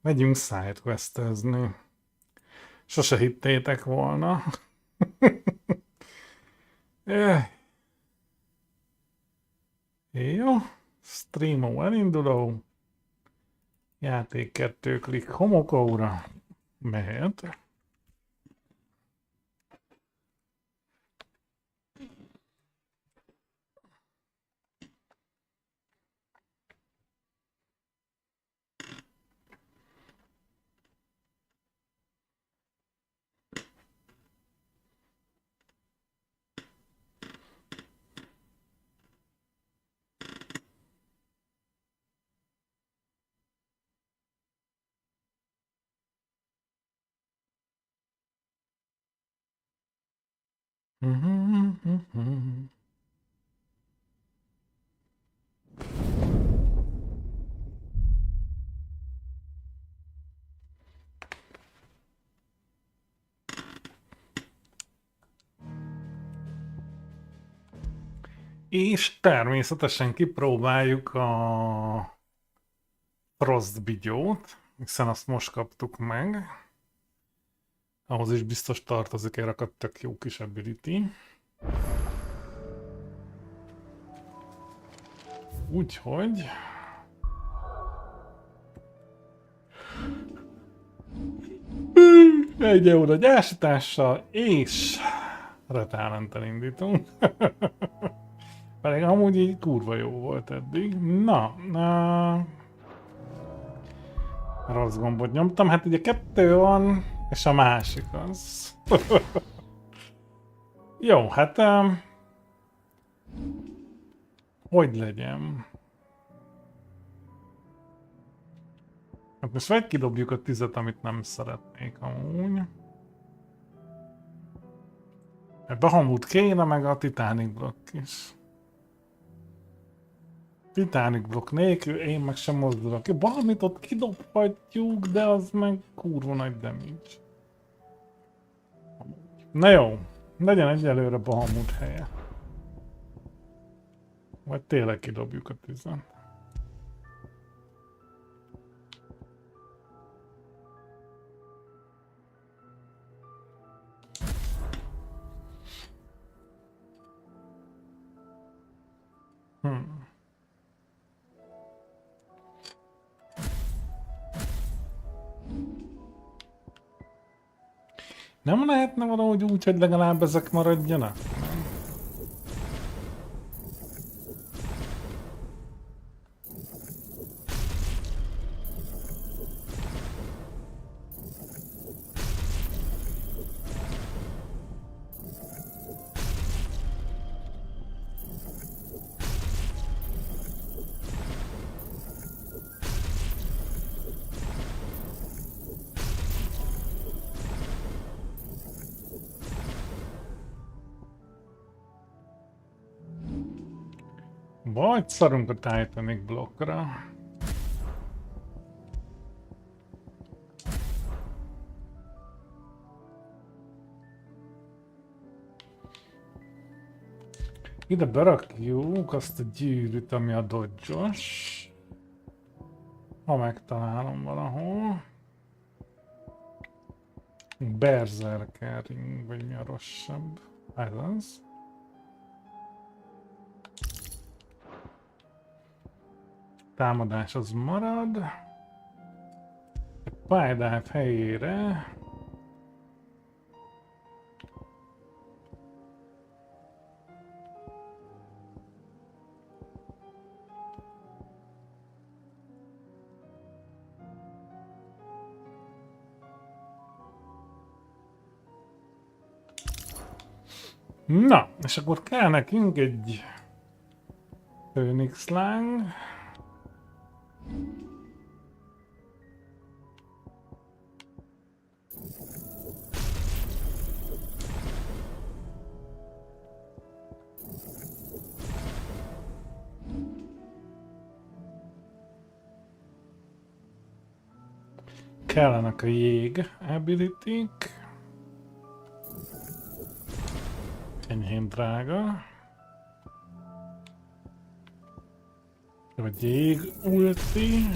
Megyünk sidequestezni. Sose hittétek volna. Eh, Jó. Streamo elinduló. Játék 2 klik homokóra. Mehet. És természetesen kipróbáljuk a Frostbigyót, hiszen azt most kaptuk meg. Ahhoz is biztos tartozik egy rakat tök jó kis ability. Úgyhogy... Egy euró gyásítással és retálenten indítunk. Pedig amúgy így kurva jó volt eddig. Na, rossz gombot nyomtam, hát ugye 2 van, és a másik az. Jó, hát hogy legyen? Hát most vagy kidobjuk a 10-et, amit nem szeretnék amúgy. A Bahamut kéne, meg a Titanic blokk is. Titanic blokk nélkül én meg sem mozdulok. Bahamut ott kidobhatjuk, de az meg kurva nagy damage. Na jó, legyen egyelőre Bahamut helye. Vagy tényleg kidobjuk a 10-et. Nem lehetne valahogy úgy, hogy legalább ezek maradjanak? Vagy szarunk a Titanic blokkra. Ide berakjuk azt a gyűrűt, ami a dodge-os. Ha megtalálom valahol. Berserkering, vagy mi a rosszabb. Ez az. Támadás az marad. A pálydát helyére. Na, és akkor kell nekünk egy Phoenix láng. Kellenek a jég ability-k. Enyhén drága. Vagy jég ulti.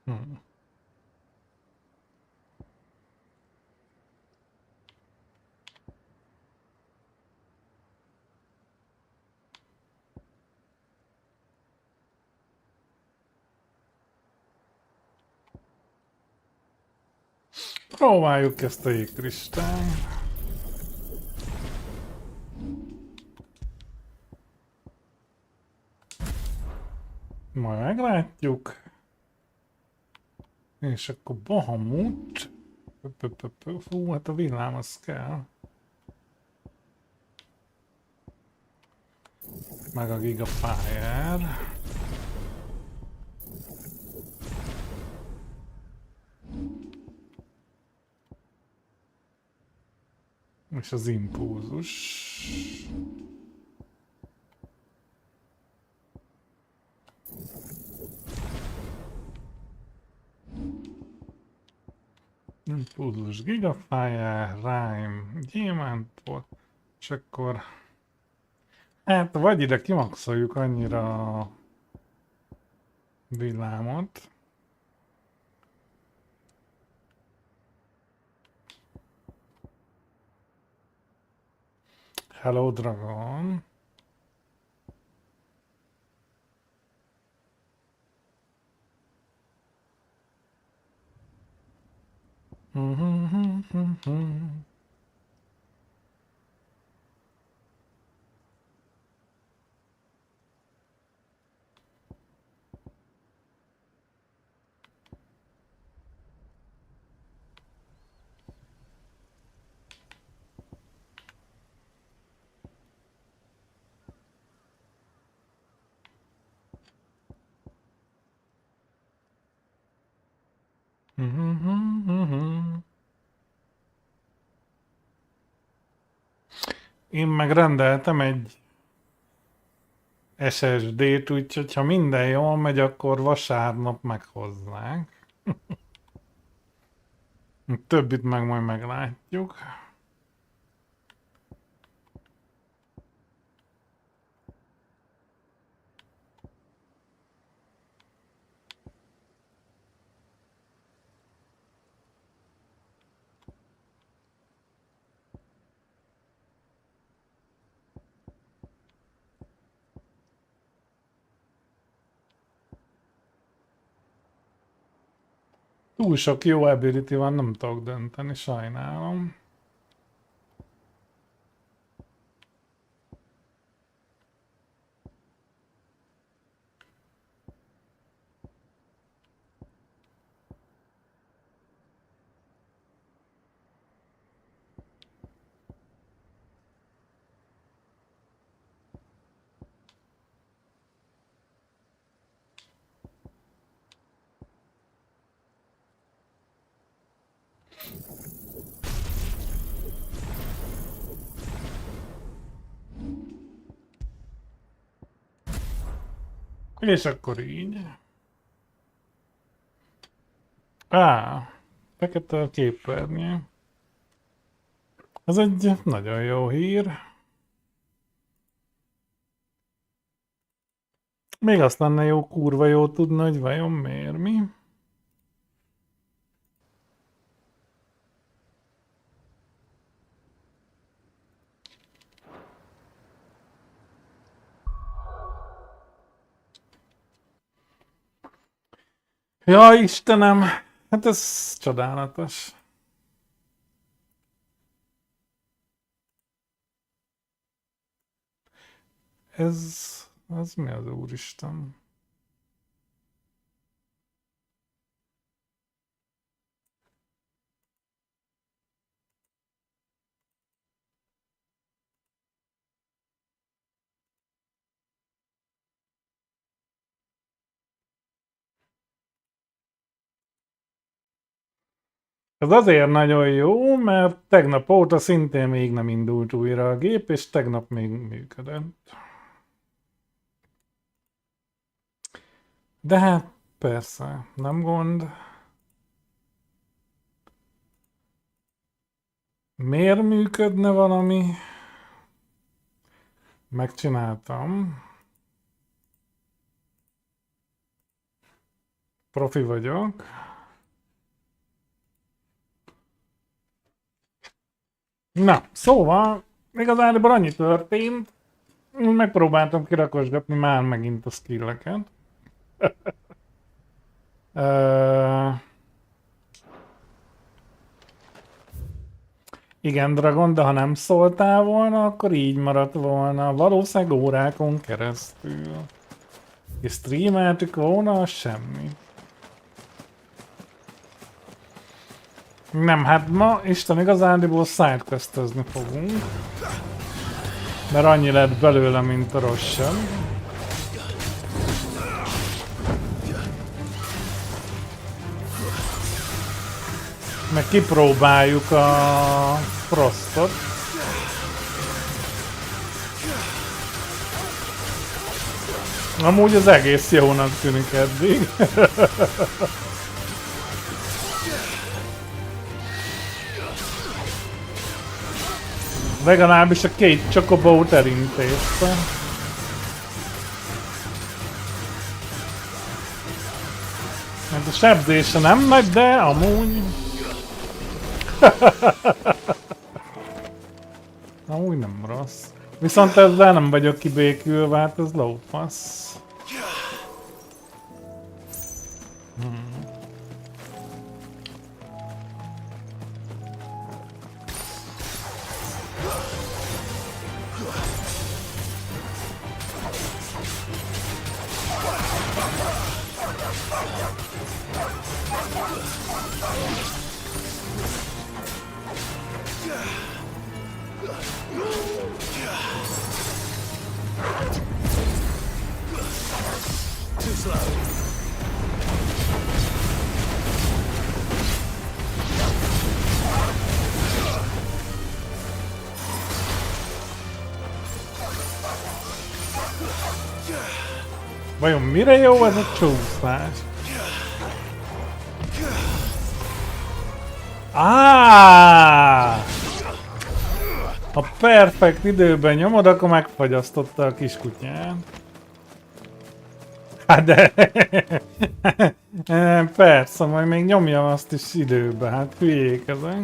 Hm. Próbáljuk ezt a jégkristályt. Majd meglátjuk. És akkor Bahamut. Fú, hát a villám az kell. Meg a Gigafire. És az impulzus. Impulzus, Gigafire, Rhyme, gyémánt volt. És akkor... Hát vagy ide kimaxoljuk annyira a villámot. Hello Dragon. Én megrendeltem egy SSD-t, úgyhogy ha minden jól megy, akkor vasárnap meghozzák. Többit meg majd meglátjuk. Túl sok jó ability van, nem tudok dönteni, sajnálom. És akkor így. Fekete a képernyő. Ez egy nagyon jó hír. Még azt lenne jó, kurva jó tudni, hogy vajon miért mi. Ja, Istenem! Hát ez csodálatos. Ez mi az úristen? Ez azért nagyon jó, mert tegnap óta szintén még nem indult újra a gép, és tegnap még működött. De hát persze, nem gond. Miért működne valami? Megcsináltam. Profi vagyok. Na, szóval, igazából annyi történt, megpróbáltam kirakosgatni már megint a skilleket. Igen, Dragon, de ha nem szóltál volna, akkor így maradt volna. Valószínűleg órákon keresztül. És streameltük volna, semmi. Nem, hát ma Isten igazándiból sidequestezni fogunk. Mert annyi lett belőle, mint a rossz sem. Meg kipróbáljuk a Frostot. Amúgy az egész jónak tűnik eddig. Legalábbis a két csokobót elintézte. Hát a sebzése nem nagy, de amúgy... amúgy nem rossz. Viszont ezzel nem vagyok kibékülve, hát ez lófasz. Vajon mire jó ez a csúszás? Ha perfekt időben nyomod, akkor megfagyasztotta a kiskutyát. Hát de... persze, majd még nyomjam azt is időbe, hát hülyék ezek.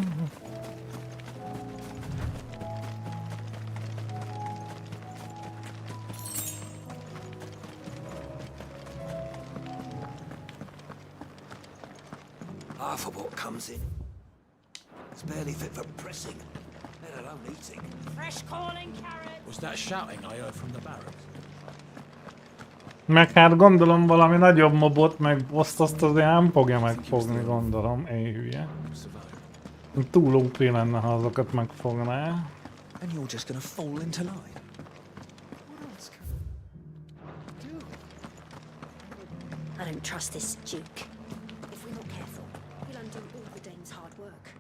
Half of what comes in. It's barely fit for pressing, let alone eating. Fresh calling carrot. Was that shouting I heard from the barracks? Meg hát gondolom valami nagyobb mobot, meg azt azért nem fogja megfogni, gondolom. Éj hülye. Túl OP lenne, ha azokat megfogná. And you're just gonna fall into line. I don't trust this Duke. If we're not careful, he'll undo all the Dane's hard work.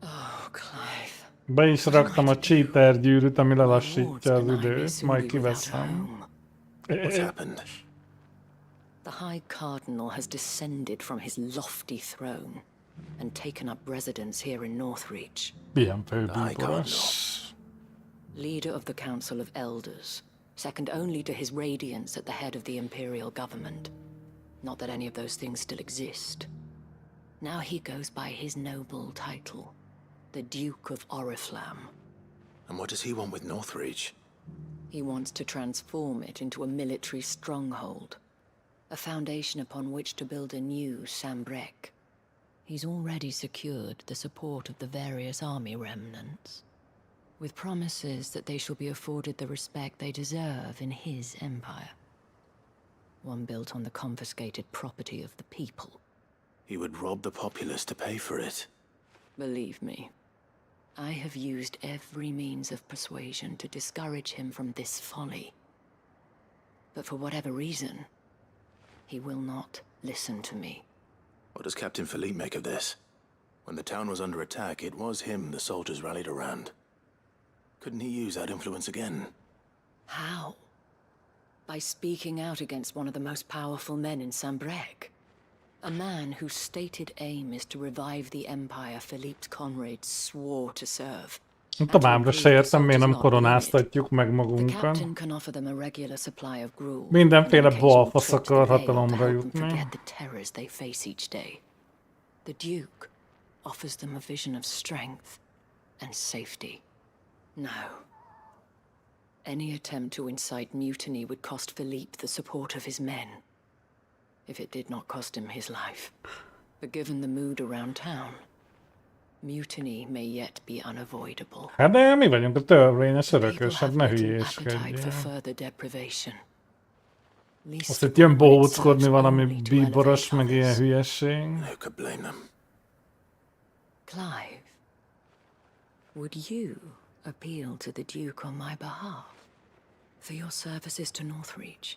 Oh, Clive. Be is raktam a cheater gyűrűt, ami lelassítja az időt, majd kiveszem. What's happened? The High Cardinal has descended from his lofty throne and taken up residence here in Northreach. Ilyen főbíboros. Leader of the Council of Elders, second only to his radiance at the head of the Imperial government. Not that any of those things still exist. Now he goes by his noble title, the Duke of Oriflamme. And what does he want with Northreach? He wants to transform it into a military stronghold, a foundation upon which to build a new Sambrek. He's already secured the support of the various army remnants, with promises that they shall be afforded the respect they deserve in his empire. One built on the confiscated property of the people. He would rob the populace to pay for it. Believe me, I have used every means of persuasion to discourage him from this folly. But for whatever reason, he will not listen to me. What does Captain Philippe make of this? When the town was under attack, it was him the soldiers rallied around. Couldn't he use that influence again? How? By speaking out against one of the most powerful men in Sambrek. A man whose stated aim is to revive the empire Philippe's comrades swore to serve. Továbbra se értem, miért nem koronáztatjuk meg The magunkat. captain can offer them a regular supply of gruel. Mindenféle and an occasional balfasz trip to akar the Vale to hatalomra help them jutni. forget the terrors they face each day. The Duke offers them a vision of strength and safety. No. Any attempt to incite mutiny would cost Philippe the support of his men, if it did not cost him his life. But given the mood around town, mutiny may yet be unavoidable. Hát de mi vagyunk a törvényes People örökös, hát have ne little appetite for hülyéskedjél. further deprivation. Least Azt itt of jön all when it bóckodni serves valami only to bíboros, elevate meg ilyen others. hülyesség. Who could blame them? Clive, would you appeal to the Duke on my behalf? For your services to Northreach,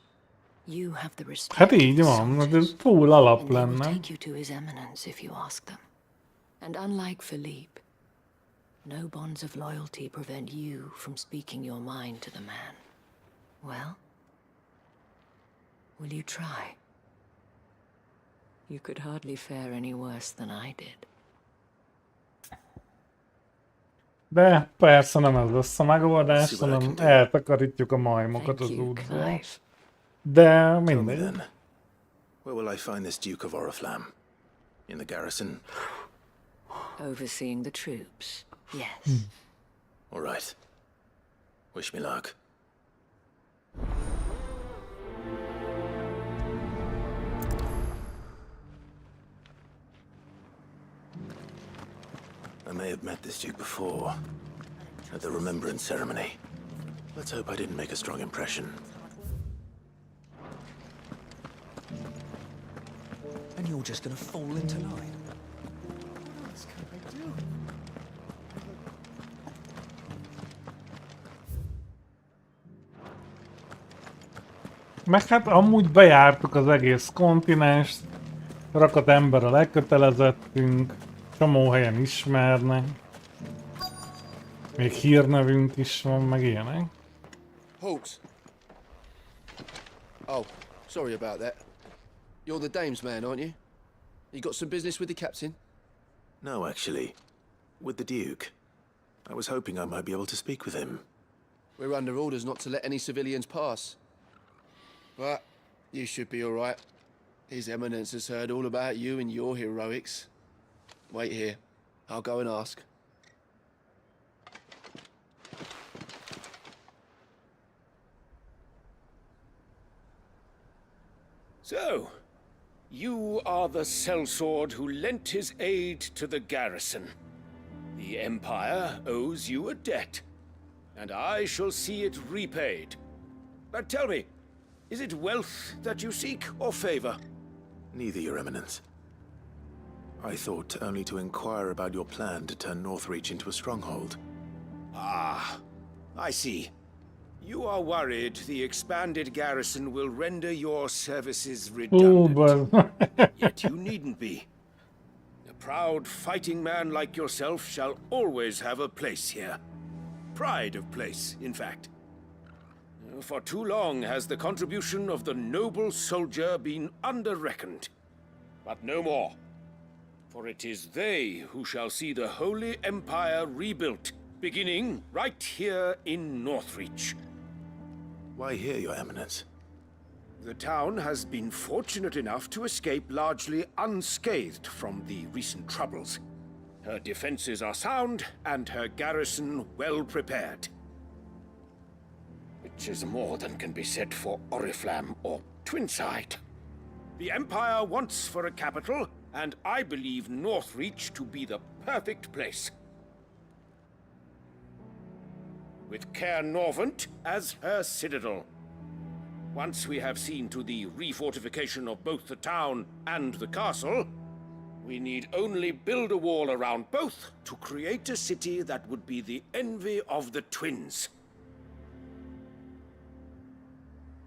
you have the respect Hát of így the van, ez soldiers, full alap and they will lenne. take you to his eminence if you ask them. And unlike Philippe, no bonds of loyalty prevent you from speaking your mind to the man. Well, will you try? You could hardly fare any worse than I did. De persze nem ez lesz a megoldás, hanem eltakarítjuk a majmokat az Thank you, útból. Clive. De Tell me mindegy. then, where will I find this Duke of Oriflamme? In the garrison? Overseeing the troops, yes. All right. Wish me luck. I may have met this Duke before, at the Remembrance ceremony. Let's hope I didn't make a strong impression. And you're just gonna fall into line. That's no big deal. Meg hát amúgy bejártuk az egész kontinenst, rakat ember a lekötelezettünk, csomó helyen ismernek. Még hírnevünk is van, meg ilyenek. Halt! Oh, sorry about that. You're the dame's man, aren't you? You got some business with the captain? No, actually. With the Duke. I was hoping I might be able to speak with him. We're under orders not to let any civilians pass. But you should be all right. His Eminence has heard all about you and your heroics. Wait here. I'll go and ask. So, you are the sellsword who lent his aid to the garrison. The Empire owes you a debt, and I shall see it repaid. But tell me, is it wealth that you seek, or favor? Neither, Your Eminence. I thought only to inquire about your plan to turn Northreach into a stronghold. Ah, I see. You are worried the expanded garrison will render your services Ó, redundant. baz. Yet you needn't be. A proud fighting man like yourself shall always have a place here. Pride of place, in fact. For too long has the contribution of the noble soldier been under-reckoned. But no more. For it is they who shall see the Holy Empire rebuilt, beginning right here in Northreach. Why here, Your Eminence? The town has been fortunate enough to escape largely unscathed from the recent troubles. Her defenses are sound, and her garrison well prepared. Which is more than can be said for Oriflamme or Twinside. The Empire wants for a capital, and I believe Northreach to be the perfect place. With Caer Norvent as her citadel. Once we have seen to the refortification of both the town and the castle, we need only build a wall around both to create a city that would be the envy of the twins.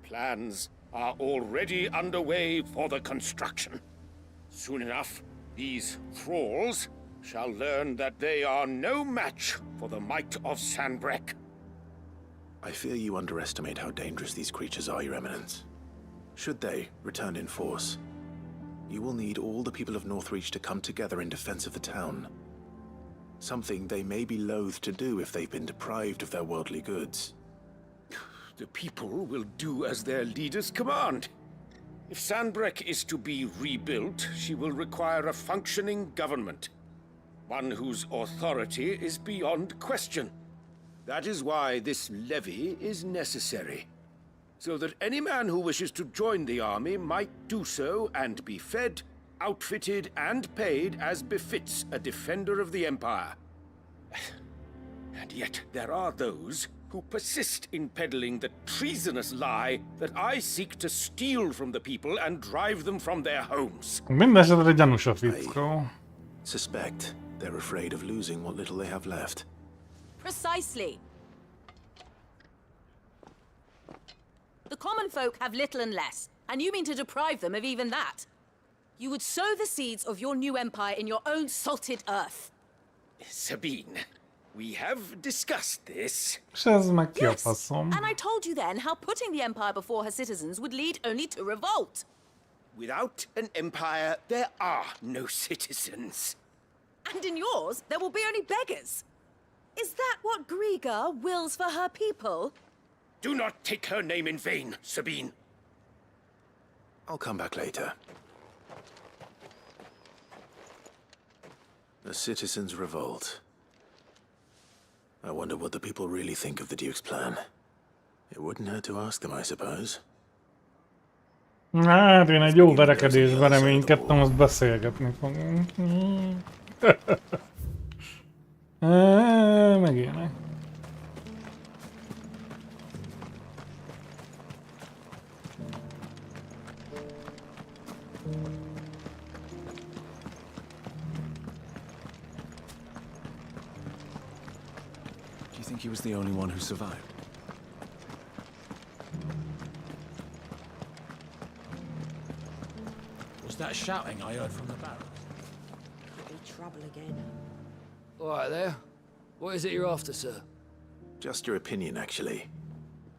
Plans are already underway for the construction. Soon enough, these thralls shall learn that they are no match for the might of Sanbreque. I fear you underestimate how dangerous these creatures are, Your Eminence. Should they return in force, you will need all the people of Northreach to come together in defense of the town. Something they may be loath to do if they've been deprived of their worldly goods. The people will do as their leaders command. If Sandbreck is to be rebuilt, she will require a functioning government. One whose authority is beyond question. That is why this levy is necessary. So that any man who wishes to join the army might do so and be fed, outfitted, and paid as befits a defender of the Empire. And yet there are those who persist in peddling the treasonous lie that I seek to steal from the people and drive them from their homes. Mindenesetre gyanús a fickó. Suspect they're afraid of losing what little they have left. Precisely. The common folk have little and less, and you mean to deprive them of even that. You would sow the seeds of your new empire in your own salted earth. Sabine, we have discussed this. És ez meg ki a Yes, faszom? and I told you then how putting the empire before her citizens would lead only to revolt. Without an empire, there are no citizens. And in yours, there will be only beggars. Is that what Griga wills for her people? Do not take her name in vain, Sabine. I'll come back later. The citizens revolt. I wonder what the people really think of the Duke's plan. It wouldn't hurt to ask them, I suppose. Hát én egy jó verekedésben reménykedtem, azt beszélgetni fogunk. Meg ilyenek. Do you think he was the only one who survived? Was that shouting I heard from the barracks? Be trouble again. All right there. What is it you're after, sir? Just your opinion, actually.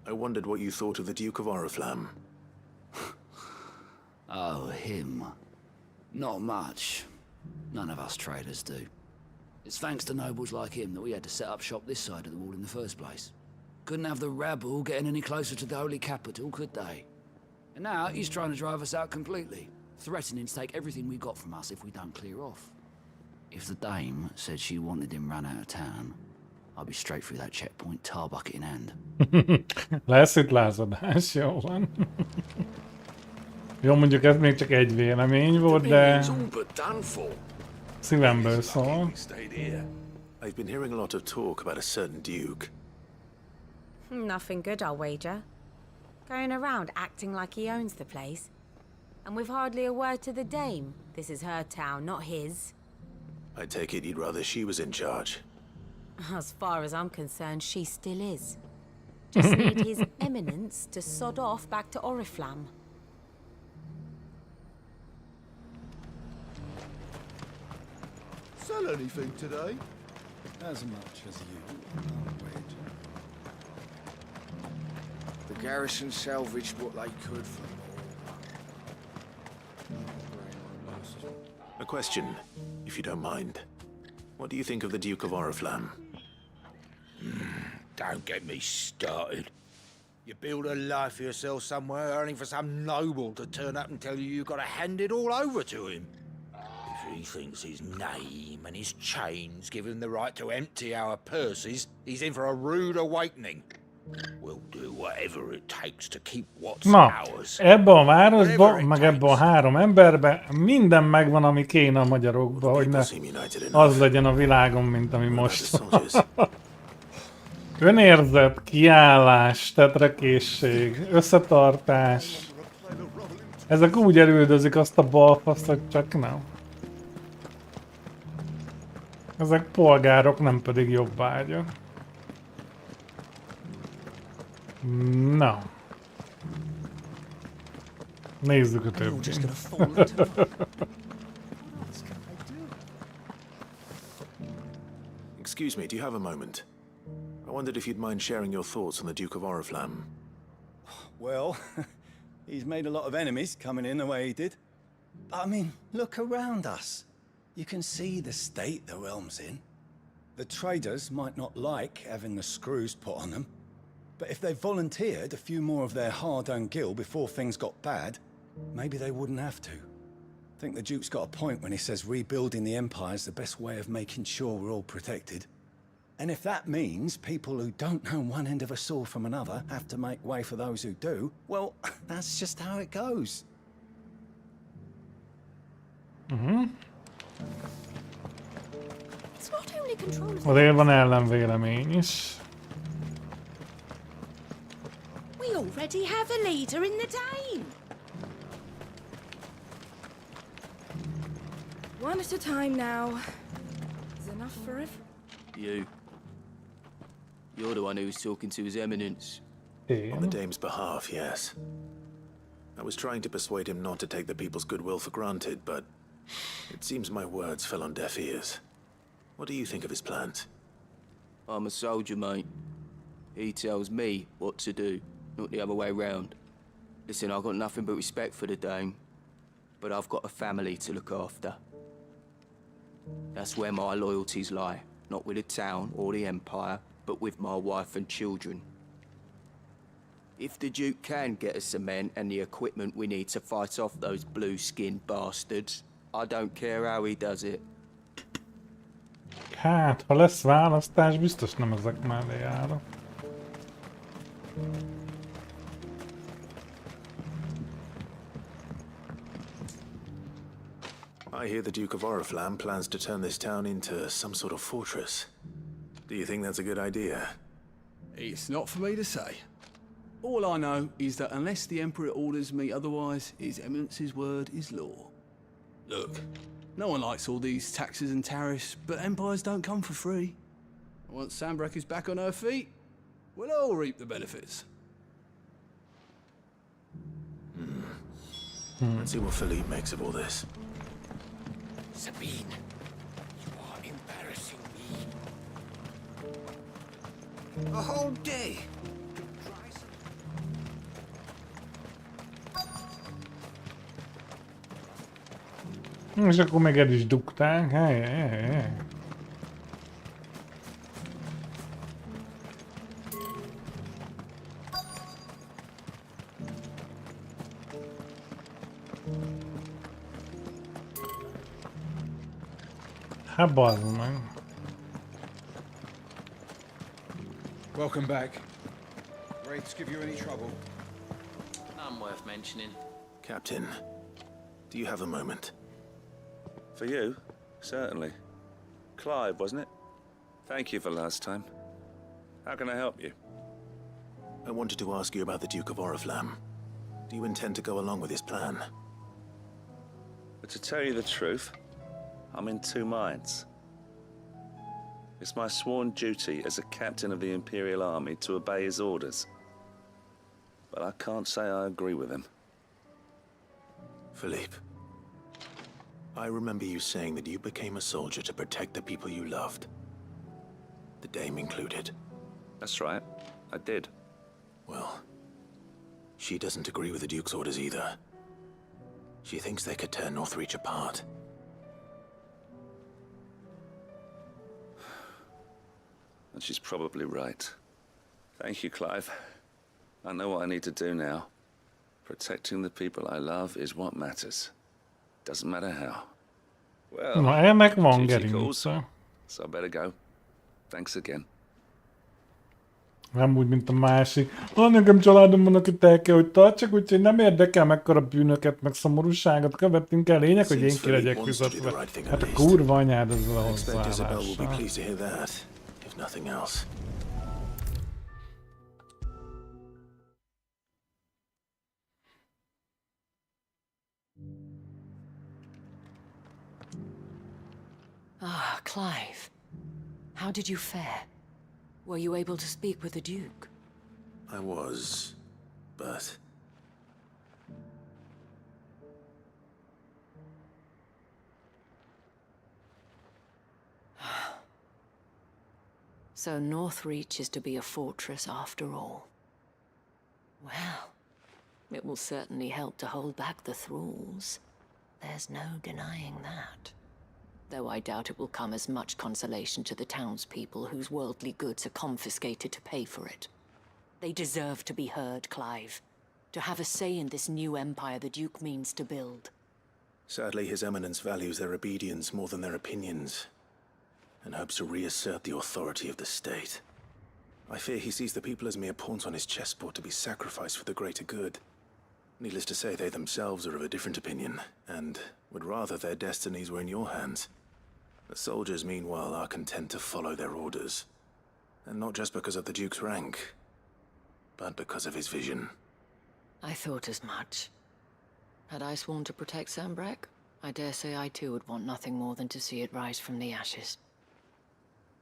I wondered what you thought of the Duke of Oriflamme. Oh, him. Not much. None of us traders do. It's thanks to nobles like him that we had to set up shop this side of the wall in the first place. Couldn't have the rabble getting any closer to the holy capital, could they? And now he's trying to drive us out completely, threatening to take everything we got from us if we don't clear off. If the dame said she wanted him run out of town, I'd be straight through that checkpoint, tar bucket in hand. Lesz itt lázadás, jó van. Jó, mondjuk ez még csak egy vélemény volt, de szívemből szól. I've been hearing a lot of talk about a certain Duke. Nothing good, I'll wager. Going around acting like he owns the place. And with hardly a word to the dame. This is her town, not his. I take it you'd rather she was in charge. As far as I'm concerned, she still is. Just need his eminence to sod off back to Oriflamme. Sell anything today? As much as you, I'll wager. The garrison salvaged what they could from A question, if you don't mind. What do you think of the Duke of Oriflamme? Don't get me started. You build a life for yourself somewhere, earning for some noble to turn up and tell you you've got to hand it all over to him. If he thinks his name and his chains give him the right to empty our purses, he's in for a rude awakening. We'll do whatever it takes to keep what's Na, ours. ebbe a városba, meg ebbe a 3 emberbe minden megvan, ami kéne a magyarokba, hogy ne az legyen a világon, mint ami most. Önérzet, kiállás, tetrekészség, összetartás. Ezek úgy elüldözik azt a balfaszt, hogy csak nem. Ezek polgárok, nem pedig jobbágyok. Na. Nézzük a többit. Excuse me, do you have a moment? I wondered if you'd mind sharing your thoughts on the Duke of Oriflamme. Well, he's made a lot of enemies coming in the way he did. But I mean, look around us. You can see the state the realm's in. The traders might not like having the screws put on them, but if they volunteered a few more of their hard-earned gil before things got bad, maybe they wouldn't have to. I think the Duke's got a point when he says rebuilding the Empire's the best way of making sure we're all protected. And if that means people who don't know one end of a sword from another have to make way for those who do, well, that's just how it goes. It's not only control of Azért van ellenvélemény is. We already have a leader in the Dane. One at a time now. Is enough for everyone? You're the one who was talking to His Eminence. On the Dame's behalf, yes. I was trying to persuade him not to take the people's goodwill for granted, but it seems my words fell on deaf ears. What do you think of his plans? I'm a soldier, mate. He tells me what to do, not the other way round. Listen, I've got nothing but respect for the Dame, but I've got a family to look after. That's where my loyalties lie, not with the town or the Empire, but with my wife and children. If the Duke can get us the men and the equipment we need to fight off those blue-skinned bastards, I don't care how he does it. Hát, ha lesz választás, biztos nem ezek mellé járok. I hear the Duke of Oriflamme plans to turn this town into some sort of fortress. Do you think that's a good idea? It's not for me to say. All I know is that unless the Emperor orders me otherwise, His Eminence's word is law. Look, no one likes all these taxes and tariffs, but empires don't come for free. Once Sanbreque is back on her feet, we'll all reap the benefits. Let's see what Philippe makes of all this. Sabine, you are embarrassing me. A whole day. És akkor meg el is dugták. Hey. Hát bazd meg. Welcome back. Wraiths give you any trouble? None worth mentioning. Captain, do you have a moment? For you? Certainly. Clive, wasn't it? Thank you for last time. How can I help you? I wanted to ask you about the Duke of Oriflamme. Do you intend to go along with his plan? But to tell you the truth, I'm in two minds. It's my sworn duty as a captain of the Imperial Army to obey his orders. But I can't say I agree with him. Philippe, I remember you saying that you became a soldier to protect the people you loved. The Dame included. That's right, I did. Well, she doesn't agree with the Duke's orders either. She thinks they could tear Northreach apart. And she's probably right. Thank you, Clive. I know what I need to do now. Protecting the people I love is what matters. Doesn't matter how. Well, Na, ennek van duty calls, gerince. so I better go. Thanks again. Nem úgy, mint a másik. Nekem családom van, akit el kell, hogy tartsak, úgyhogy nem érdekel mekkora bűnöket, meg szomorúságot követünk el. Lényeg, hogy én ki legyek fizetve. Hát a kurva anyád ezzel a hozzáállással. Nothing else. Ah, Clive. How did you fare? Were you able to speak with the Duke? I was, but... So Northreach is to be a fortress after all. Well, it will certainly help to hold back the thralls. There's no denying that. though I doubt it will come as much consolation to the townspeople whose worldly goods are confiscated to pay for it. They deserve to be heard, Clive. To have a say in this new empire the Duke means to build. Sadly, His Eminence values their obedience more than their opinions, and hopes to reassert the authority of the state. I fear he sees the people as mere pawns on his chessboard to be sacrificed for the greater good. Needless to say, they themselves are of a different opinion, and would rather their destinies were in your hands. The soldiers, meanwhile, are content to follow their orders. And not just because of the Duke's rank, but because of his vision. I thought as much. Had I sworn to protect Sambrek, I dare say I too would want nothing more than to see it rise from the ashes.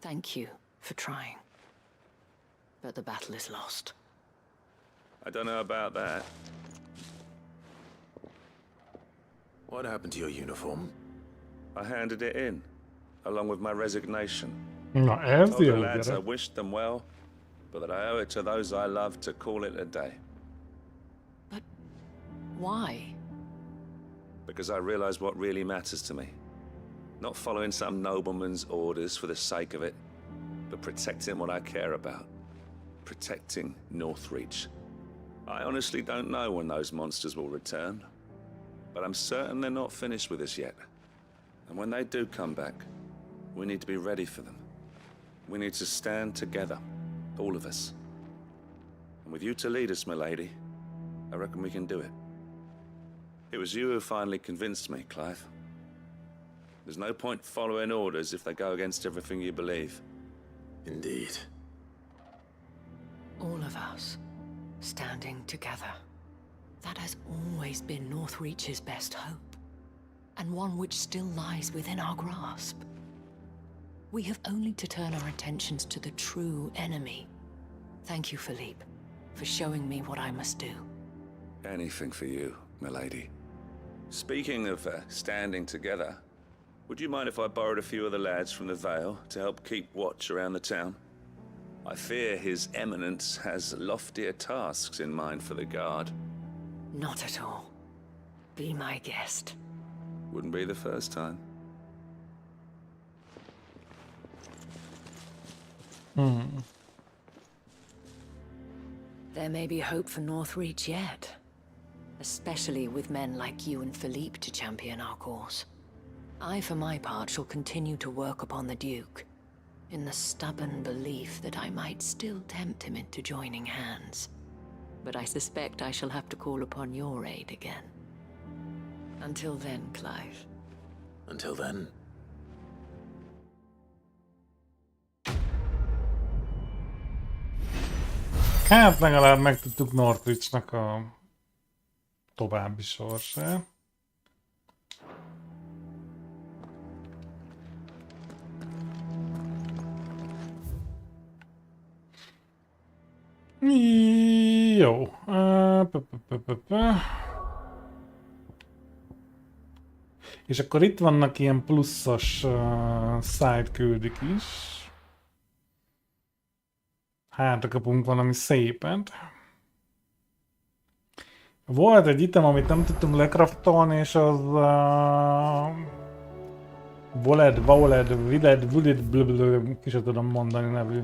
Thank you for trying. But the battle is lost. I don't know about that. What happened to your uniform? I handed it in, along with my resignation. Na I ez told the jó, lads I gyerek. wished them well, but that I owe it to those I love to call it a day. Why? Because I realize what really matters to me. Not following some nobleman's orders for the sake of it, but protecting what I care about. Protecting Northreach. I honestly don't know when those monsters will return, but I'm certain they're not finished with us yet. And when they do come back, we need to be ready for them. We need to stand together, all of us. And with you to lead us, milady, I reckon we can do it. It was you who finally convinced me, Clive. There's no point following orders if they go against everything you believe. Indeed. All of us, standing together. That has always been Northreach's best hope, and one which still lies within our grasp. We have only to turn our attentions to the true enemy. Thank you, Philippe, for showing me what I must do. Anything for you, milady. Speaking of standing together, would you mind if I borrowed a few of the lads from the Vale to help keep watch around the town? I fear His Eminence has loftier tasks in mind for the guard. Not at all. Be my guest. Wouldn't be the first time. There may be hope for Northreach yet. Especially with men like you and Philippe to champion our cause. I, for my part, shall continue to work upon the Duke, in the stubborn belief that I might still tempt him into joining hands. But I suspect I shall have to call upon your aid again. Until then, Clive. Until then. Hát legalább megtudtuk Northwichnak a további sorsát. Jó. És akkor itt vannak ilyen pluszos side küldik is. Hát kapunk valami szépet. Volt egy item, amit nem tudtunk lekraftolni, és az Willed, ki sem tudom mondani nevű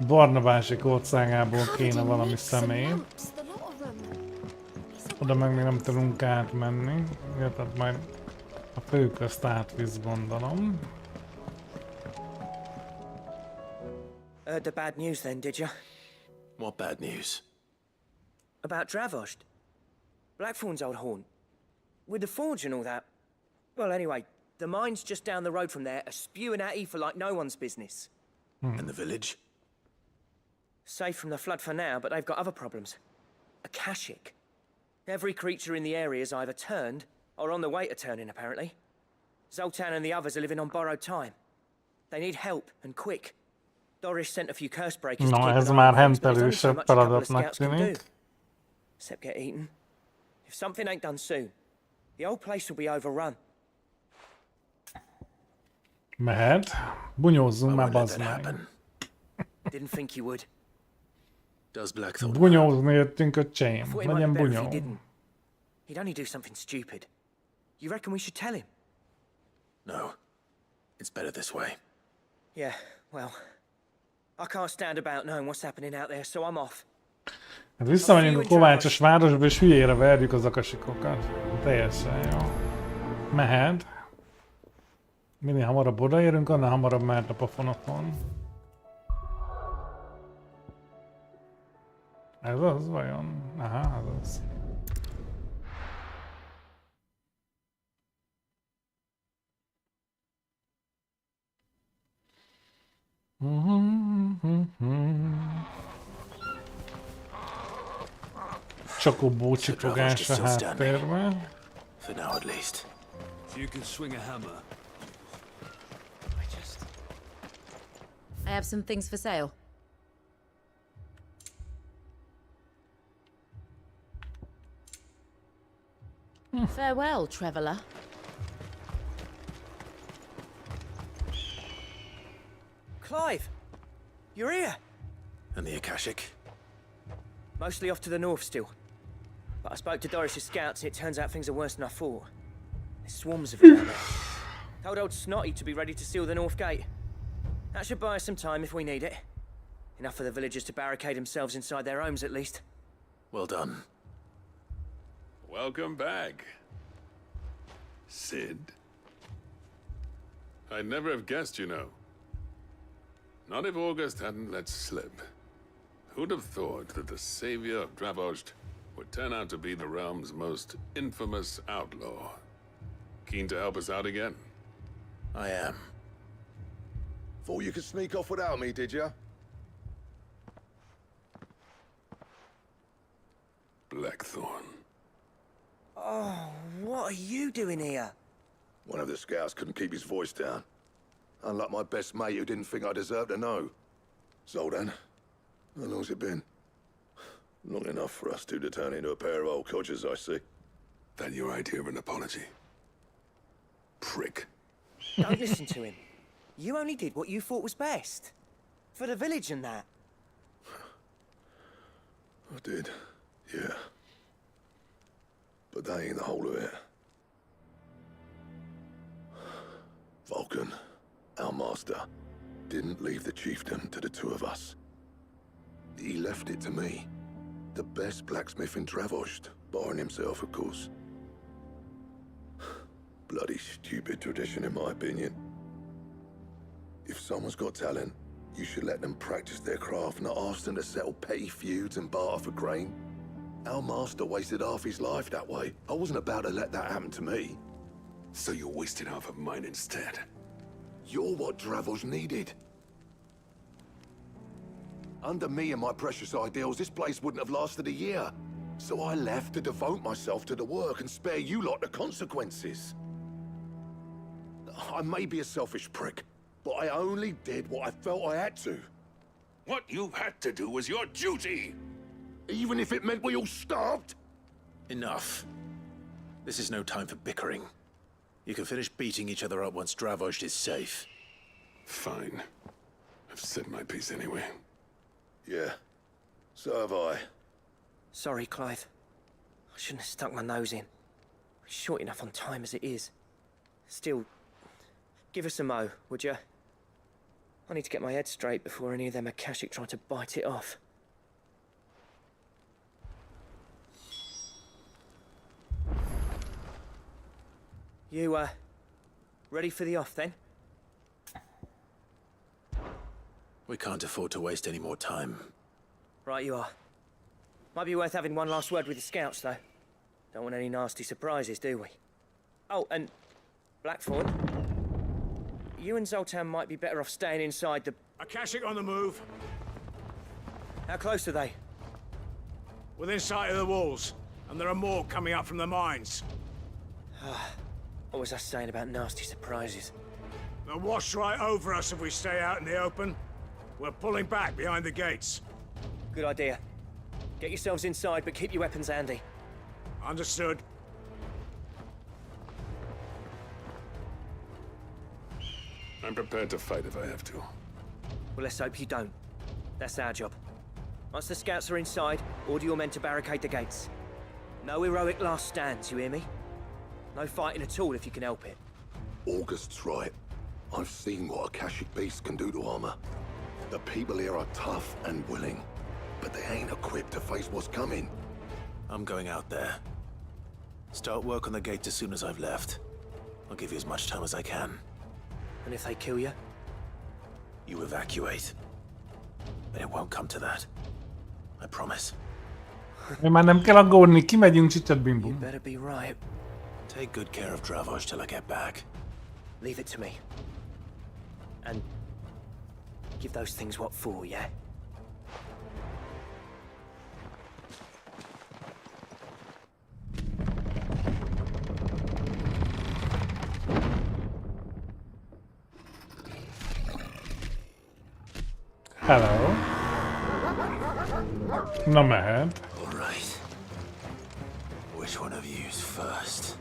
Barnabásik országából kéne valami személy. Oda meg még nem tudunk átmenni. Ja, tehát majd a főközt átvisz, gondolom. Heard the bad news then, did you? What bad news? About Dravost. Blackthorn's old haunt. With the forge and all that. Well, anyway, the mines just down the road from there are spewing out ether like no one's business. And the village? Safe from the flood for now, but they've got other problems. Akashic. Every creature in the area is either turned or on the way to turning, apparently. Zoltan and the others are living on borrowed time. They need help, and quick. Doris sent a few curse breakers to keep ez an már eye on things, but there's only so hentelősebb much a couple of feladatnak scouts can do. tűnik. Except get eaten. If something ain't done soon, the old place will be overrun. Mehet. Bunyózzunk már, bazd meg. Didn't think you would. Does Blackthorn? Bunyózni jöttünk, öcsém. Thought it might Legyen be better if bunyó. he didn't. He'd only do something stupid. You reckon we should tell him? No. It's better this way. Yeah, well, I can't stand about knowing what's happening out there, so I'm off. Hát visszamegyünk a kovácsos városba, és hülyére verjük az akasikokat. Teljesen jó. Mehet. Minél hamarabb odaérünk, annál hamarabb mehet a pofonokon. Ez az vajon? Aha, ez az. Csokobó csipogás a háttérben. For now at least. If you can swing a hammer. I have some things for sale. Farewell, traveller. Clive! You're here! And the Akashic? Mostly off to the north still. But I spoke to Doris's scouts and it turns out things are worse than I thought. There's swarms of them out there. Told old Snotty to be ready to seal the north gate. That should buy us some time if we need it. Enough for the villagers to barricade themselves inside their homes at least. Well done. Welcome back, Sid. I'd never have guessed, you know. Not if August hadn't let slip. Who'd have thought that the savior of Dravost would turn out to be the realm's most infamous outlaw? Keen to help us out again? I am. Thought you could sneak off without me, did ya? Blackthorn. Oh, what are you doing here? One of the scouts couldn't keep his voice down. Unlike my best mate who didn't think I deserved to know. Zoltan, how long's it been? Long enough for us two to turn into a pair of old codgers, I see. That your idea of an apology? Prick. Don't listen to him. You only did what you thought was best. For the village and that. I did, yeah. But that ain't the whole of it. Vulcan, our master, didn't leave the chiefdom to the two of us. He left it to me. The best blacksmith in Dravost, barring himself, of course. Bloody stupid tradition, in my opinion. If someone's got talent, you should let them practice their craft, not ask them to settle petty feuds and barter for grain. Our master wasted half his life that way. I wasn't about to let that happen to me. So you wasted half of mine instead. You're what Dravost needed. Under me and my precious ideals, this place wouldn't have lasted a year. So I left to devote myself to the work and spare you lot the consequences. I may be a selfish prick, but I only did what I felt I had to. What you had to do was your duty! Even if it meant we all starved? Enough. This is no time for bickering. You can finish beating each other up once Dravost is safe. Fine. I've said my piece anyway. Yeah. So have I. Sorry, Clive. I shouldn't have stuck my nose in. We're short enough on time as it is. Still, give us a mo, would you? I need to get my head straight before any of them Akashic try to bite it off. You, ready for the off, then? We can't afford to waste any more time. Right you are. Might be worth having one last word with the scouts, though. Don't want any nasty surprises, do we? Oh, and Blackthorn, you and Zoltan might be better off staying inside the... Akashic on the move. How close are they? Within sight of the walls. And there are more coming up from the mines. What was I saying about nasty surprises? They'll wash right over us if we stay out in the open. We're pulling back behind the gates. Good idea. Get yourselves inside, but keep your weapons handy. Understood. I'm prepared to fight if I have to. Well, let's hope you don't. That's our job. Once the scouts are inside, order your men to barricade the gates. No heroic last stands, you hear me? No fighting at all if you can help it. August's right. I've seen what Akashic beasts can do to armor. The people here are tough and willing, but they ain't equipped to face what's coming. I'm going out there. Start work on the gate as soon as I've left. I'll give you as much time as I can. And if they kill you? You evacuate. But it won't come to that. I promise. Már nem kell aggódni, kimegyünk csicset bim bum. Better be right. Take good care of Dravoj till I get back. Leave it to me. And give those things what for, yeah? Hello. Na mehet. All right. Which one of you's first?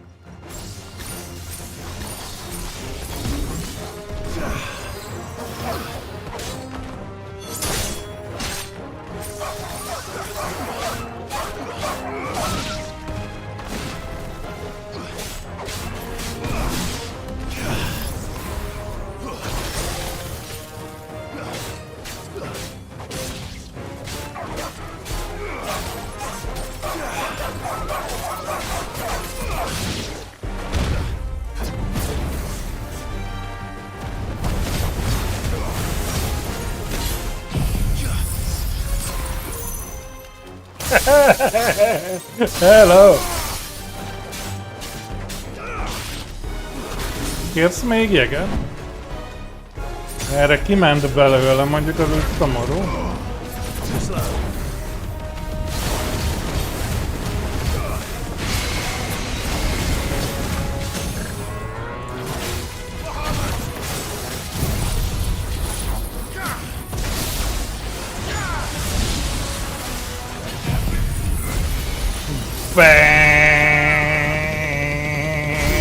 Hello! Kérsz még jeget? Erre kiment belőle, mondjuk az úgy szomorú.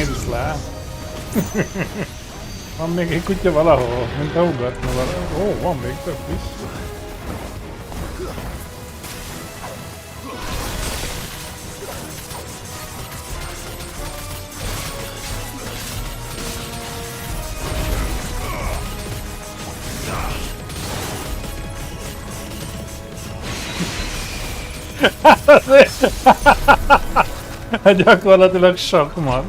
Viszlát. Van még egy kutya valahol, mint ha ugatna valahol. Ó, van még több is. Gyakorlatilag sakmat.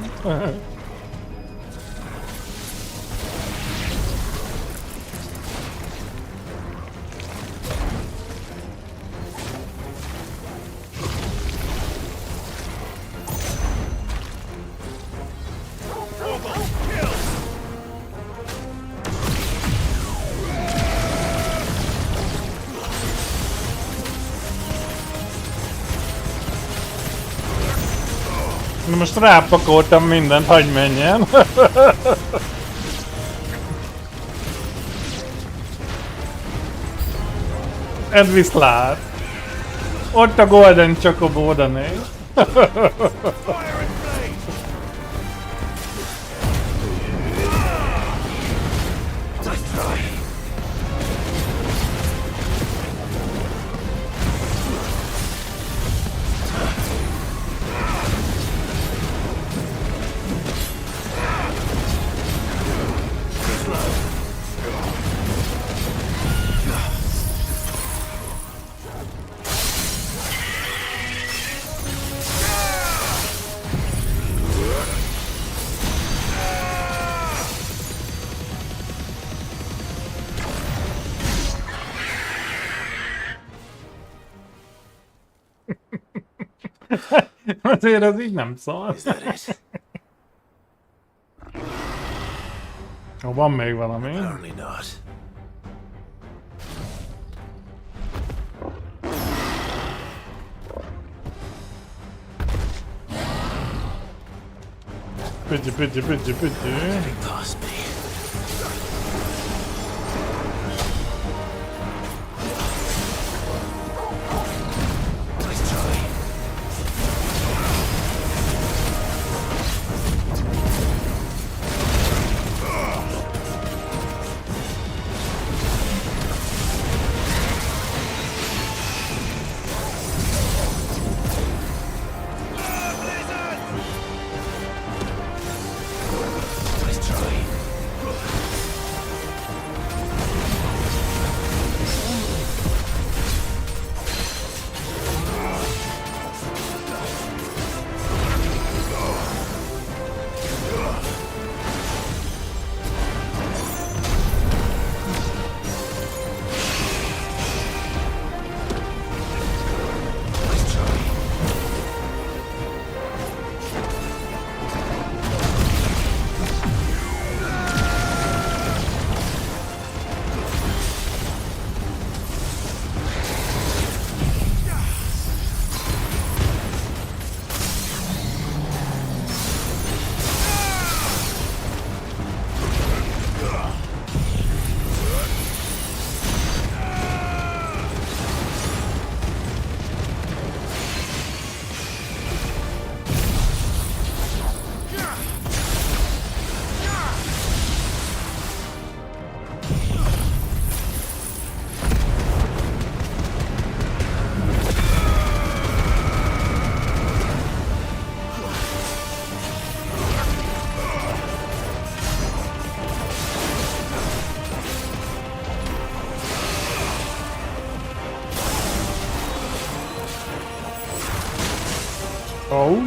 Na most rápakoltam mindent, hagyj menjen. Ez viszlát. Ott a Golden Chocobo, oda néz. Azért az így nem szól. Ó, van még valami. Pütyü, pütyü, pütyü, pütyü. Oh.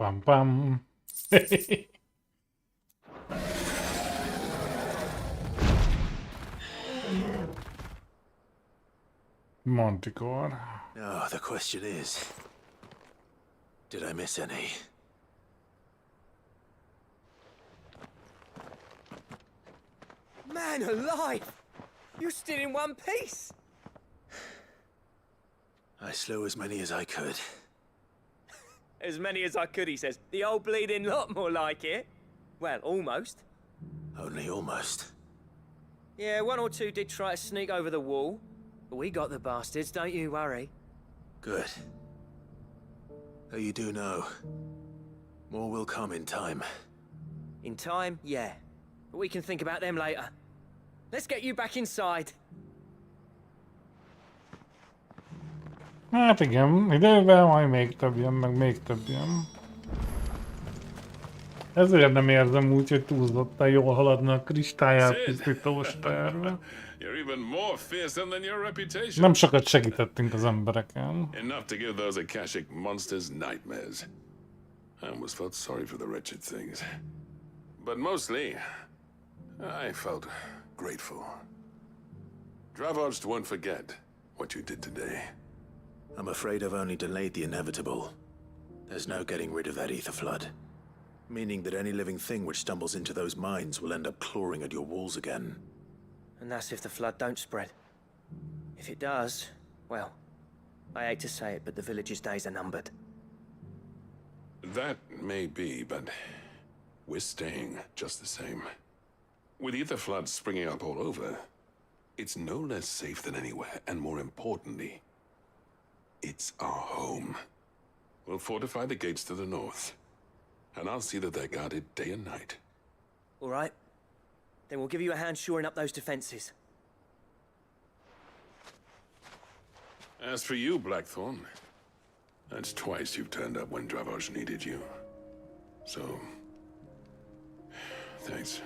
Pam pam. Manticore. Now, the question is, did I miss any? Man alive! You're still in one piece! I slew as many as I could. As many as I could, he says. The old bleeding lot, more like it. Well, almost. Only almost. Yeah, one or two did try to sneak over the wall. But we got the bastards, don't you worry. Good. Though you do know, more will come in time. In time, yeah. But we can think about them later. Let's get you back inside. Hát igen, idővel majd még több jön, meg még több jön. Ezért nem érzem úgy, hogy túlzottan jól haladna a kristályelpusztítós terve. Nem sokat segítettünk az embereken. Enough to give those Akashic monsters nightmares. I almost felt sorry for the wretched things. But mostly, I felt grateful. Dravoged won't forget what you did today. I'm afraid I've only delayed the inevitable. There's no getting rid of that ether flood. Meaning that any living thing which stumbles into those mines will end up clawing at your walls again. And that's if the flood don't spread. If it does, well, I hate to say it, but the village's days are numbered. That may be, but we're staying just the same. With ether floods springing up all over, it's no less safe than anywhere, and more importantly, it's our home. We'll fortify the gates to the north, and I'll see that they're guarded day and night. All right. Then we'll give you a hand shoring up those defenses. As for you, Blackthorn, that's twice you've turned up when Dravoj needed you. So, thanks.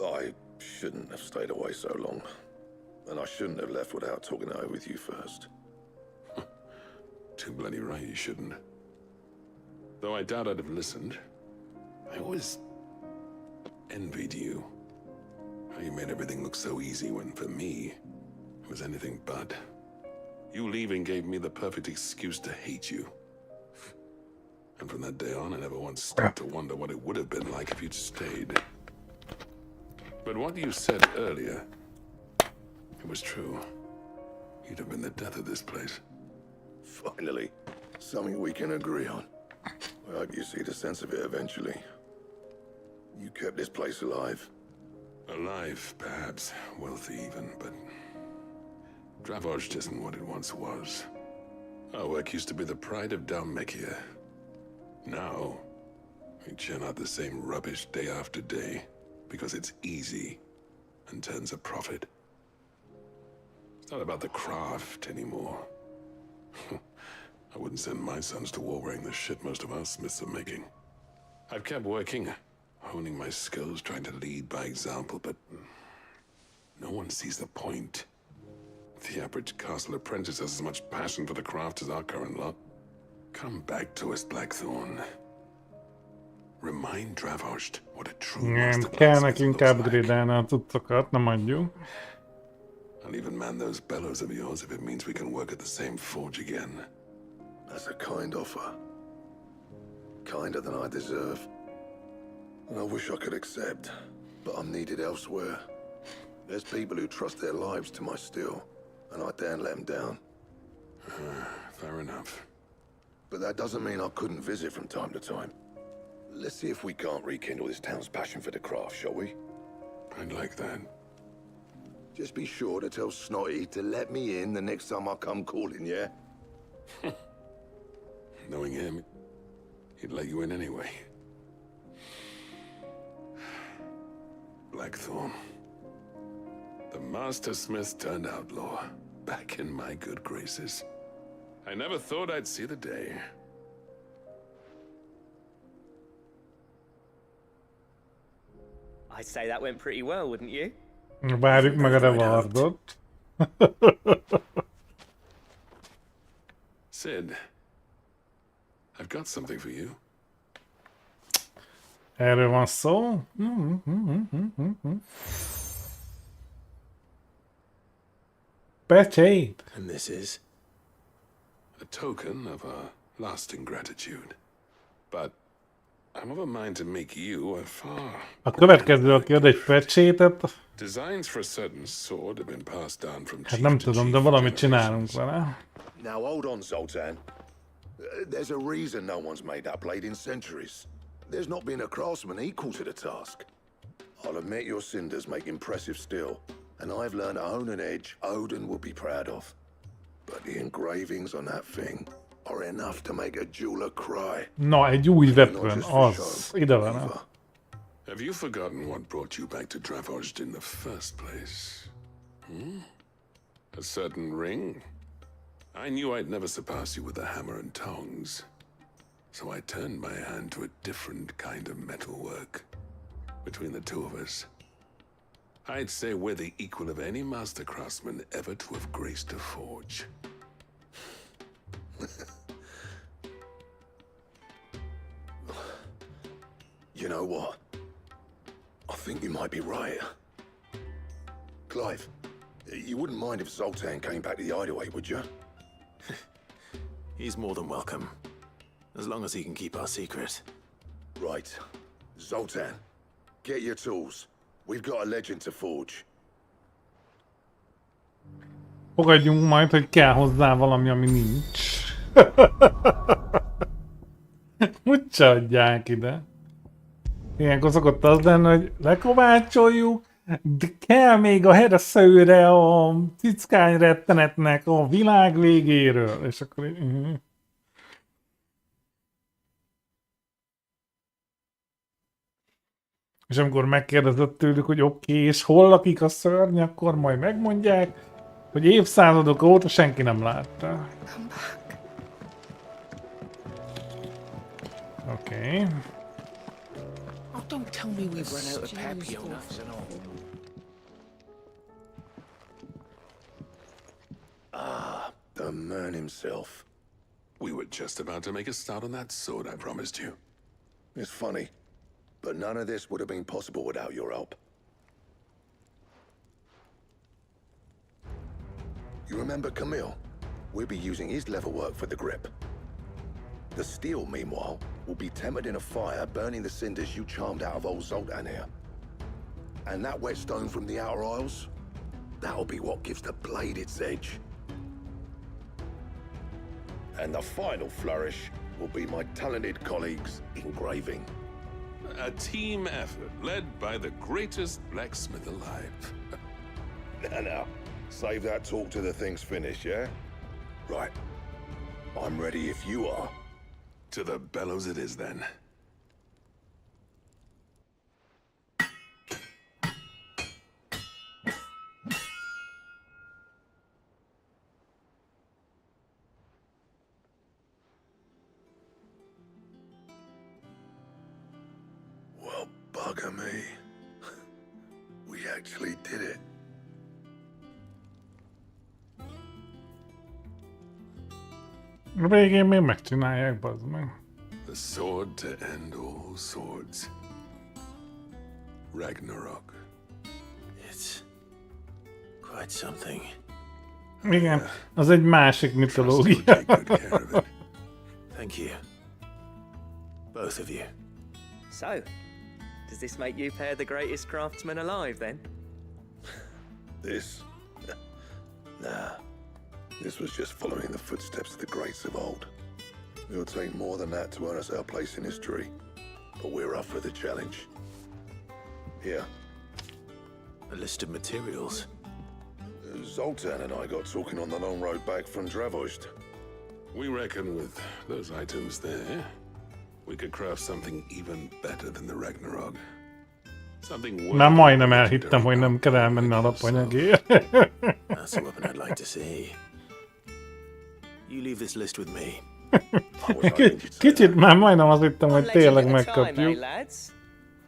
I shouldn't have stayed away so long. And I shouldn't have left without talking it over with you first. Too bloody right you shouldn't. Though I doubt I'd have listened. I always envied you. How you made everything look so easy when, for me, it was anything but. You leaving gave me the perfect excuse to hate you. And from that day on, I never once stopped to wonder what it would have been like if you'd stayed. But what you said earlier, it was true. You'd have been the death of this place. Finally, something we can agree on. I hope you see the sense of it eventually. You kept this place alive. Alive, perhaps. Wealthy even, but Dravoj isn't what it once was. Our work used to be the pride of Dalmekia. Now, we churn out the same rubbish day after day because it's easy and turns a profit. It's not about the craft anymore. I wouldn't send my sons to war wearing the shit most of our smiths are making. I've kept working, honing my skills, trying to lead by example, but no one sees the point. The average castle apprentice has as much passion for the craft as our current lot. Come back to us, Blackthorn. Remind Dravost what a true Igen, master kell blacksmith nekünk looks like. upgrade-elni a cuccokat, nem adjuk. I'll even man those bellows of yours if it means we can work at the same forge again. That's a kind offer. Kinder than I deserve. And I wish I could accept, but I'm needed elsewhere. There's people who trust their lives to my steel, and I daren't let them down. Fair enough. But that doesn't mean I couldn't visit from time to time. Let's see if we can't rekindle this town's passion for the craft, shall we? I'd like that. Just be sure to tell Snotty to let me in the next time I come calling, yeah? Knowing him, he'd let you in anyway. Blackthorn. The Master Smith turned outlaw, back in my good graces. I never thought I'd see the day. I'd say that went pretty well, wouldn't you? Várjuk meg a rewardot. Sid, I've got something for you. Erről van szó. Pecsét. And this is? A token of our lasting gratitude. But I'm of a mind to make you a far... A következő, aki ad egy pecsétet, Designs for a certain sword have been passed down from hát nem tudom, de valamit csinálunk vele. Now hold on, Zoltan. There's a reason no one's made that blade in centuries. There's not been a craftsman equal to the task. I'll admit your cinders make impressive steel, and I've learned to own an edge Odin will be proud of. But the engravings on that thing are enough to make a jeweler cry. Na, egy új weapon, az. Ide van. Have you forgotten what brought you back to Dravost in the first place? A certain ring? I knew I'd never surpass you with the hammer and tongs. So I turned my hand to a different kind of metalwork. Between the two of us, I'd say we're the equal of any master craftsman ever to have graced a forge. You know what? I think you might be right. Clive, you wouldn't mind if Zoltan came back to the hideaway, would you? He's more than welcome. As long as he can keep our secret. Right. Zoltan, get your tools. We've got a legend to forge. Fogadjunk majd, hogy kell hozzá valami, ami nincs. Úgyse adják ide. Ilyenkor szokott az lenni, hogy lekovácsoljuk, de kell még a hereszőre a cickány rettenetnek a világ végéről. És akkor így... És amikor megkérdezett tőlük, hogy oké, és hol lakik a szörny, akkor majd megmondják, hogy évszázadok óta senki nem látta. Oké. Oh, don't tell me we've run out of Papio nuts and all. Ah, the man himself. We were just about to make a start on that sword I promised you. It's funny, but none of this would have been possible without your help. You remember Camille? We'll be using his leatherwork for the grip. The steel, meanwhile, will be tempered in a fire, burning the cinders you charmed out of old Zoltan here. And that whetstone from the Outer Isles, that'll be what gives the blade its edge. And the final flourish will be my talented colleagues' engraving. A team effort led by the greatest blacksmith alive. Now, save that talk till the thing's finished, yeah? Right. I'm ready if you are. To the bellows it is, then. Well, bugger me. We actually did it. A végén még megcsinálják, bazd meg. The The sword to end all swords. Ragnarok. It's quite something. Igen, az egy másik mitológia. Thank you. Both of you. So, does this make you pair the greatest craftsman alive, then? This? Nah. This was just following the footsteps of the greats of old. It'll take more than that to earn us our place in history. But we're up for the challenge. Here. A list of materials. Zoltan and I got talking on the long road back from Dravozd. We reckon with those items there, we could craft something even better than the Ragnarok. Something Már majdnem elhittem, hogy nem kell elmenni alapanyagért. That's a weapon I'd like to see. You leave this list with me. Kicsit már majdnem azt hittem, hogy tényleg megkapjuk.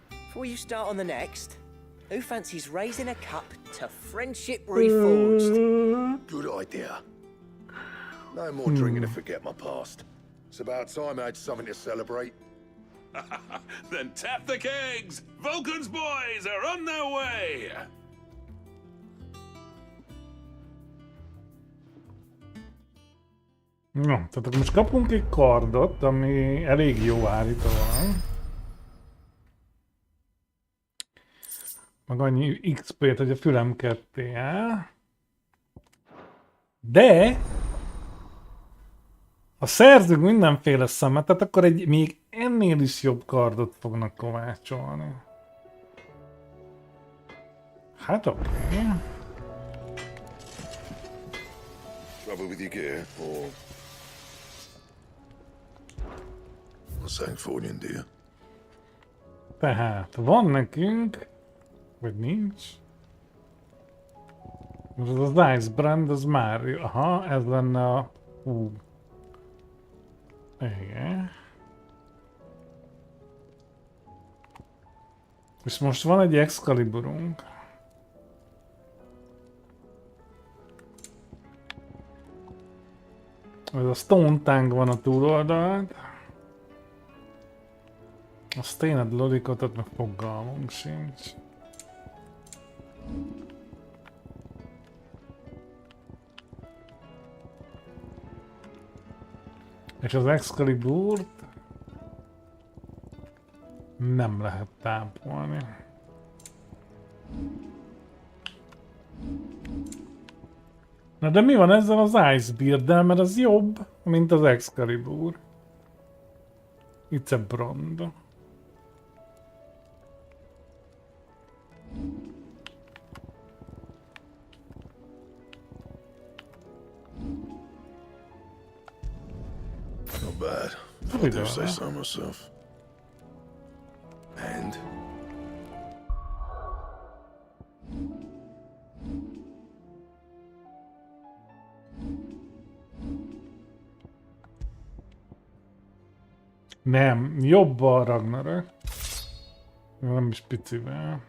Before you start on the next, who fancies raising a cup to friendship reforged? Good idea. No more drinking to forget my past. It's about time I had something to celebrate. Then tap the kegs! Vulcan's boys are on their way! No, tehát akkor most kapunk egy kardot, ami elég jó állítólag. Meg annyi XP-t, hogy a fülem ketté áll. De ha szerzünk mindenféle szemetet, akkor egy még ennél is jobb kardot fognak kovácsolni. Hát oké. Trouble with your gear, or something for you, dear? Tehát van nekünk, vagy nincs. Most az Ice Brand, az már, aha, ez lenne a... Igen. És most van egy Excaliburunk. Ez a Stone Tang van a túloldalt. A Stained Lodikotot meg fogalmunk sincs. És az Excaliburt nem lehet tápolni. Na de mi van ezzel az Icebeard-del, mert az jobb, mint az Excalibur. It's a brand. Not bad, if I do say so myself. And? Nem, jobb a Ragnarök. Nem is picivel.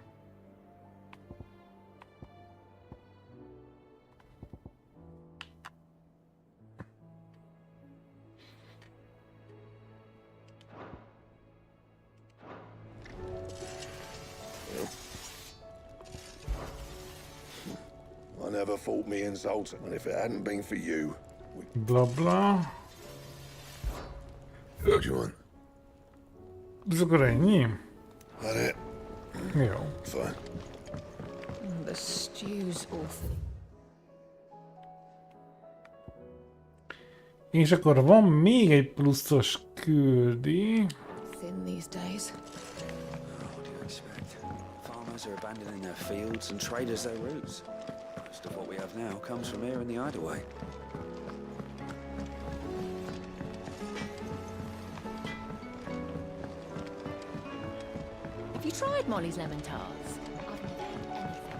I never fought me and Zoltan, and if it hadn't been for you... Blah blah. What do you want? Ez akkor ennyi? That it? Jó. Fine. The stew's awful. És akkor van még egy pluszos küldi. Thin these days. What do you expect? Farmers are abandoning their fields and traders their roots. Most of what we have now comes from here in the Hideaway. Have you tried Molly's lemon tarts? I've never had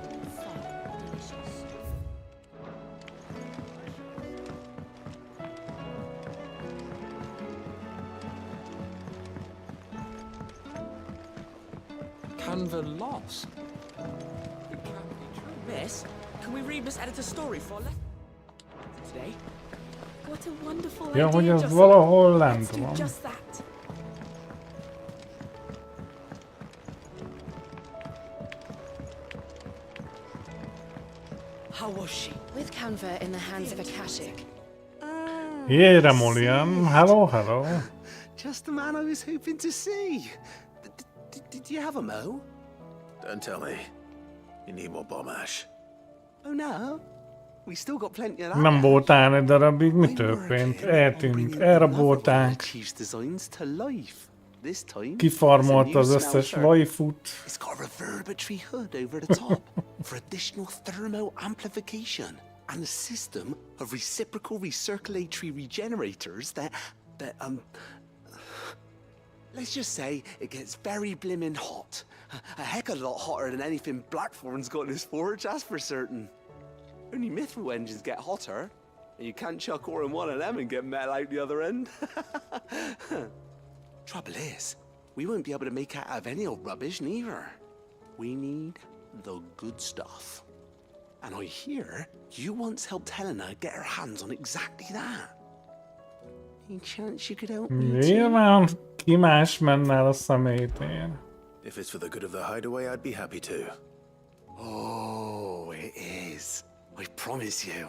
anything so delicious. Canva lost. Miss, can we read Miss Editor's story for today? What a wonderful Ja, hogy idea, az Jocelyn. valahol Let's lent do van. just that. convert in the hands of a Kashik. Hey, Ramolian. Hello, hello. Just the man I was hoping to see. Did you have a mo? Don't tell me. You need more bomb ash. Oh no. We still got plenty of that. Nem voltál egy darabig, mi történt? Eltűnt, elrabolták. Chief's designs to life. This time, Kifarmolta az összes waifut. It's got a reverberatory hood over the top for additional thermal amplification and a system of reciprocal recirculatory regenerators that let's just say it gets very blimmin' hot. A heck of a lot hotter than anything Blackthorn's got in his forge, that's for certain. Only mithril engines get hotter, and you can't chuck ore in one of them and get metal out the other end. Trouble is, we won't be able to make out of any old rubbish neither. We need the good stuff. And I hear you once helped Helena get her hands on exactly that. Any chance you could help me too? Nyilván ki más menne a szemétén. If it's for the good of the hideaway, I'd be happy to. Oh, it is. I promise you.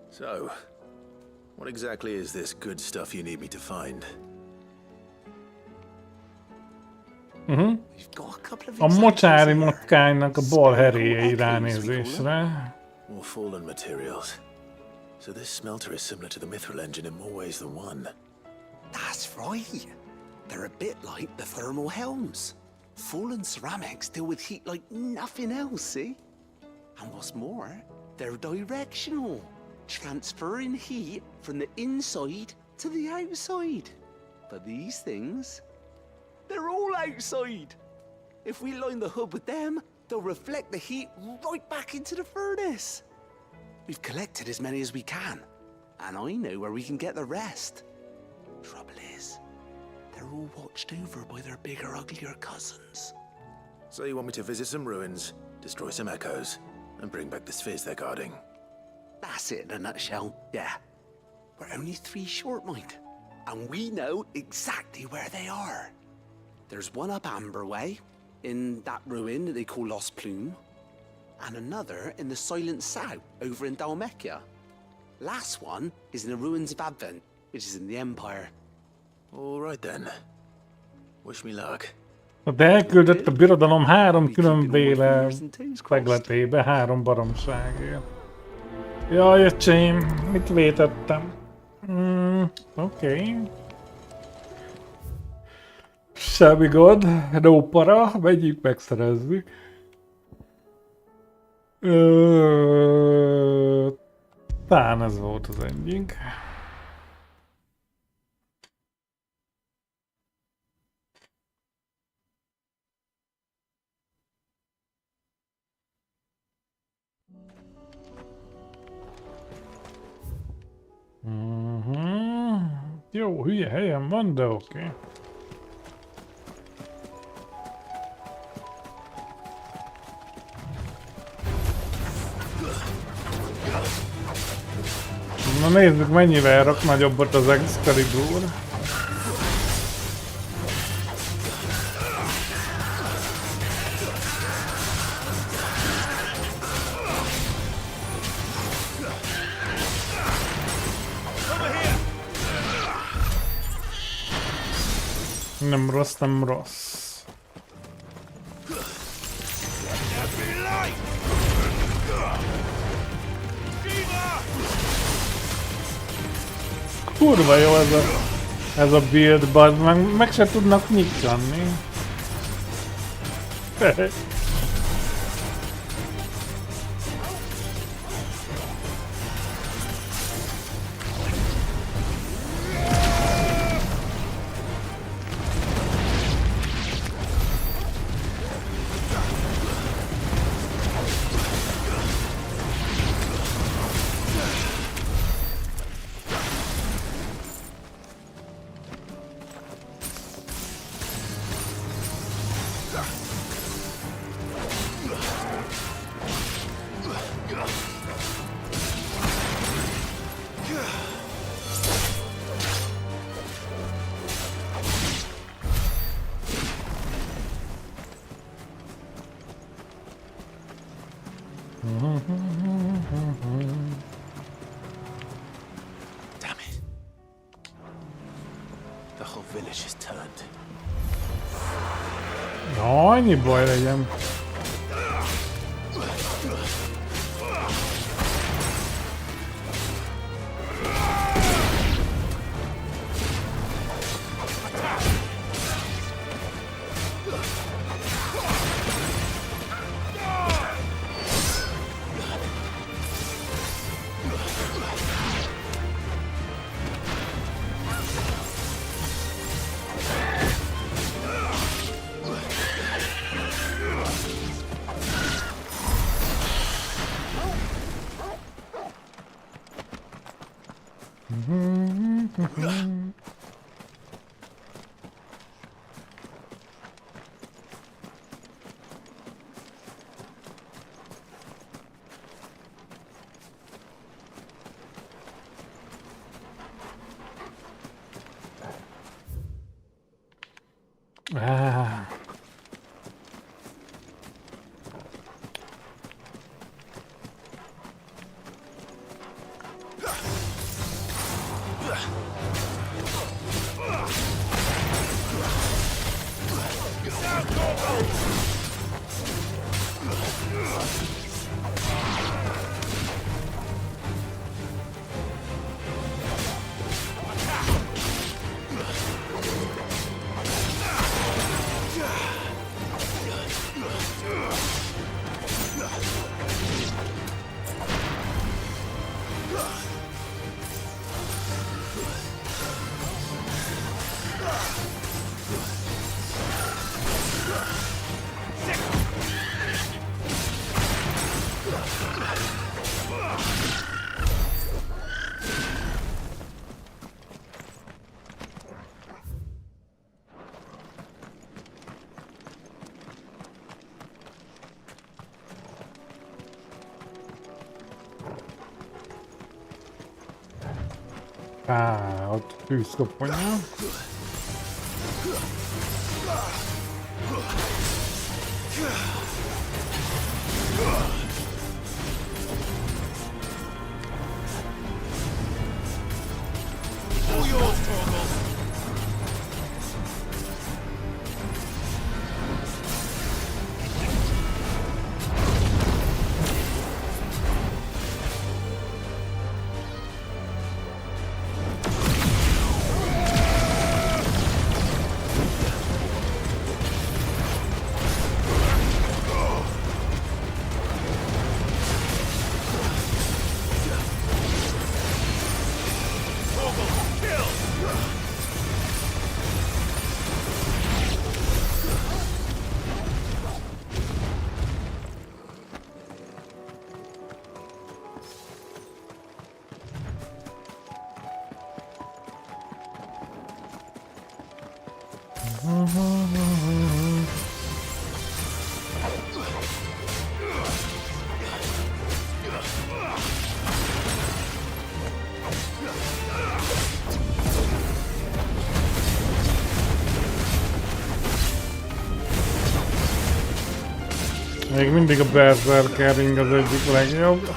So, what exactly is this good stuff you need me to find? A mocsári motkánynak a bal heréjei ránézésre. More fallen materials. So this smelter is similar to the mithril engine in more ways than one. That's right. They're a bit like the thermal helms. Fallen ceramics deal with heat like nothing else, see? And what's more, they're directional, transferring heat from the inside to the outside. But these things, they're all outside. If we line the hood with them, they'll reflect the heat right back into the furnace. We've collected as many as we can, and I know where we can get the rest. Trouble is, they're all watched over by their bigger, uglier cousins. So you want me to visit some ruins, destroy some echoes, and bring back the spheres they're guarding? That's it in a nutshell, yeah. We're only 3 short, mind, and we know exactly where they are. There's one up Amber Way, in that ruin that they call Lost Plume, and another in the Silent South, over in Dalmekia. Last one is in the ruins of Advent, which is in the Empire. All right then. Wish me luck. De elküldött a birodalom 3 különbéle fegletébe, 3 baromságért. Jaj, öcsém, mit vétettem? Oké. Semmi gond, no para, menjünk megszerezni. Talán ez volt az egyik. Jó, hülye helyen van, de oké. Na nézzük, mennyivel rak nagyobbat az Excalibur. Nem rossz, nem rossz. Kurva jó ez a build, bazd meg se tudnak nyitani. whole village has turned. Na, annyi baj legyen. Ah. Ah, ott tűzkoponya. Még mindig a berserkering az egyik legjobb.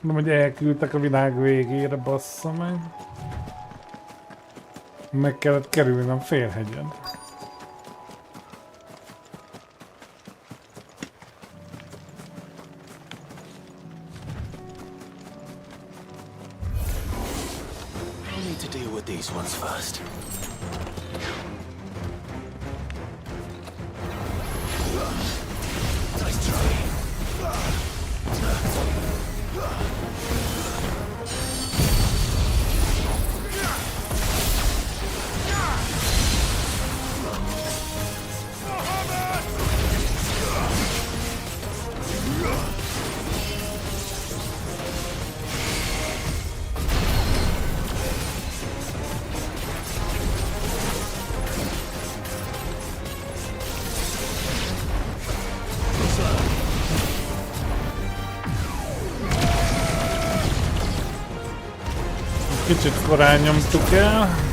Nem, hogy elküldtek a világ végére, bassza meg. Meg kellett kerülnem félhegyen. I'll need to deal with these ones first. Nice try. Kicsit korán nyomtuk el.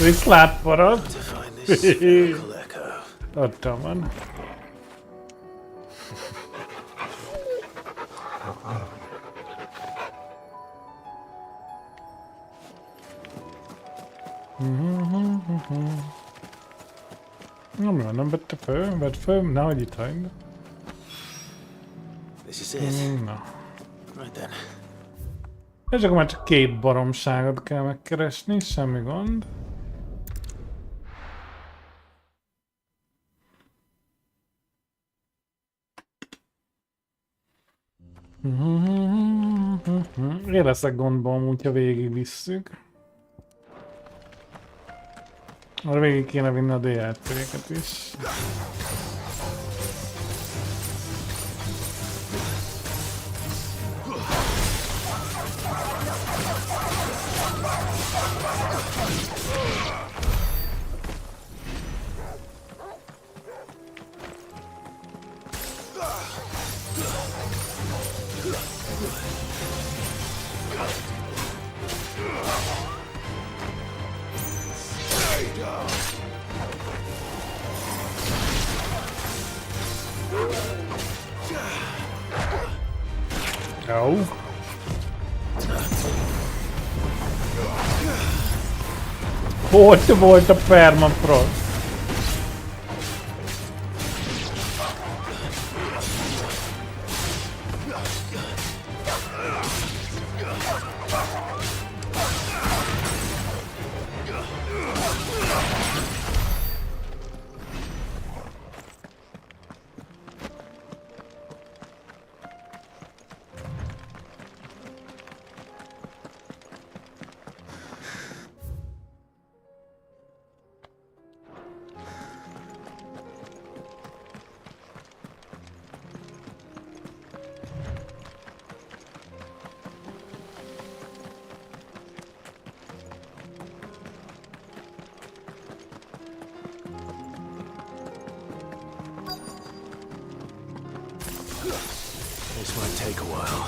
Viszlát parad. Adtam van. Nem vette föl, vett föl, nehogy itt hagyd. This is it. Na. Right then. És akkor már csak 2 baromságot kell megkeresni, semmi gond. Én leszek gondban, hogyha végig visszük. Arra végig kéne vinni a DLC-ket is. Jó. Ott volt a permafrost. This might take a while.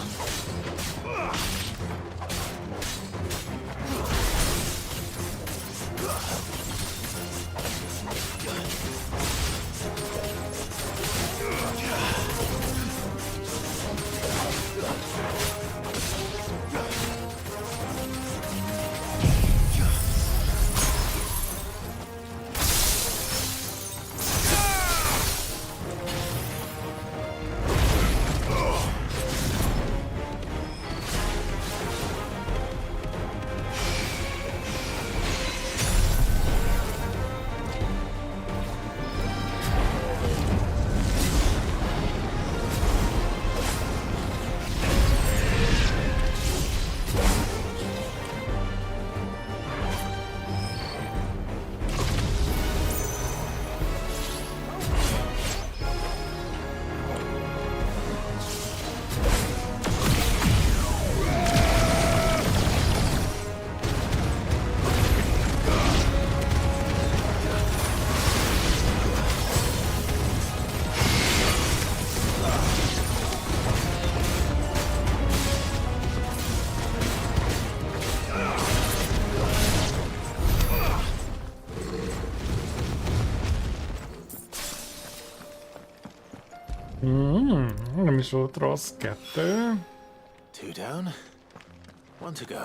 Nem is volt rossz. 2. 2 down, 1 to go.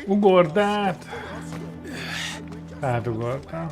Ugord át! Átugortam.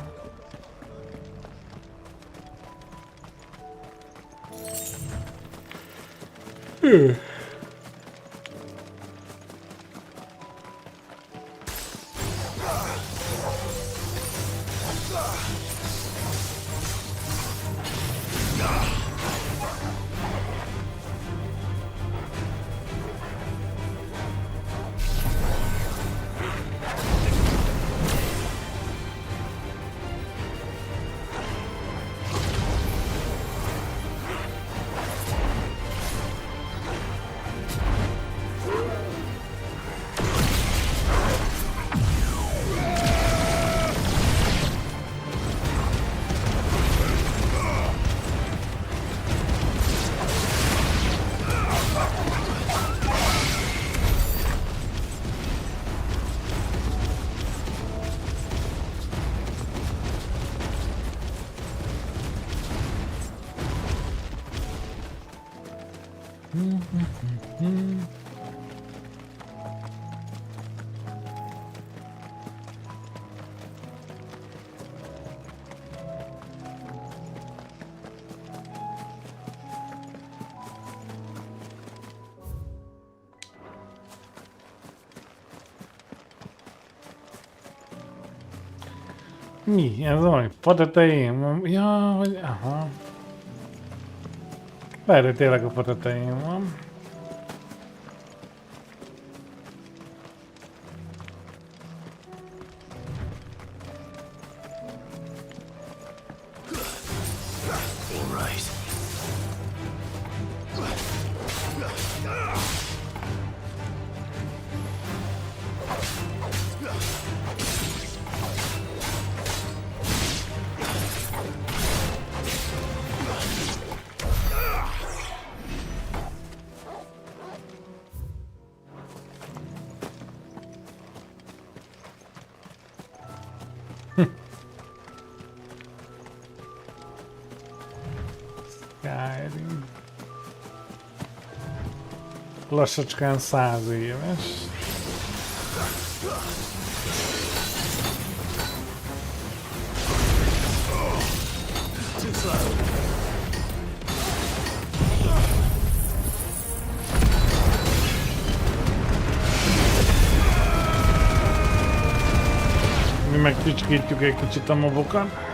Mi? Ez olyan patatején? Ja, hogy... Aha. Lehet, hogy tényleg a patatején van. Lassacskán 100 éves. Mi megkicsikítjük egy kicsit a mobokat.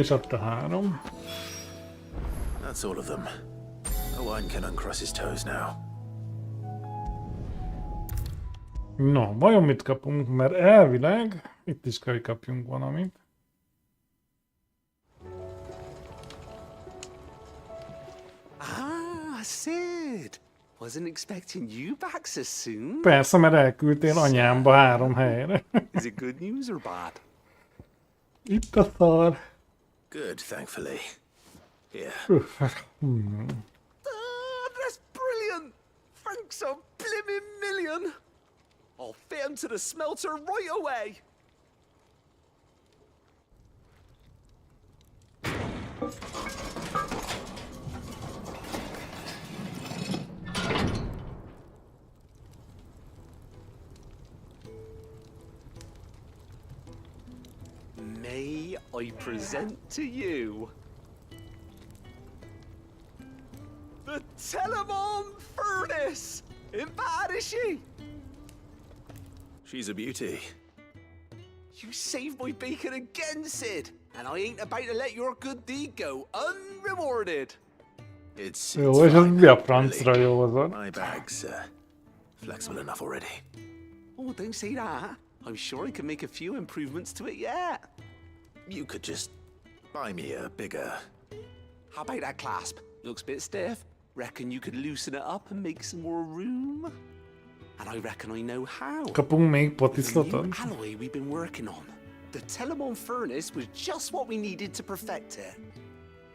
És ott a 3. That's all of them. Owen can uncross his toes now. No, vajon mit kapunk? Mert elvileg itt is kell, hogy kapjunk valamit. Ah, Sid! Wasn't expecting you back so soon. Persze, mert elküldtél anyámba 3 helyre. Is it good news or bad? Itt a szar. Good, thankfully. Here. That's brilliant! Thanks a blimmin' million! I'll fit him to the smelter right away! May I present to you the Telemon Furnace? Ain't bad, is she? She's a beauty. You saved my bacon again, Sid, and I ain't about to let your good deed go unrewarded. It's Jó, és ez mi a fine, francra jó az ott? My bag's flexible enough already. Oh, don't say that. I'm sure I can make a few improvements to it yet. You could just buy me a bigger... How about that clasp? Looks a bit stiff. Reckon you could loosen it up and make some more room? And I reckon I know how. Kapunk még The potiszlotot? new alloy we've been working on. The Telemon Furnace was just what we needed to perfect it.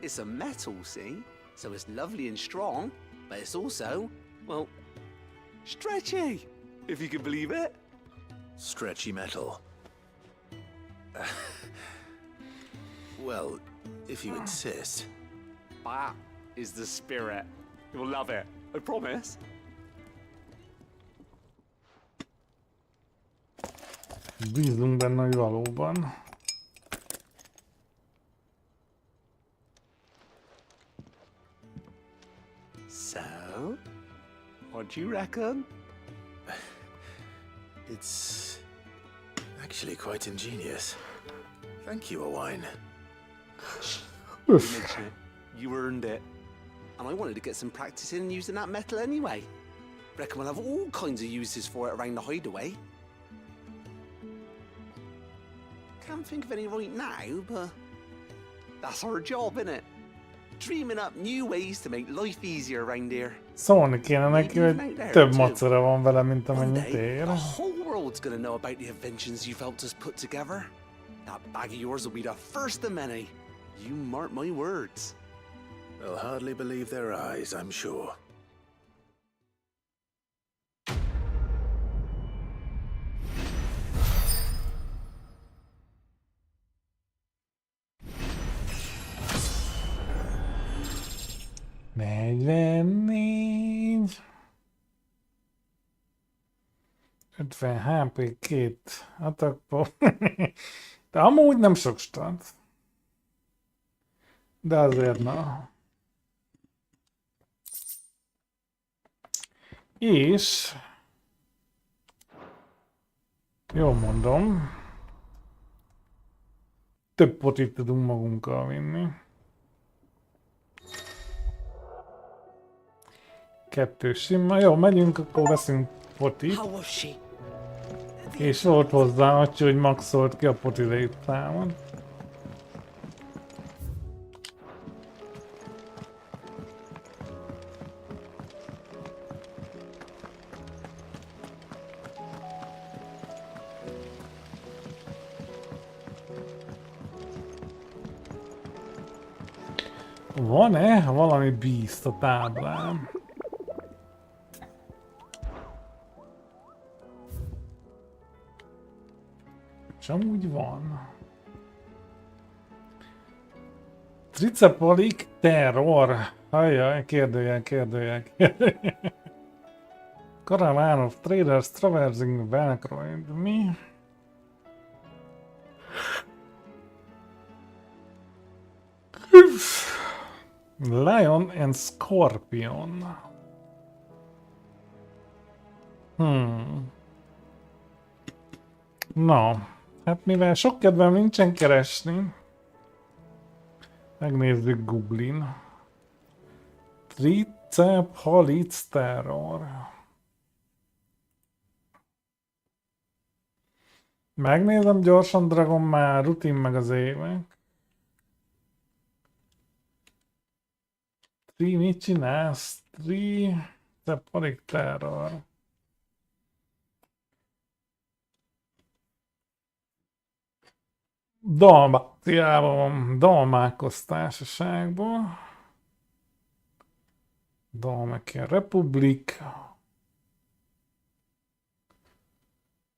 It's a metal, see? So it's lovely and strong, but it's also, well, stretchy, if you can believe it. Stretchy metal. Well, if you insist. That is the spirit. You'll love it, I promise. Bízunk benne, hogy valóban. So, what do you reckon? It's actually quite ingenious. Thank you, Owain. You mention it. You earned it. And I wanted to get some practice in using that metal anyway. Reckon we'll have all kinds of uses for it around the hideaway. Can't think of any right now, but that's our job, innit? Dreaming up new ways to make life easier around here. Szólni kéne neki, hogy több macera van vele, mint amennyit ér. The whole world's gonna know about the inventions you've helped us put together. That bag of yours will be the first of many. You mark my words. They'll hardly believe their eyes, I'm sure. Negyvennégy. 50 HP, 2 attackból. De amúgy nem sok stat. De azért na. És... Jól mondom. Több potit tudunk magunkkal vinni. 2 sima. Jó, megyünk, akkor veszünk potit. És volt hozzá, Atya, hogy maxolt ki a poti létszámot. Van-e valami beast a táblán? És amúgy van. Tricepolik terror. Ajjaj, kérdőjel. Caravan of traders traversing Valkroyd. Mi? Lion and Scorpion. No, hát mivel sok kedvem nincsen keresni, megnézzük Googlin. Tricepolis terror. Megnézem gyorsan Dragon már rutin meg az évek. Mit csinálsz? Tricepolis terror. Dalmákos társaságból. Dalmákian Republik.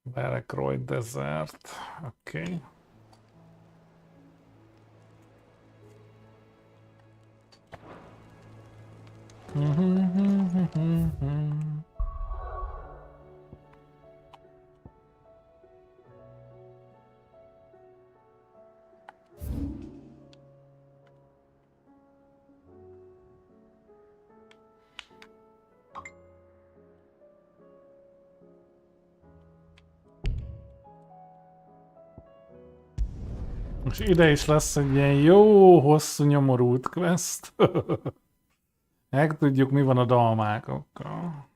Valkroyd Desert. Oké. És ide is lesz egy ilyen jó, hosszú, nyomorult quest. Megtudjuk, mi van a dalmákokkal.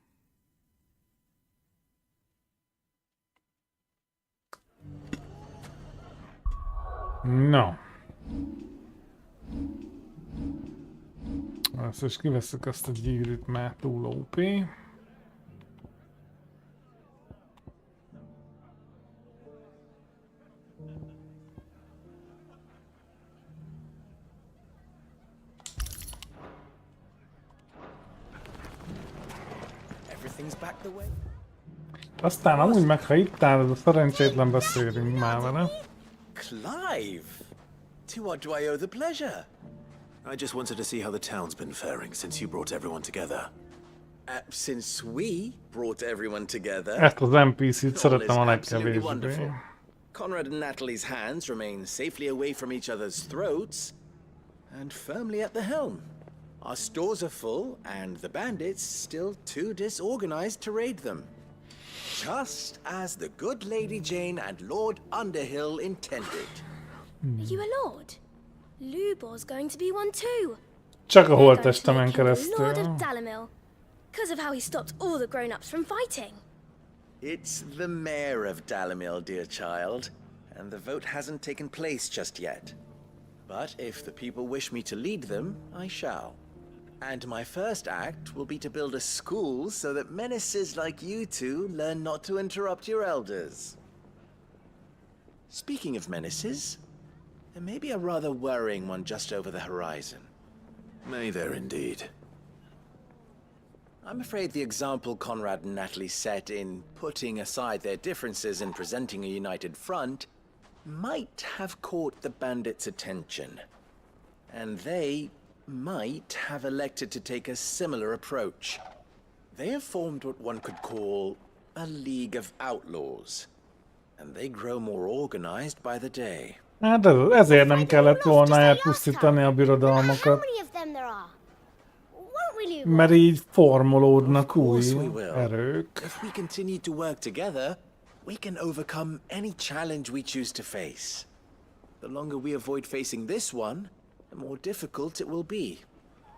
No. Ezt is kiveszük azt a gyűrűt, mert túl OP. Aztán amúgy meg, ha itt áll, ez a szerencsétlen, beszélünk már vele. Clive! To what do I owe the pleasure? I just wanted to see how the town's been faring since you brought everyone together. Since we brought everyone together, Ezt az NPC-t szeretem a all is absolutely legkevésbé. wonderful. Conrad and Natalie's hands remain safely away from each other's throats and firmly at the helm. Our stores are full, and the bandits still too disorganized to raid them. Just as the good Lady Jane and Lord Underhill intended. Are you a lord? Lubor's going to be one too. Csak a They're going to holttestemen make him the keresztül. Lord of Dalimil, because of how he stopped all the grown-ups from fighting. It's the mayor of Dalimil, dear child, and the vote hasn't taken place just yet. But if the people wish me to lead them, I shall. And my first act will be to build a school so that menaces like you two learn not to interrupt your elders. Speaking of menaces, there may be a rather worrying one just over the horizon. May there indeed. I'm afraid the example Conrad and Natalie set in putting aside their differences and presenting a united front might have caught the bandits' attention. And they might have elected to take a similar approach. They have formed what one could call a League of Outlaws, and they grow more organized by the day. Hát ezért nem kellett volna elpusztítani a birodalmakat. Mert így formolódnak új erők. If we continue to work together, we can overcome any challenge we choose to face. The longer we avoid facing this one, the more difficult it will be,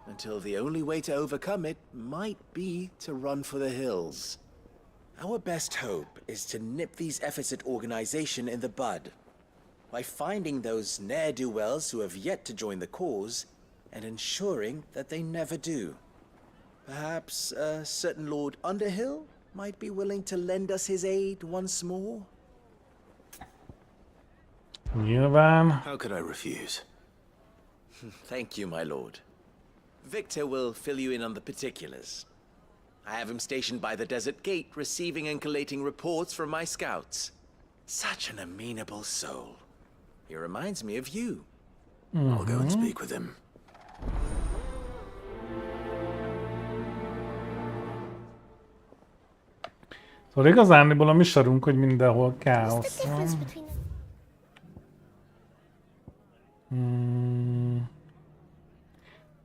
until the only way to overcome it might be to run for the hills. Our best hope is to nip these efforts at organization in the bud, by finding those ne'er-do-wells who have yet to join the cause, and ensuring that they never do. Perhaps a certain Lord Underhill might be willing to lend us his aid once more? Nyilván. How could I refuse? Thank you, my lord. Victor will fill you in on the particulars. I have him stationed by the desert gate, receiving and collating reports from my scouts. Such an amenable soul. He reminds me of you. I'll go and speak with him. Szóval igazándiból a mi sarunk, hogy mindenhol káosz van.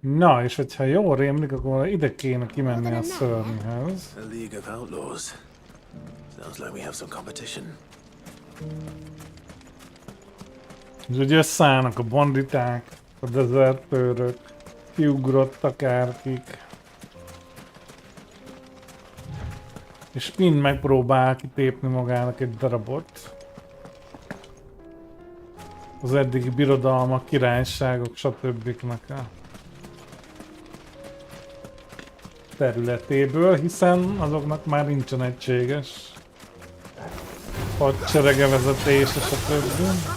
Na, és hogyha jól rémlik, akkor ide kéne kimenni a szörnyhez. A League of Outlaws. Sounds like we have some competition. És ugye összeállnak a banditák, a dezertőrök, kiugrott akárkik. És mind megpróbál kitépni magának egy darabot. Az eddigi birodalmak, királyságok, stb. A területéből, hiszen azoknak már nincsen egységes hadserege, vezetése, stb.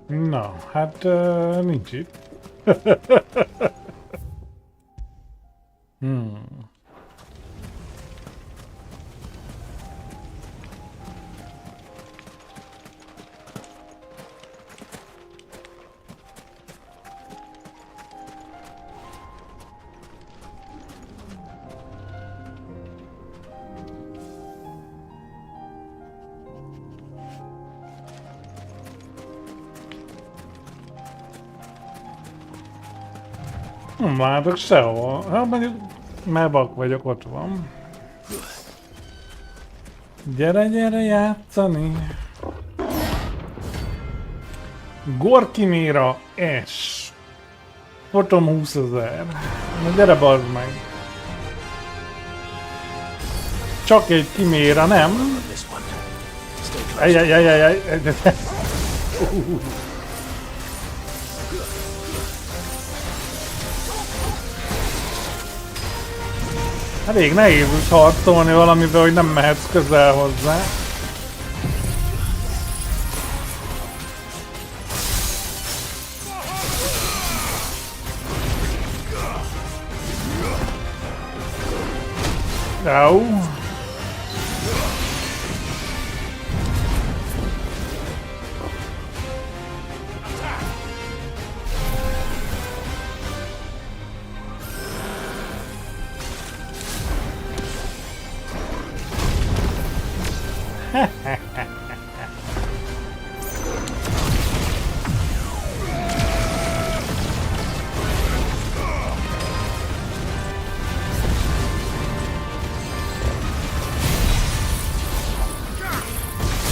Na, hát nincs itt. Nem látok sehol. Hát mondjuk már vak vagyok, ott van. Gyere játszani! Gorkiméra S. Potom 20 000. Na gyere bazd meg! Csak egy kiméra, nem? Ejjjjjjjjjj! Elég nehéz úgy harcolni valamivel, hogy nem mehetsz közel hozzá. Au.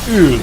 Ül!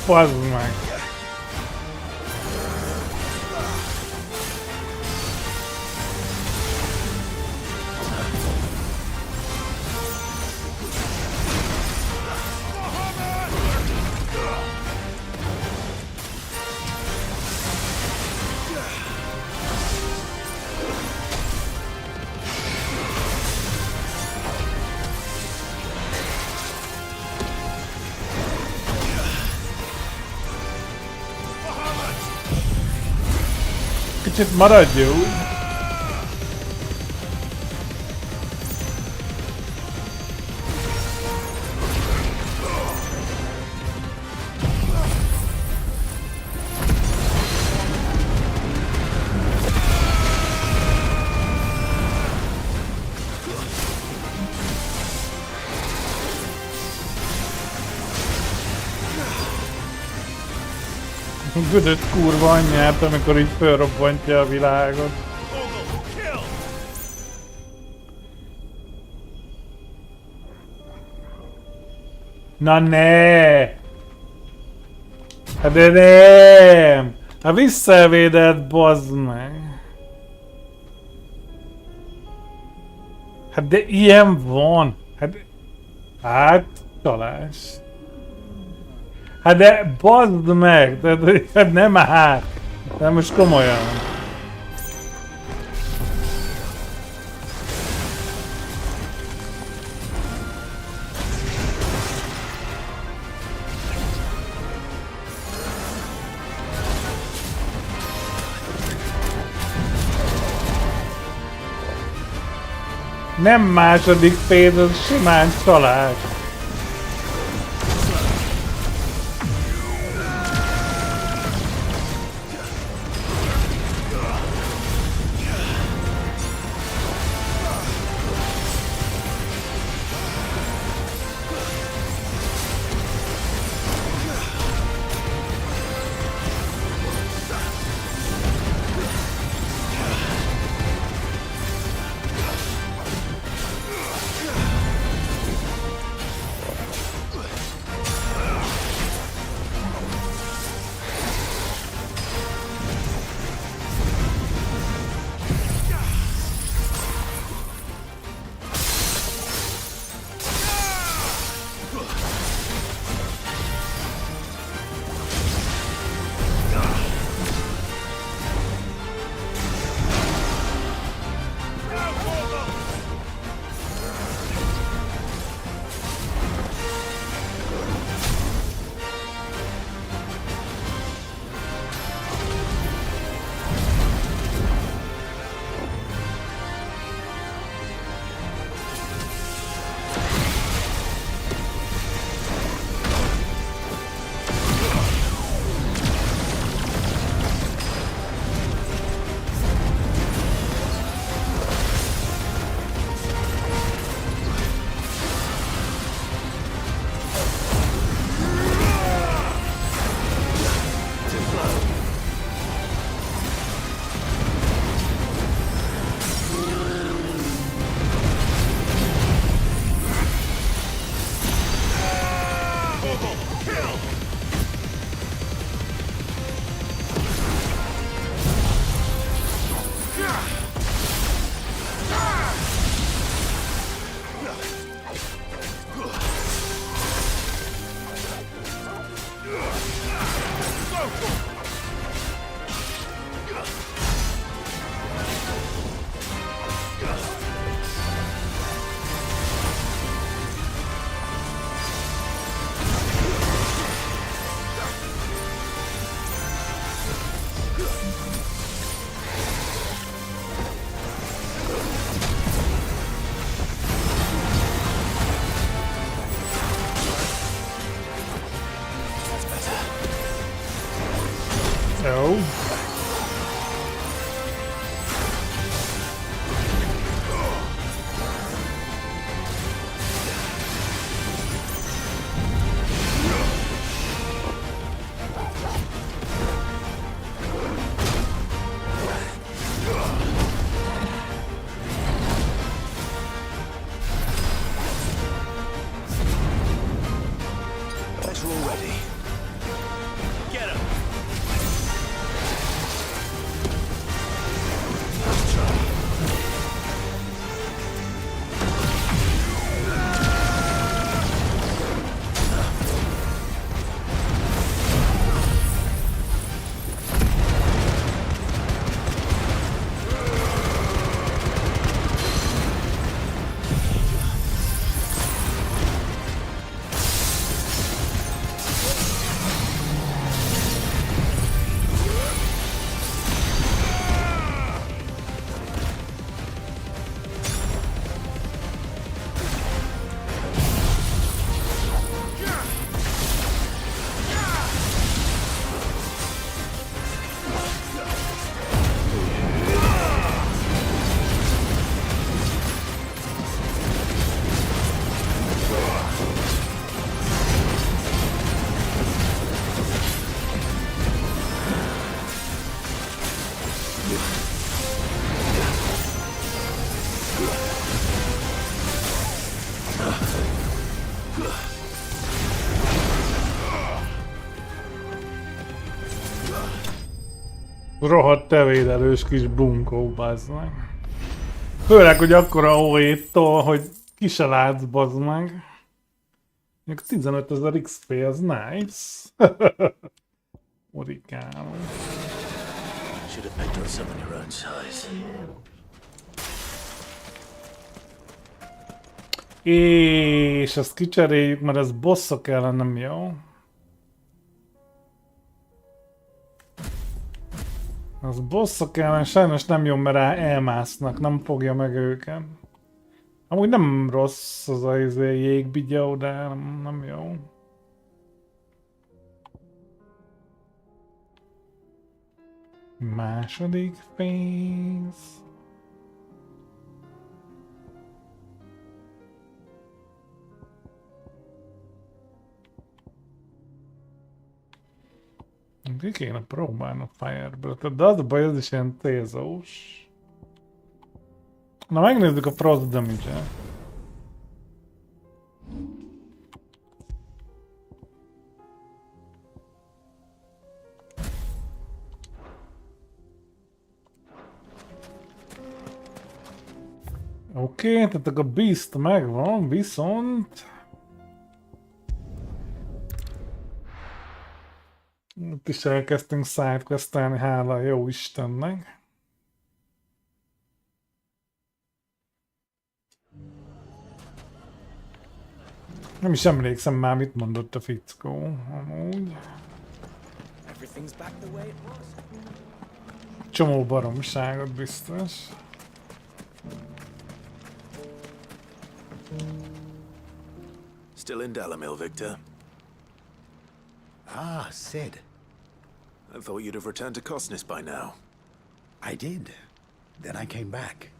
Bazd meg! Kicsit maradj úgy. Büdös kurva anyját, amikor így fölrobbantja a világot. Na ne! Hát de nem! Hát visszavédett, bazd meg! Hát de ilyen van! Hát csalás! Hát de bazd meg! Tehát nem hát! De most komolyan! Nem második fél, az simán csalás! Jó. Guys are all ready. Get him! Rohadt tevédelős kis bunkó, bazd meg. Főleg, hogy akkora OE-tól, hogy ki se látsz, bazd meg. Még 15 000 XP, az nice. Orikálom. Should have picked on someone your own size. És ezt kicseréljük, mert ez bosszok ellen nem jó. Az bosszok ellen sajnos nem jó, mert rá elmásznak, nem fogja meg őket. Amúgy nem rossz az a jégbigyó, de nem jó. Második phase. Ki kéne próbálni a Firebird-et, de az a baj, ez is ilyen tézós. Na megnézzük a frost damage-et. Oké, tehát a Beast megvan, viszont... Itt is elkezdtünk sidequestelni, hála a jó Istennek. Nem is emlékszem már, mit mondott a fickó, amúgy. Csomó baromságot biztos. Still in Dalamil, Victor? Ah, Sid. I thought you'd have returned to Cosnis by now. I did. Then I came back.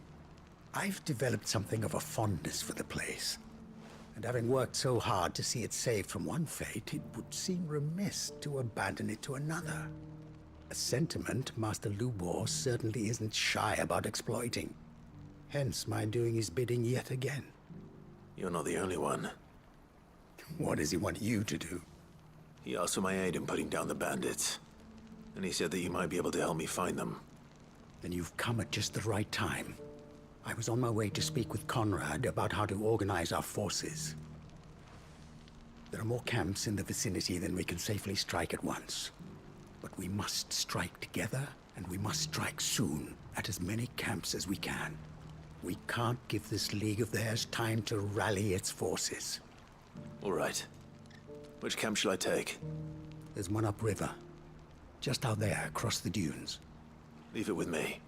I've developed something of a fondness for the place. And having worked so hard to see it saved from one fate, it would seem remiss to abandon it to another. A sentiment Master Lubor certainly isn't shy about exploiting. Hence my doing his bidding yet again. You're not the only one. What does he want you to do? He asked for my aid in putting down the bandits. And he said that you might be able to help me find them. Then you've come at just the right time. I was on my way to speak with Conrad about how to organize our forces. There are more camps in the vicinity than we can safely strike at once. But we must strike together, and we must strike soon at as many camps as we can. We can't give this League of theirs time to rally its forces. All right. Which camp shall I take? There's one upriver. Just out there, across the dunes. Leave it with me.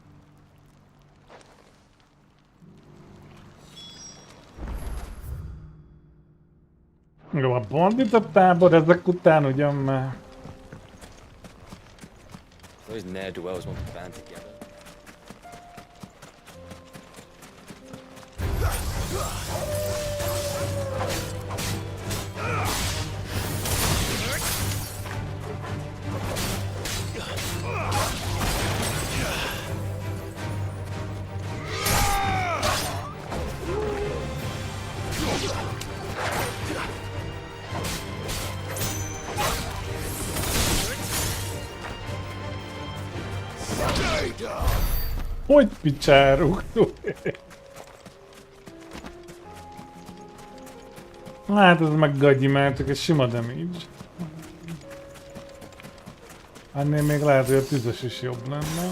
Jó, a bandita tábor ezek után ugyan már... Those ne'er-do-wells want to band together. Hogy picsárugtó? Hát ez meg gagyi, mert csak egy sima damage. Ennél még lehet, hogy a tüzes is jobb lenne.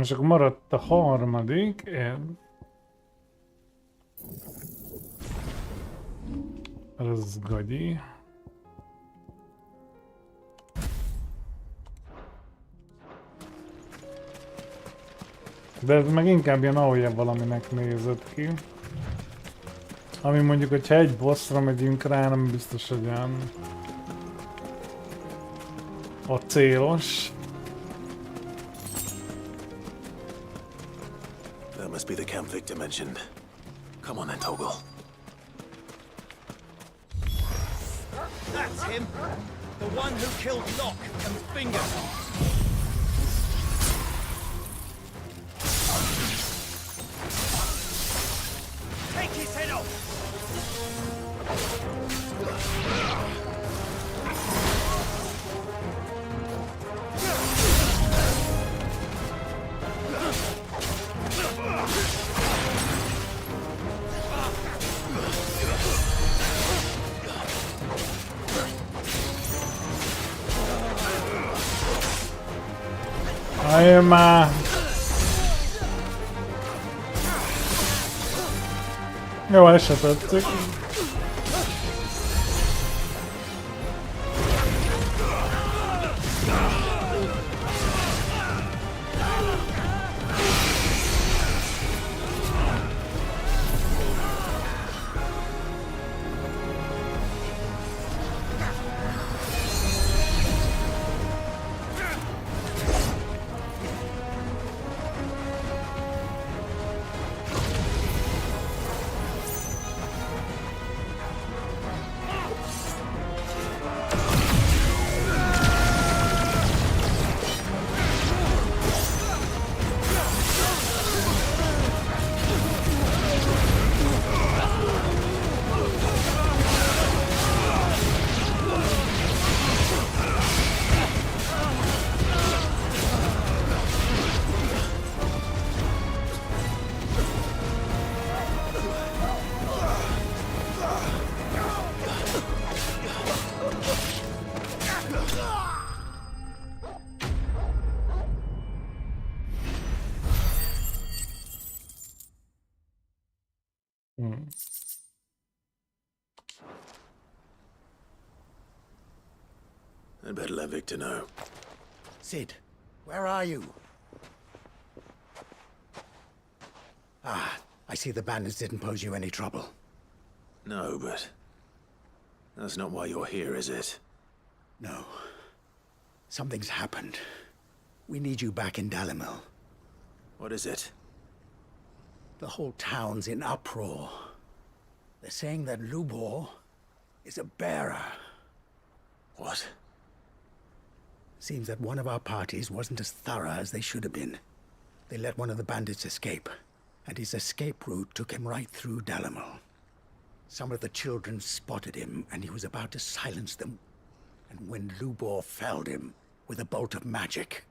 És akkor maradt a harmadik. Ez gagyi. De ez meg inkább ilyen ahogy valaminek nézett ki. Ami mondjuk, hogyha egy bossra megyünk rá, nem biztos, hogy olyan a célos. That must be the camp Victor mentioned. Come on then, Toggle. That's him! The one who killed Locke and Finger! Take his head off! Ajj már! Jó, ez se tetszik. I'd better let Victor know. Sid, where are you? Ah, I see the bandits didn't pose you any trouble. No, but that's not why you're here, is it? No. Something's happened. We need you back in Dalimil. What is it? The whole town's in uproar. They're saying that Lubor is a bearer. What? Seems that one of our parties wasn't as thorough as they should have been. They let one of the bandits escape, and his escape route took him right through Dalimil. Some of the children spotted him, and he was about to silence them. And when Lubor felled him with a bolt of magic,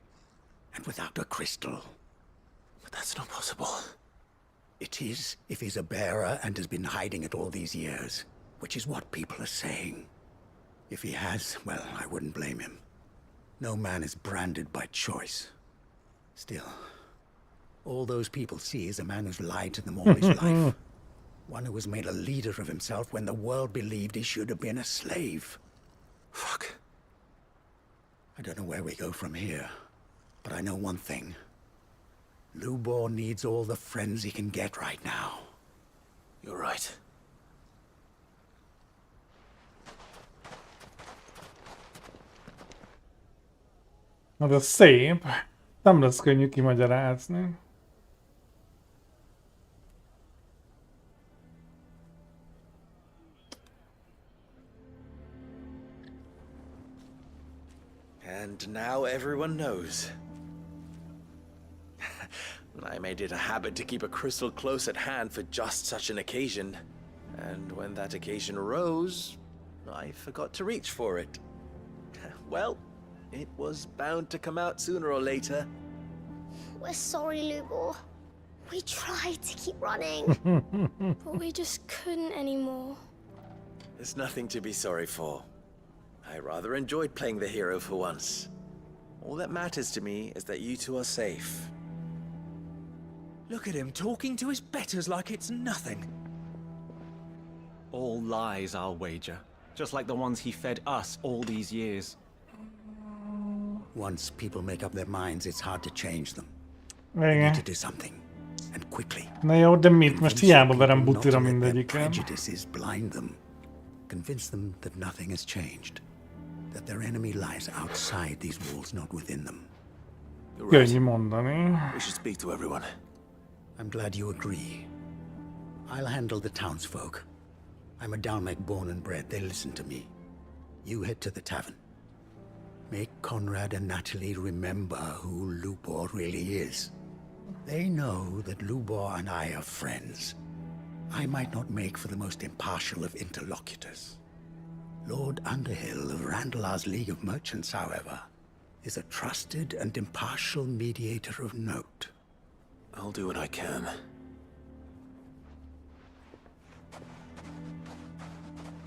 and without a crystal. But that's not possible. It is, if he's a bearer and has been hiding it all these years, which is what people are saying. If he has, well, I wouldn't blame him. No man is branded by choice. Still, all those people see is a man who's lied to them all his life. One who has made a leader of himself when the world believed he should have been a slave. Fuck. I don't know where we go from here, but I know one thing. Lubor needs all the friends he can get right now. You're right. Az a szép. Nem lesz könnyű kimagyarázni. And now everyone knows. I made it a habit to keep a crystal close at hand for just such an occasion. And when that occasion arose, I forgot to reach for it. Well, it was bound to come out sooner or later. We're sorry, Lubor. We tried to keep running, but we just couldn't anymore. There's nothing to be sorry for. I rather enjoyed playing the hero for once. All that matters to me is that you two are safe. Look at him talking to his betters like it's nothing. All lies, I'll wager. Just like the ones he fed us all these years. Once people make up their minds, it's hard to change them. We Igen. need to do something, and quickly. Na jó, de mit? Most hiába verem Not butira to let their mindegyiken. prejudices blind them. Convince them that nothing has changed. That their enemy lies outside these walls, not within them. You're right. Könnyű mondani. We should speak to everyone. I'm glad you agree. I'll handle the townsfolk. I'm a Dalmek born and bred. They listen to me. You head to the tavern. Make Conrad and Natalie remember who Lubor really is. They know that Lubor and I are friends. I might not make for the most impartial of interlocutors. Lord Underhill of Randalar's League of Merchants, however, is a trusted and impartial mediator of note. I'll do what I can.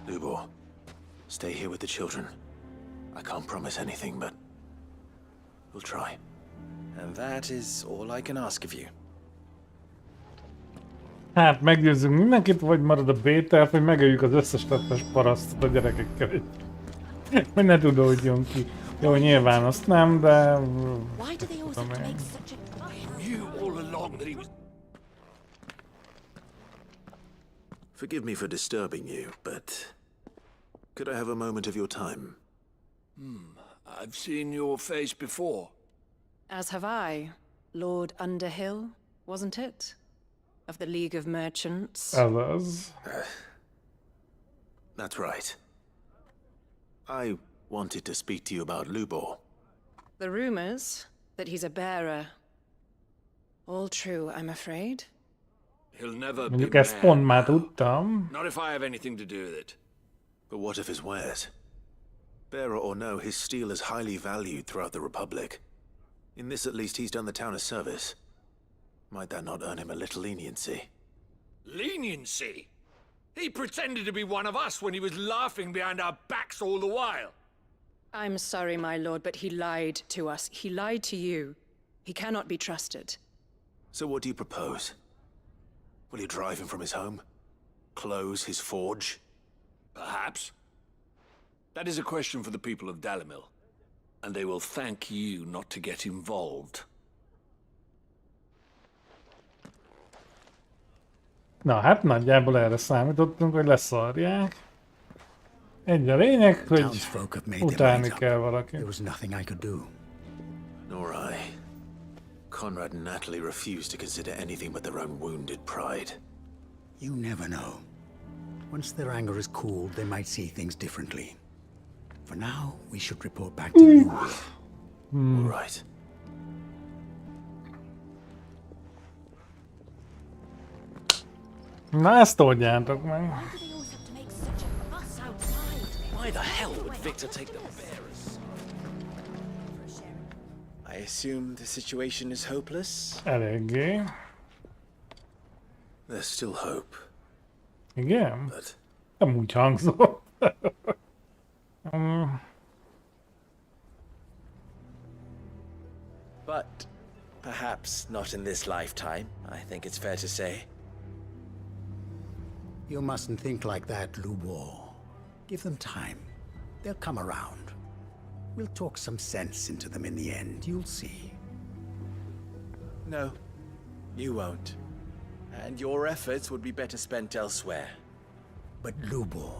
Lubor, stay here with the children. I can't promise anything, but we'll try. And that is all I can ask of you. Hát meggyőzzünk mindenkit, vagy marad a B-terv, hogy megöljük az összes tettes parasztot a gyerekekkel együtt. Hogy ne tudódjon ki. Jó, nyilván azt nem, de... tudom én. Forgive me for disturbing you, but could I have a moment of your time? I've seen your face before. As have I. Lord Underhill, wasn't it? Of the League of Merchants. Azaz. That's right. I wanted to speak to you about Lubor. The rumors that he's a bearer. All true, I'm afraid. He'll never be Mondjuk ezt pont már tudtam. Not if I have anything to do with it. But what of his wares? Bearer or no, his steel is highly valued throughout the Republic. In this at least he's done the town a service. Might that not earn him a little leniency? Leniency? He pretended to be one of us when he was laughing behind our backs all the while. I'm sorry, my lord, but he lied to us. He lied to you. He cannot be trusted. So what do you propose? Will you drive him from his home? Close his forge? Perhaps. That is a question for the people of Dalimil. and they will thank you not to get involved. Na hát nagyjából erre számítottunk, hogy leszarják. Egy a lényeg, hogy utálni kell valaki. There was nothing I could do. Nor I. Conrad and Natalie refused to consider anything but their own wounded pride. You never know. Once their anger is cooled, they might see things differently. For now, we should report back to you. All right. Na ezt oldjátok meg. Why the hell would Victor take the bearers? I assume the situation is hopeless? Eléggé. There's still hope. Igen? But... Nem úgy hangzott. But perhaps not in this lifetime, I think it's fair to say. You mustn't think like that, Lubor. Give them time. They'll come around. We'll talk some sense into them in the end, you'll see. No, you won't. And your efforts would be better spent elsewhere. But Lubor...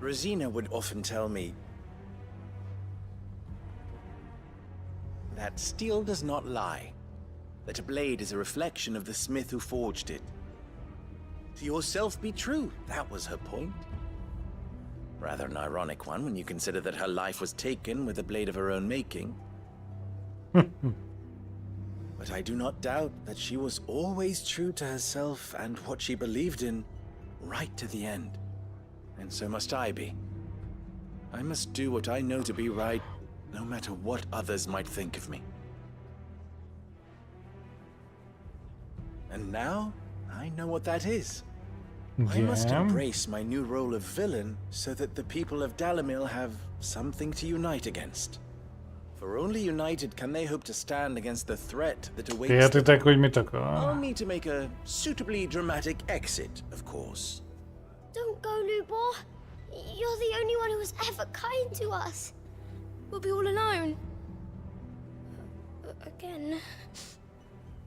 Rosina would often tell me that steel does not lie, that a blade is a reflection of the smith who forged it. To yourself be true, that was her point. Rather an ironic one when you consider that her life was taken with a blade of her own making. But I do not doubt that she was always true to herself and what she believed in, right to the end. And so must I be. I must do what I know to be right, no matter what others might think of me. And now, I know what that is. I must embrace my new role of villain so that the people of Dalamil have something to unite against. For only united can they hope to stand against the threat that awaits them. Értitek, hogy mit akar? I'll need to make a suitably dramatic exit, of course. Don't go, Lubor. You're the only one who was ever kind to us. We'll be all alone. Again.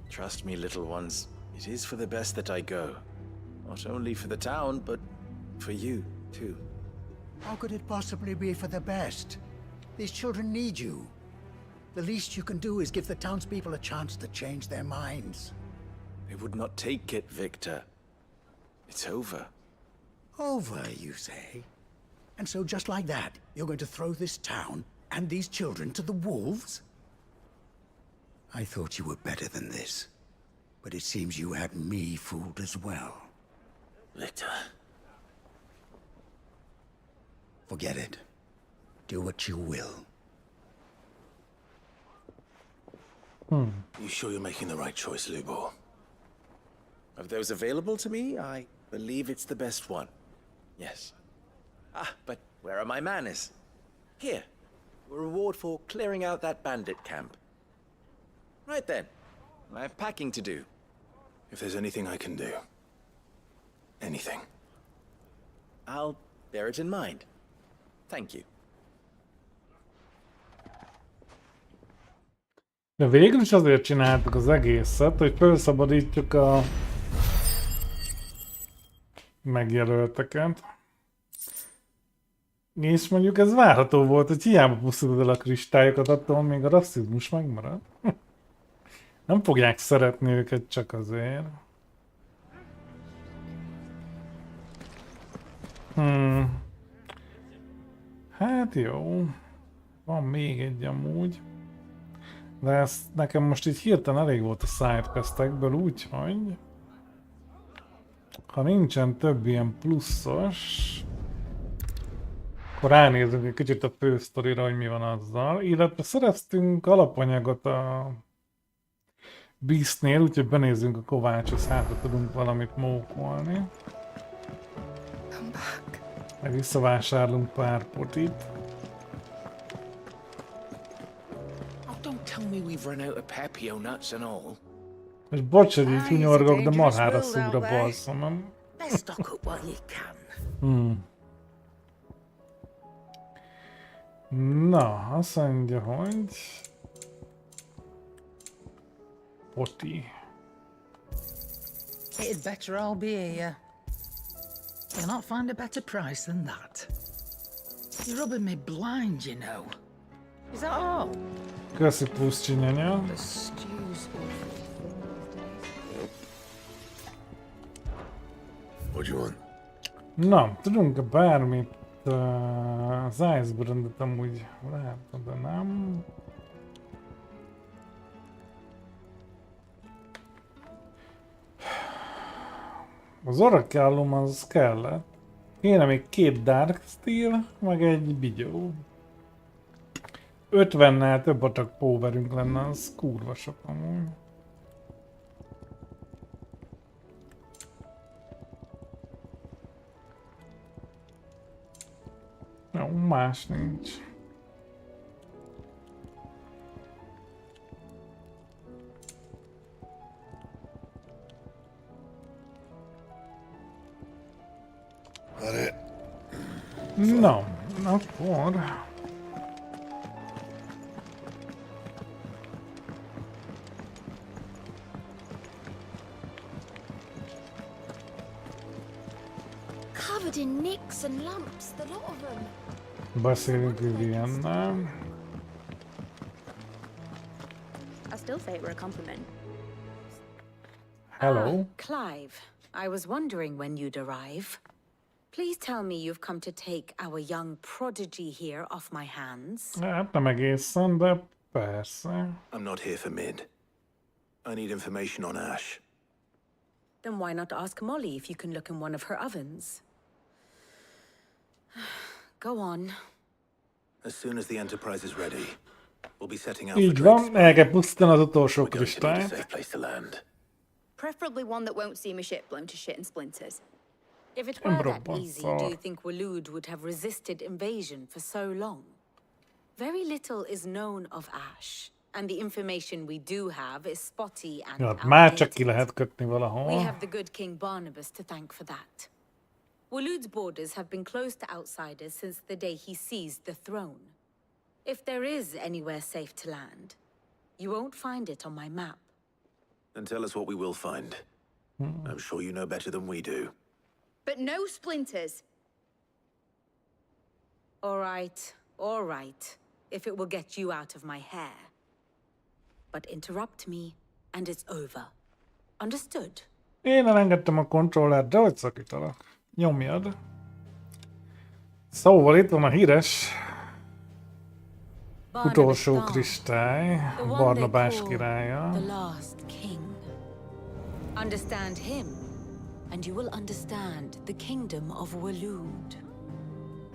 Trust me, little ones. It is for the best that I go. Not only for the town, but for you, too. How could it possibly be for the best? These children need you. The least you can do is give the townspeople a chance to change their minds. They would not take it, Victor. It's over. Over, you say? And so just like that, you're going to throw this town and these children to the wolves? I thought you were better than this. But it seems you had me fooled as well. Victor. Forget it. Do what you will. You sure you're making the right choice, Lubor? Of those available to me, I believe it's the best one. Yes. Ah, but where are my manners? Here. A reward for clearing out that bandit camp. Right then. I have packing to do. If there's anything I can do. Anything. I'll bear it in mind. Thank you. De végül is azért csináltuk az egészet, hogy felszabadítjuk a megjelölteket. És mondjuk ez várható volt, hogy hiába pusztítod el a kristályokat, attól még a rasszizmus megmarad. Nem fogják szeretni őket csak azért. Hát jó. Van még egy amúgy. De ez nekem most így hirtelen elég volt a sidequestekből, úgyhogy... Ha nincsen több ilyen pluszos... Akkor ránézünk egy kicsit a fősztorira, hogy mi van azzal. Illetve szereztünk alapanyagot a Beastnél, úgyhogy benézzünk a Kovácshoz, hátra tudunk valamit mókolni. Meg visszavásárlunk pár potit. Tell me we've run out of Papio nuts and all. És bocs, hogy így hunyorgok, de marhára szúr a balszom, nem? Let's stock up while you can. Na, azt mondja, hogy... Poti. It'd better all be here. You'll not find a better price than that. You're rubbing me blind, you know. Is that all? Köszi plusz nyanya. The stew's What do you want? Na, tudunk-e bármit az Icebrandot amúgy látod, de nem. Az Oracellum az kellett. Kéne még 2 Dark Steel, meg egy bigyó. 50-nel több attack powerünk lenne, az kurva sok amúgy. Jó, más nincs. Na, akkor... Covered in nicks and lumps, the lot of them. Beszélünk Viviennel. I still say it were a compliment. Hello. Clive, I was wondering when you'd arrive. Please tell me you've come to take our young prodigy here off my hands. Hát nem egészen, de persze. I'm not here for Mid. I need information on Ash. Then why not ask Molly if you can look in one of her ovens? Go on. As soon as the Enterprise is ready, we'll be setting out for Így van, el kell pusztítani az utolsó We're going to need a kristályt. safe place to land. Preferably one that won't see my ship blown to shit and splinters. If it were that easy, do you think Waloed would have resisted invasion for so long? Very little is known of Ash, and the information we do have is spotty and Ja, már csak outdated. ki lehet kötni We valahol. have the good King Barnabas to thank for that. Waloed's borders have been closed to outsiders since the day he seized the throne. If there is anywhere safe to land, you won't find it on my map. Then tell us what we will find. I'm sure you know better than we do. But no splinters. All right, if it will get you out of my hair. But interrupt me, and it's over. Understood? Én elengedtem a kontrollert, de hogy szakítalak. Nyomjad. Szóval itt van a híres utolsó kristály, Barnabás királya. The last king. Understand him, and you will understand the kingdom of Waloed.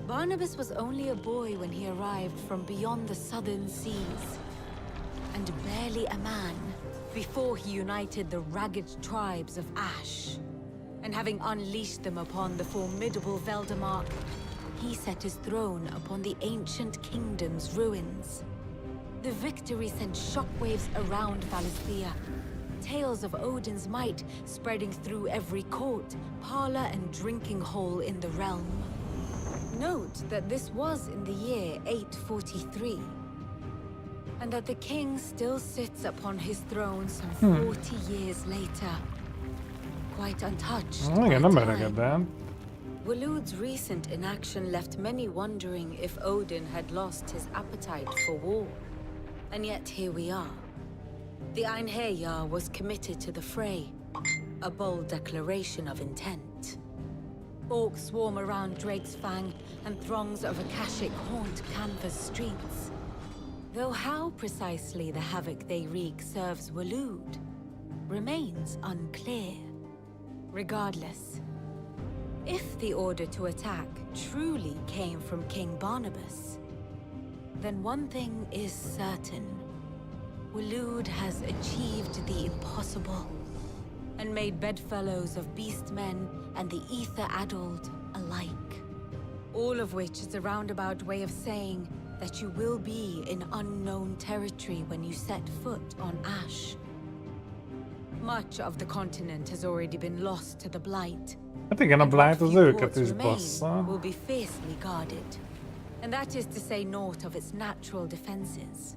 Barnabas was only a boy when he arrived from beyond the southern seas, and barely a man before he united the ragged tribes of Ash. And having unleashed them upon the formidable Veldamark, he set his throne upon the ancient kingdom's ruins. The victory sent shockwaves around Valisthea, tales of Odin's might spreading through every court, parlor, and drinking hole in the realm. Note that this was in the year 843, and that the king still sits upon his throne some 40 years later, quite untouched by Igen, nem time. öregedett. Waloed's recent inaction left many wondering if Odin had lost his appetite for war. And yet here we are. The Einherjar was committed to the fray, a bold declaration of intent. Orcs swarm around Drake's Fang, and throngs of Akashic haunt canvas streets. Though how precisely the havoc they wreak serves Waloed remains unclear. Regardless, if the order to attack truly came from King Barnabas, then one thing is certain. Waloed has achieved the impossible, and made bedfellows of beastmen and the ether-addled alike. All of which is a roundabout way of saying that you will be in unknown territory when you set foot on Ash. Much of the continent has already been lost to the Blight. Hát igen, a Blight az őket is Remain bassza. will be fiercely guarded, and that is to say naught of its natural defenses.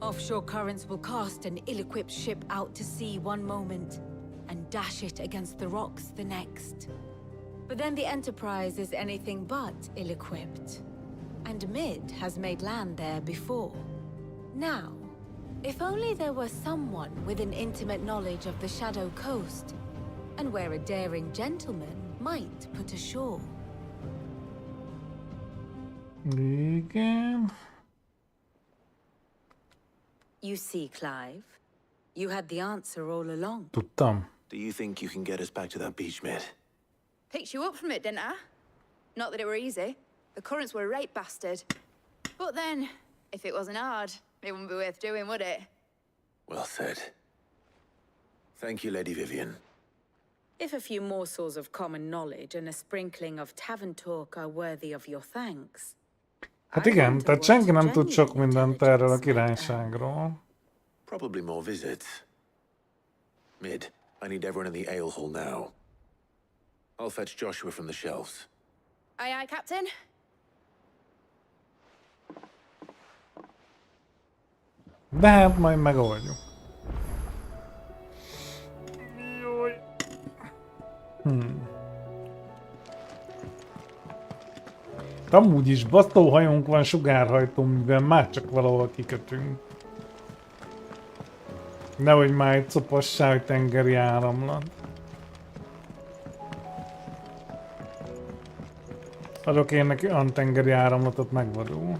Offshore currents will cast an ill-equipped ship out to sea one moment, and dash it against the rocks the next. But then the Enterprise is anything but ill-equipped. And Mid has made land there before. Now, if only there were someone with an intimate knowledge of the Shadow Coast, and where a daring gentleman might put ashore. Igen. You see, Clive, you had the answer all along. Tudtam. Do you think you can get us back to that beach, Mid? Picked you up from it, didn't I? Not that it were easy. The currents were a right bastard. But then, if it wasn't hard, it wouldn't be worth doing, would it? Well said. Thank you, Lady Vivian. If a few morsels of common knowledge and a sprinkling of tavern talk are worthy of your thanks. Hát igen, tehát senki nem tud sok mindent erről a királyságról. Probably more visits. Mid, I need everyone in the ale hall now. I'll fetch Joshua from the shelves. Aye, aye, Captain. De hát majd megoldjuk. Jaj. Amúgy is basztóhajónk van sugárhajtóműben, már csak valahol kikötünk. Nehogy már egy copassá, hogy tengeri áramlat. Adok én neki olyan tengeri áramlatot, megvadul.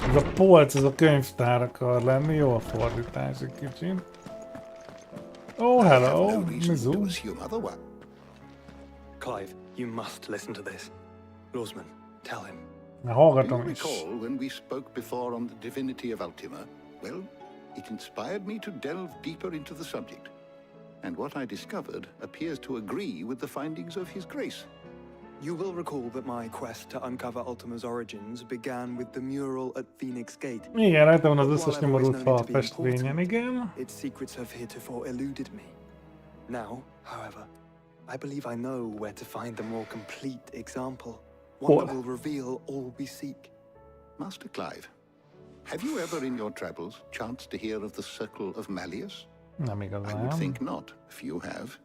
Ez a polc, ez a könyvtár akar lenni, jó a fordítás egy kicsit. Oh, hello, Mizu. Clive, you must listen to this. Lawsman, tell him. Na, Do you hallgatom is. recall when we spoke before on the divinity of Ultima? Well, it inspired me to delve deeper into the subject. And what I discovered appears to agree with the findings of His Grace. You will recall that my quest to uncover Ultima's origins began with the mural at Phoenix Gate. Igen, rajta van az összes nyomorult fa a festvényen, igen. Its secrets have heretofore eluded me. Now, however, I believe I know where to find the more complete example. One that will reveal all we seek. Master Clive, have you ever in your travels chanced to hear of the Circle of Malleus? Nem I would igazán. think not, few have.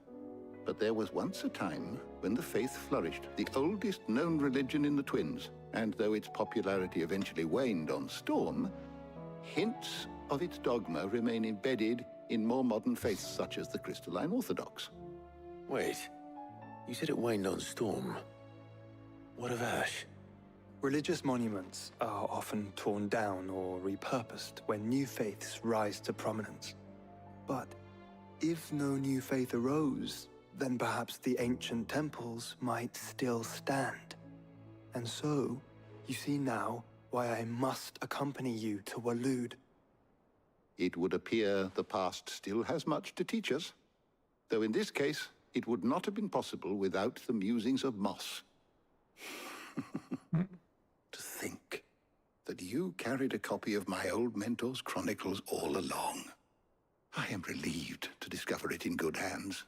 But there was once a time when the faith flourished, the oldest known religion in the Twins, and though its popularity eventually waned on Storm, hints of its dogma remain embedded in more modern faiths such as the Crystalline Orthodox. Wait, you said it waned on Storm. What of Ash? Religious monuments are often torn down or repurposed when new faiths rise to prominence. But if no new faith arose, then perhaps the ancient temples might still stand. And so, you see now why I must accompany you to Waloed. It would appear the past still has much to teach us, though in this case, it would not have been possible without the musings of Moss. To think that you carried a copy of my old mentor's chronicles all along. I am relieved to discover it in good hands.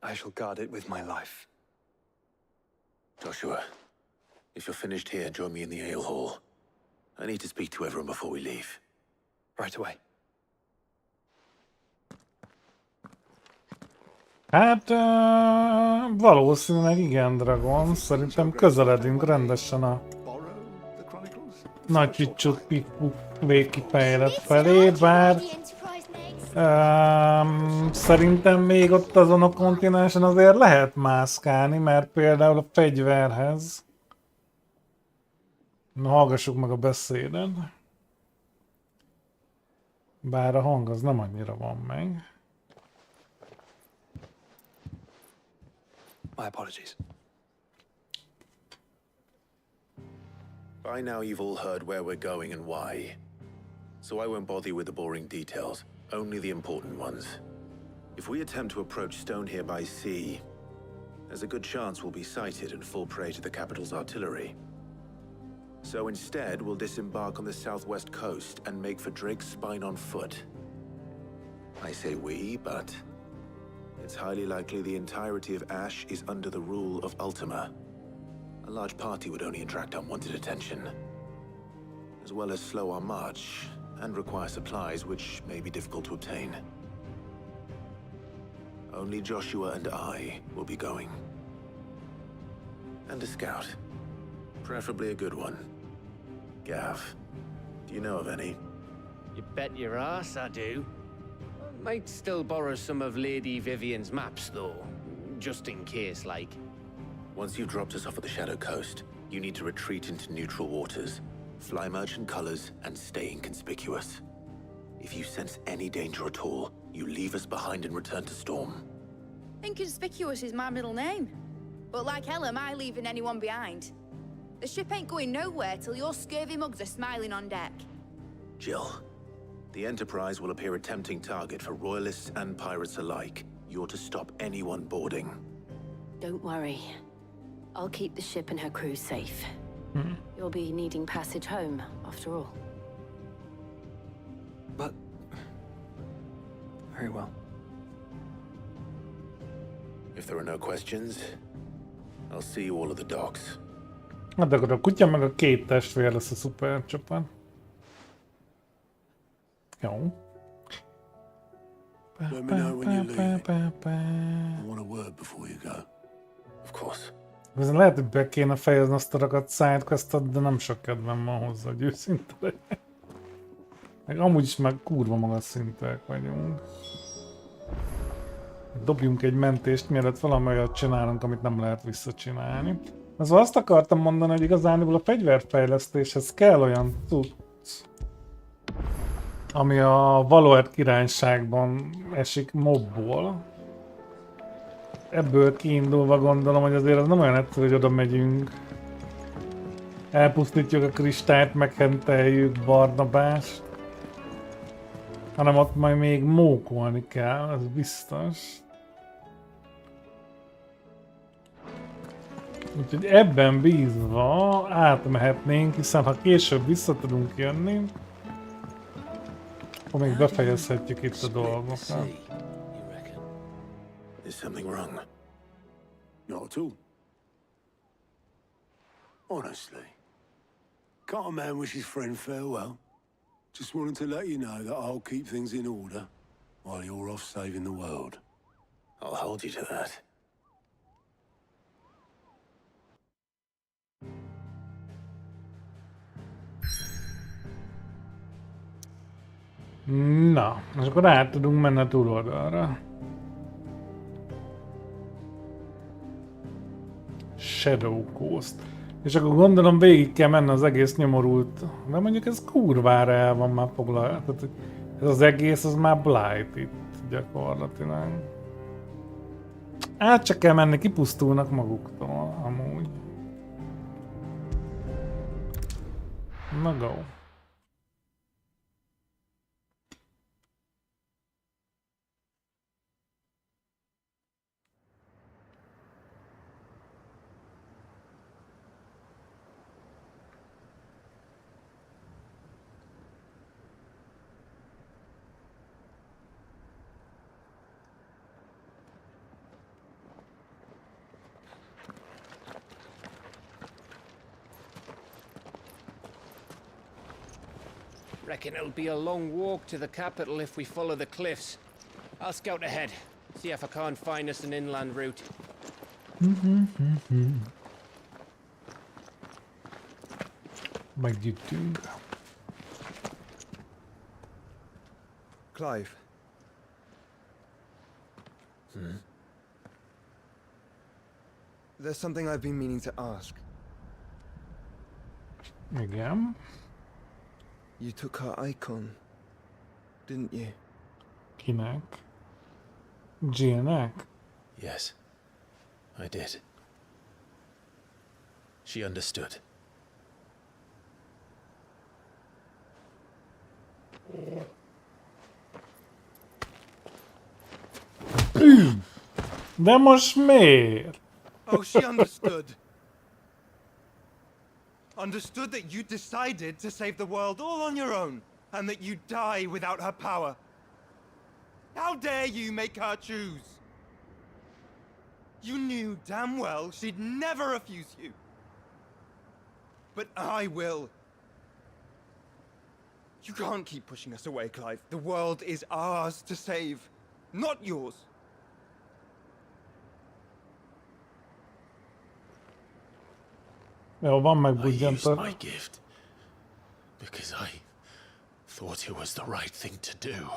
I shall guard it with my life. Joshua, if you're finished here, join me in the ale hall. I need to speak to everyone before we leave. Right away. Hát valószínűleg igen, Dragon. Szerintem közeledünk rendesen a nagy picsut pippuk végkifejlett felé, bár szerintem még ott azon a kontinensen azért lehet mászkálni, mert például a fegyverhez. Na, hallgassuk meg a beszédet. Bár a hang az nem annyira van meg. My apologies. By now you've all heard where we're going and why. So I won't bother you with the boring details, only the important ones. If we attempt to approach Stone here by sea, there's a good chance we'll be sighted and fall prey to the capital's artillery. So instead, we'll disembark on the southwest coast and make for Drake's Spine on foot. I say we, but it's highly likely the entirety of Ash is under the rule of Ultima. large party would only attract unwanted attention, as well as slow our march and require supplies which may be difficult to obtain. Only Joshua and I will be going. And a scout. Preferably a good one. Gav, do you know of any? You bet your ass I do. Might still borrow some of Lady Vivian's maps, though. Just in case, like. Once you've dropped us off at the Shadow Coast, you need to retreat into neutral waters, fly merchant colors, and stay inconspicuous. If you sense any danger at all, you leave us behind and return to Storm. Inconspicuous is my middle name. But like hell am I leaving anyone behind. The ship ain't going nowhere till your scurvy mugs are smiling on deck. Jill, the Enterprise will appear a tempting target for royalists and pirates alike. You're to stop anyone boarding. Don't worry. I'll keep the ship and her crew safe. You'll be needing passage home, after all. But... very well. If there are no questions, I'll see you all at the docks. Hát akkor a kutya meg a két testvér lesz a szuper csapat. Jó. Let me know when you're leaving. I want a word before you go. Of course. Ezen lehet, hogy be kéne fejezni azt a rakat sidequestet, de nem sok kedvem van hozzá, hogy őszinte legyek. Meg amúgy is már kurva magas szintek vagyunk. Dobjunk egy mentést, mielőtt valami olyat csinálunk, amit nem lehet visszacsinálni. Azon azt akartam mondani, hogy igazániból a fegyverfejlesztéshez kell olyan cucc, ami a Valóert királyságban esik mobból. Ebből kiindulva gondolom, hogy azért az nem olyan egyszerű, hogy oda megyünk. Elpusztítjuk a kristályt, meghenteljük Barnabást. Hanem ott majd még mókolni kell, az biztos. Úgyhogy ebben bízva átmehetnénk, hiszen ha később vissza tudunk jönni, akkor még befejezhetjük itt a dolgokat. Is something wrong? Not at all. Honestly. Can't a man wish his friend farewell? Just wanted to let you know that I'll keep things in order while you're off saving the world. I'll hold you to that. Na, és akkor át tudunk menni a túloldalra. Shadow Coast. És akkor gondolom végig kell menni az egész nyomorult. De mondjuk ez kurvára el van már foglalva. Tehát ez az egész, az már Blight itt gyakorlatilag. Át csak kell menni, kipusztulnak maguktól amúgy. Na go. Reckon it'll be a long walk to the capital if we follow the cliffs. I'll scout ahead, see if I can't find us an inland route. Meg you do. Clive. There's something I've been meaning to ask. Igen. You took her icon, didn't you? Kinek? Jillnek? Yes, I did. She understood. De most miért? Oh, she understood. Understood that you decided to save the world all on your own, and that you'd die without her power. How dare you make her choose? You knew damn well she'd never refuse you. but I will. You can't keep pushing us away, Clive. The world is ours to save, not yours. Jó, van meg I used budjantor. my gift because I thought it was the right thing to do.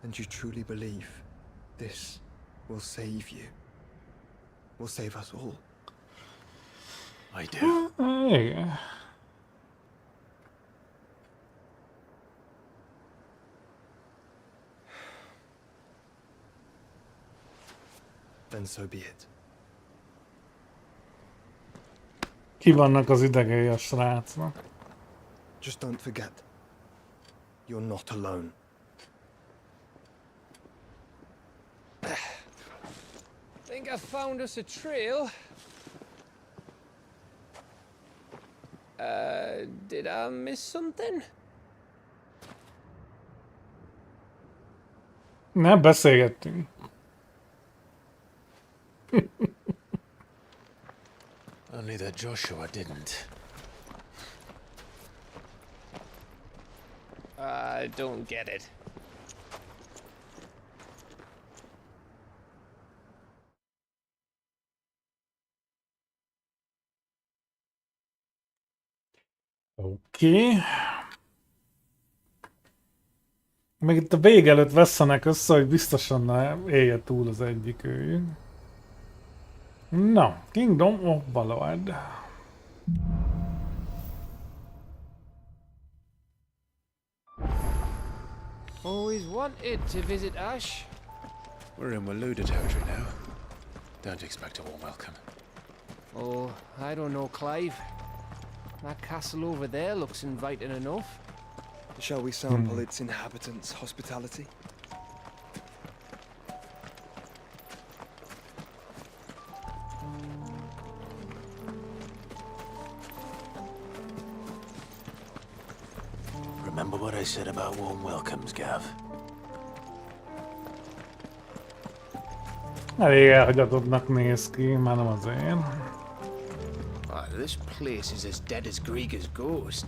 And you truly believe this will save you? Will save us all? I do. Igen. Then so be it. Ki vannak az idegei a srácnak? Just don't forget, you're not alone. Think I found us a trail. Did I miss something? Nem beszélgettünk. Only that Joshua didn't. I don't get it. Oké. Még itt a vég előtt vesszenek össze, hogy biztosan ne élje túl az egyik őjük. Na, Kingdom of Ballad. Always wanted to visit Ash. We're in Waluda territory now. Don't expect a warm welcome. Oh, I don't know, Clive. That castle over there looks inviting enough. Shall we sample its inhabitants' hospitality? Remember what I said about warm welcomes, Gav? Elég elhagyatottnak néz ki, már nem az én. This place is as dead as Grieger's ghost.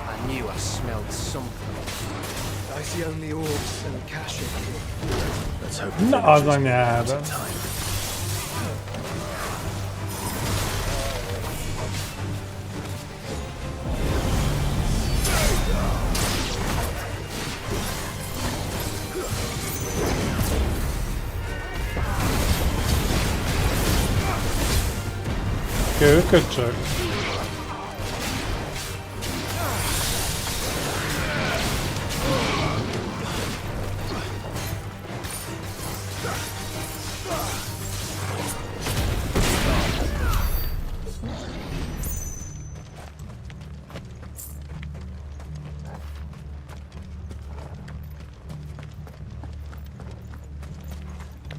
I knew I smelled something. I see only orbs and Kashyyyk. Let's hope Na az anyára. Köcsög.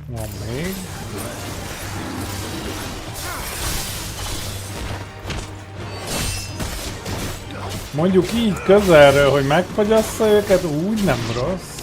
Van még. Mondjuk így közelről, hogy megfagyassza őket, úgy nem rossz.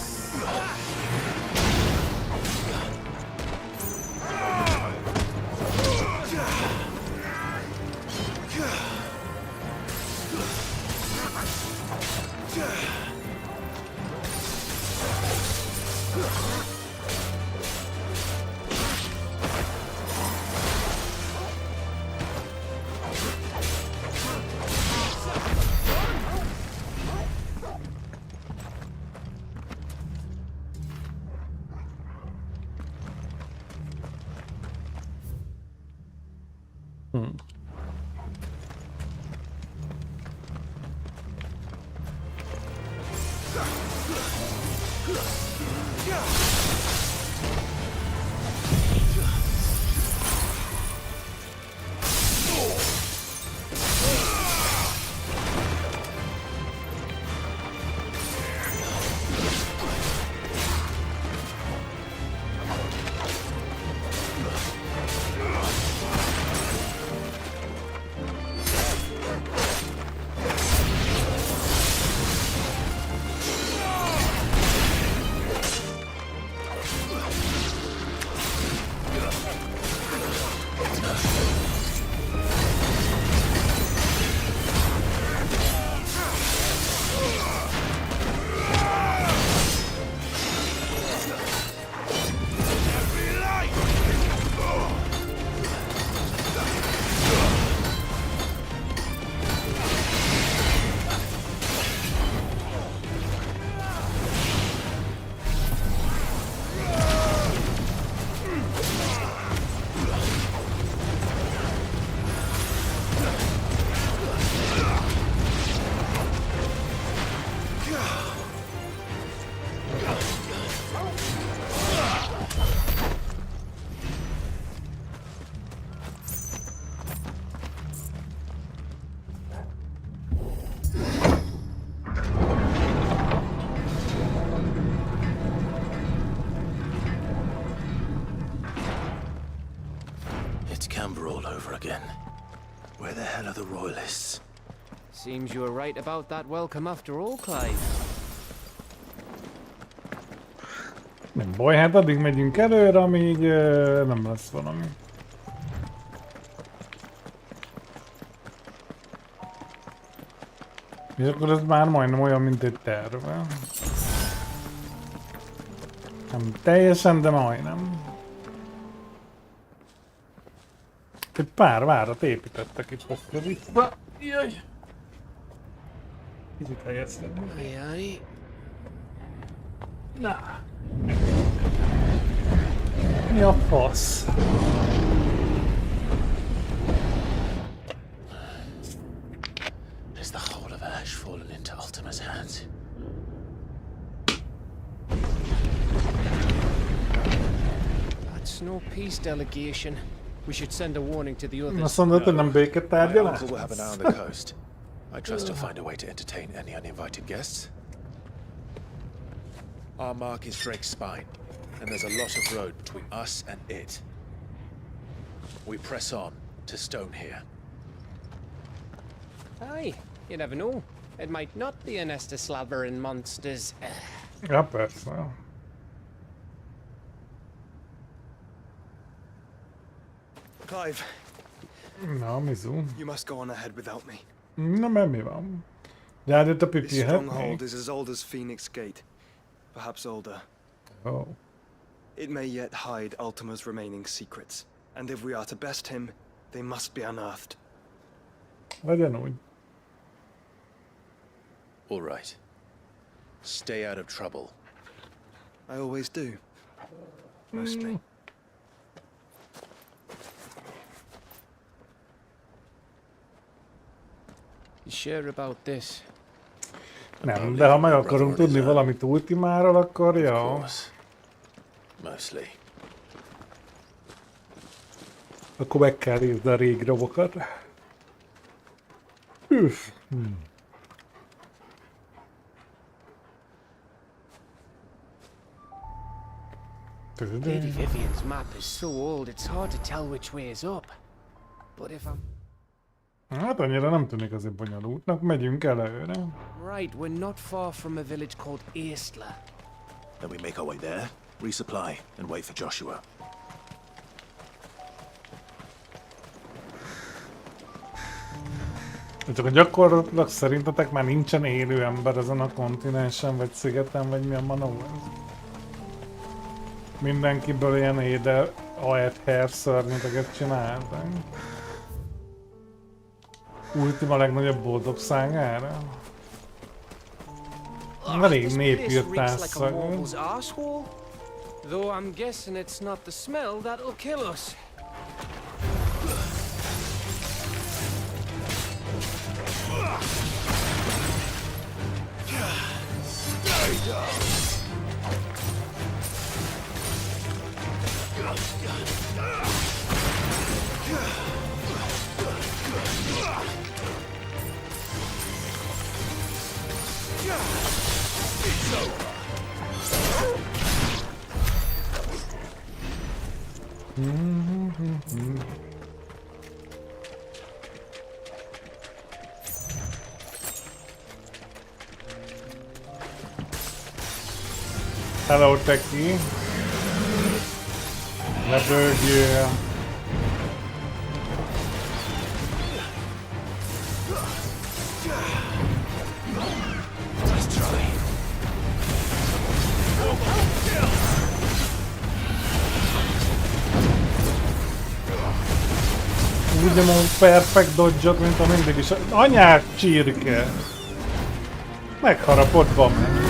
number all over again. Where the hell are the royalists? Seems you were right about that welcome after all, Clive. Nem baj, hát addig megyünk előre, amíg nem lesz valami. És akkor ez már majdnem olyan, mint egy terv. Nem teljesen, de majdnem. Egy pár várat építettek itt össze-vissza. Jaj! Kicsit helyeztem. Jaj. Na. Mi a fasz? Is the whole of Ash fallen into Ultima's hands? That's no peace delegation. We should send a warning to the others. Azt mondod, hogy nem My béketárgyalás? uncle will have an eye on the coast. I trust he'll find a way to entertain any uninvited guests. Our mark is Drake's spine, and there's a lot of road between us and it. We press on to Stone here. Aye, you never know. It might not be a nest of slabbering monsters. Ja, persze. Clive, Na, mizu. you must go on ahead without me. Na, mert mi van? Gyárjött a This pipihetnék. stronghold is as old as Phoenix Gate, perhaps older. Oh. It may yet hide Ultima's remaining secrets, and if we are to best him, they must be unearthed. Legyen úgy. All right. Stay out of trouble. I always do. Mostly. You sure about this? Nem, de ha meg akarunk tudni valamit Ultimáról, akkor jó. Mostly. Akkor meg kell nézni a régi robokat. Üff. Lady Vivian's map is so old it's hard to tell which way is up. But if I'm Hát annyira nem tűnik azért bonyolultnak, megyünk előre. right, we're not far from a village called Eastla. Then we make our way there, resupply, and wait for Joshua. Csak gyakorlatilag szerintetek már nincsen élő ember ezen a kontinensen, vagy szigeten, vagy mi a manó ez? Mindenkiből ilyen éde hair szörnyeteket csináltak. Ultima legnagyobb boldogságára? Elég népírtás szag. Though I'm guessing it's not the smell that'll kill us. Stay down. It's over. Hello, Techie. Lebőgjél. Ugyanúgy perfect dodge-ot, mint a mindig is. Anyák csirke! Megharapott van meg.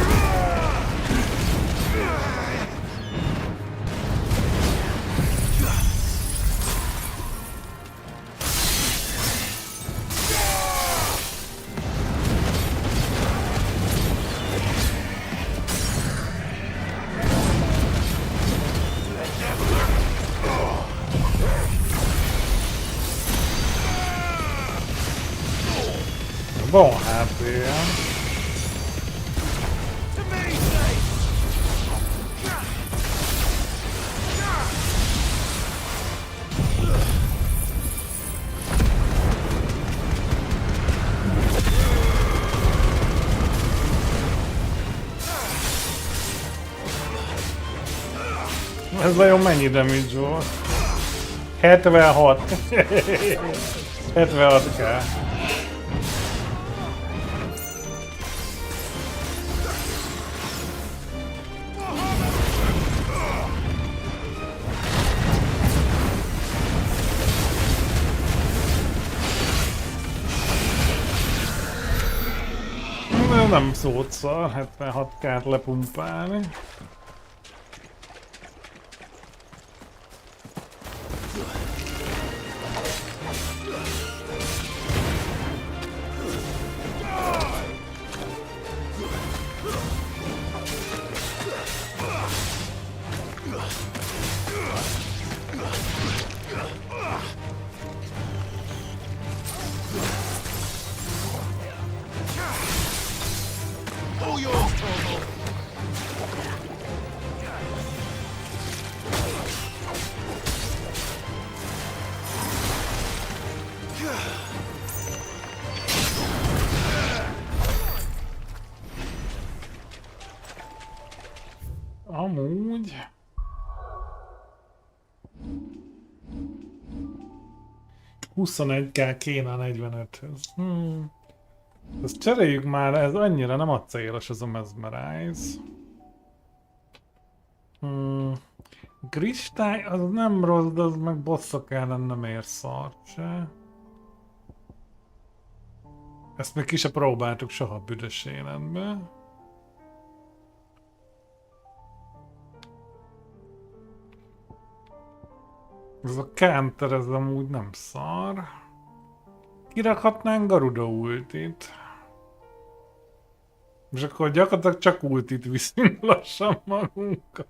Bom HP-je. Ez vajon mennyi damage volt? 76. 76k. Nem szótszar, 76k-t lepumpálni. Amúgy... ...21k kéne a 45-höz. Ezt cseréljük már, ez annyira nem acélos ez a Mesmerize. Kristály az nem rossz, de az meg bosszok ellen nem ér szart se. Ezt még ki se próbáltuk soha büdös életben. Ez a counter, ez amúgy nem szar. Kirakhatnánk Garuda ultit. És akkor gyakorlatilag csak ultit viszünk lassan magunkat.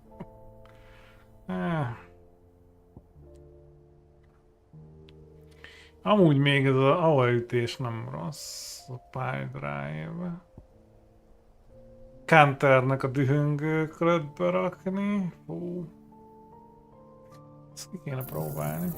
Amúgy még ez az avaütés nem rossz. A Pile-Drive. Counternek a dühöngőkre berakni. Fú. Ezt ki kéne próbálni.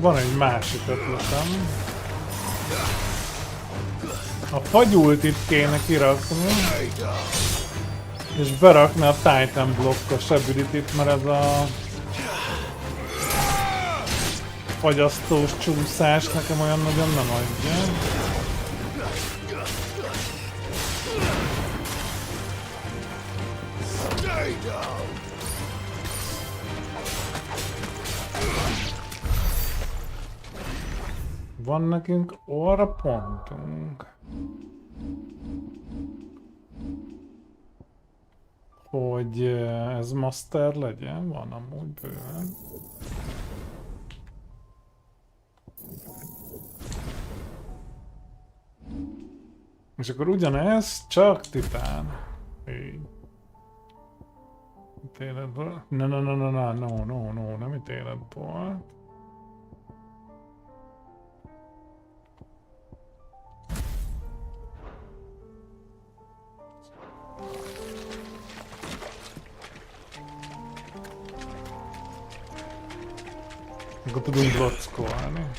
Van egy másik ötletem. A fagyultit kéne kirakni, és berakni a Titan blokkos ability-t, mert ez a fagyasztós csúszás nekem olyan nagyon nem adja. Van nekünk orra pontunk, hogy ez master legyen, van amúgy bőven. És akkor ugyanez, csak titán. Így. Ítéletből. No, nem ítéletből. Akkor tudunk blockolni.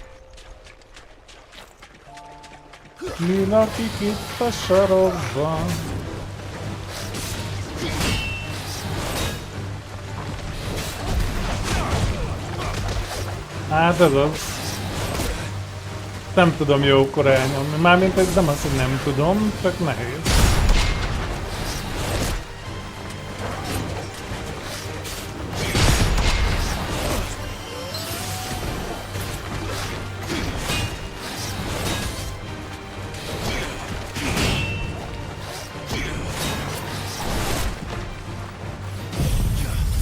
Mi lakik itt a sarokban? Hát ez az. Nem tudom jókor elnyomni. Mármint ez nem az, hogy nem tudom, csak nehéz.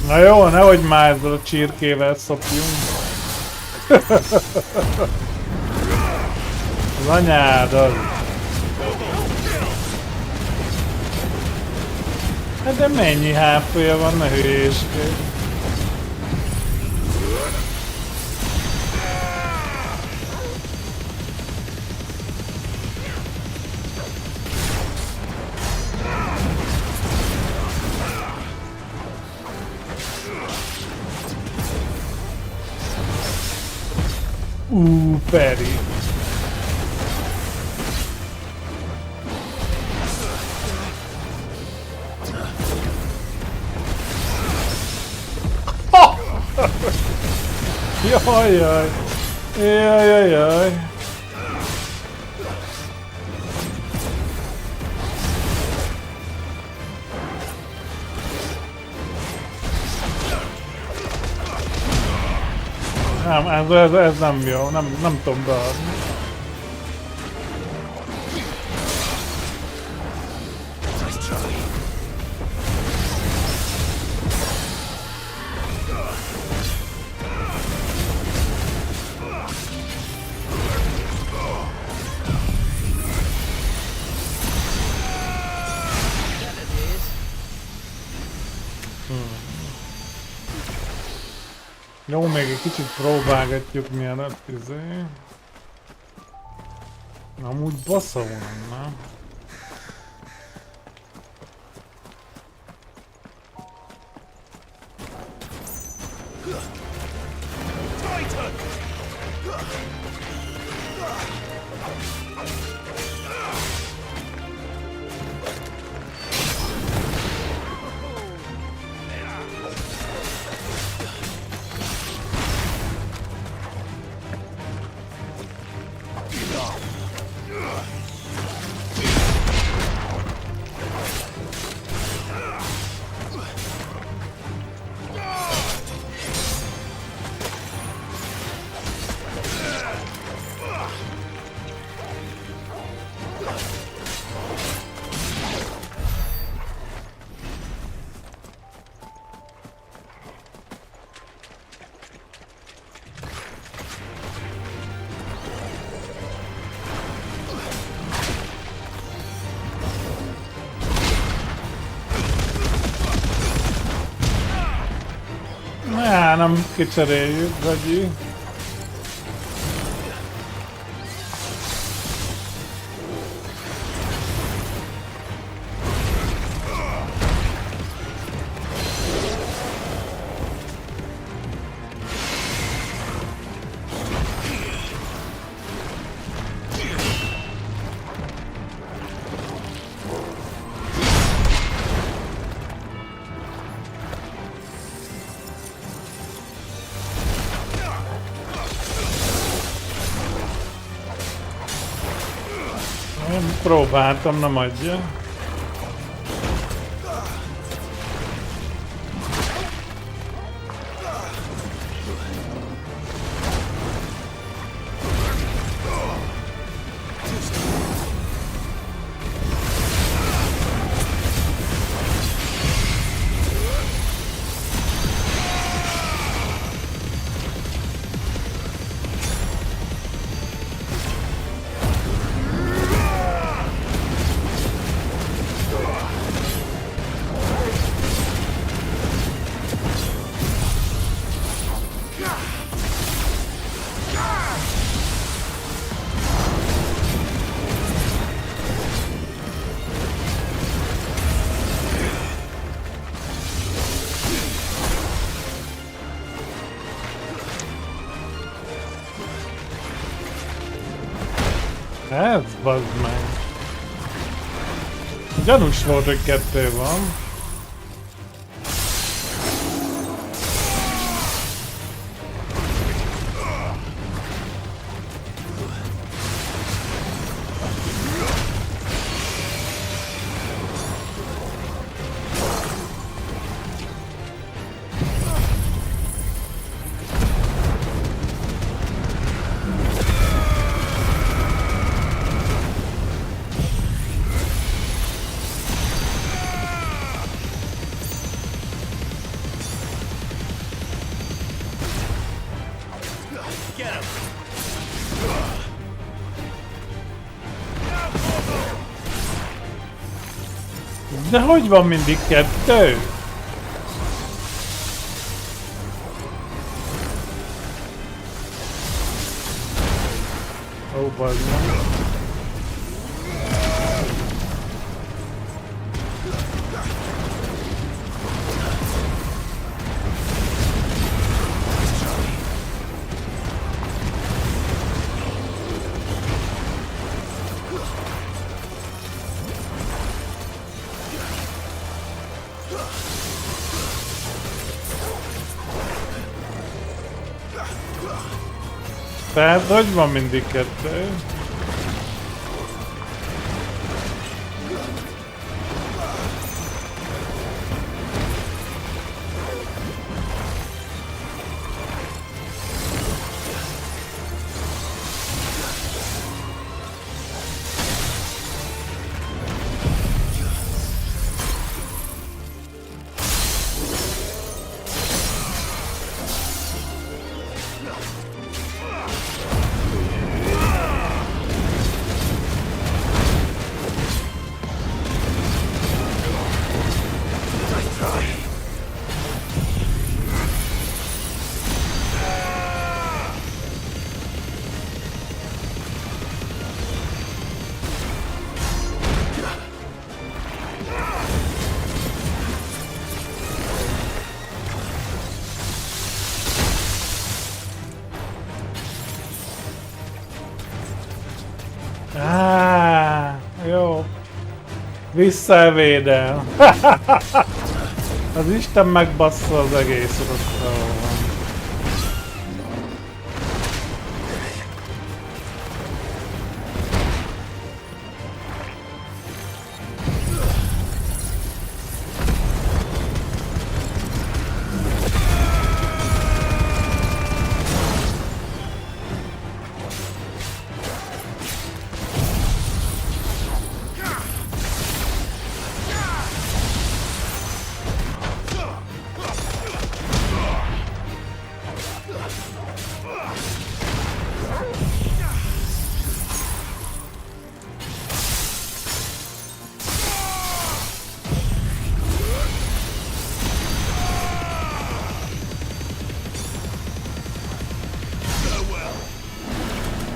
Na jó, nehogy már ezzel a csirkével szopjunk. Az anyád az. Hát de mennyi HP-ja van, ne hülyéskedj. Peri. Jaj, jaj. Jaj, jaj, jaj. Nem, ez nem jó, nem tudom beadni. Jó, még egy kicsit próbálgatjuk mielőtt izé. Amúgy bassza volna. Nem kicseréljük, vagy... Én próbáltam, nem adja. Ez bazd meg. Gyanús volt, hogy 2 van. De hogy van mindig 2? Ó, bazd meg. Tehát, hogy van mindig kettő? Jó. Visszavédel. Az Isten megbassza az egészet, akkor van.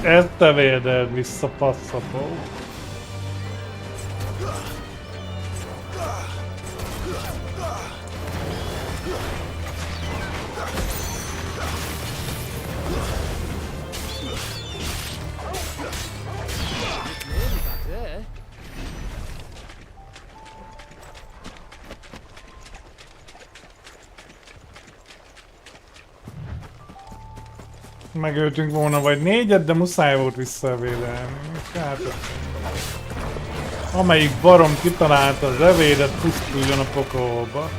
Ezt te véded vissza, passzapó. Megöltünk volna vagy 4-et, de muszáj volt visszavédelni. Hát, amelyik barom kitalálta az evédet, pusztuljon a pokolba.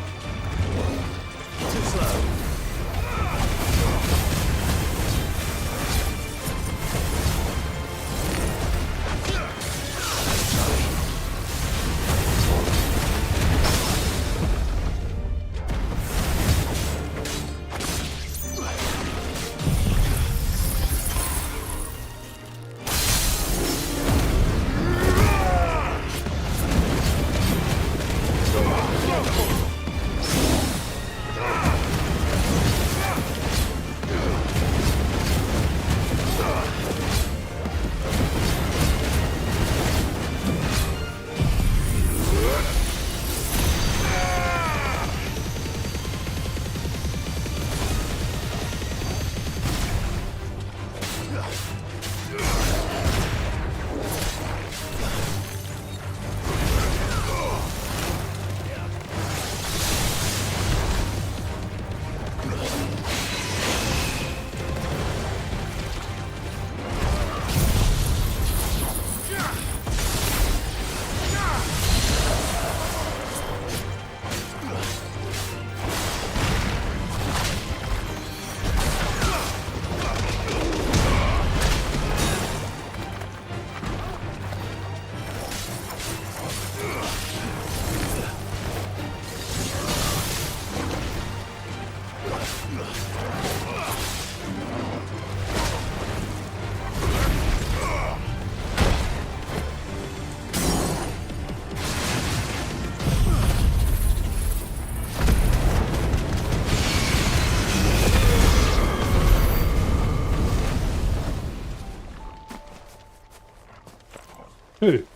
Hű.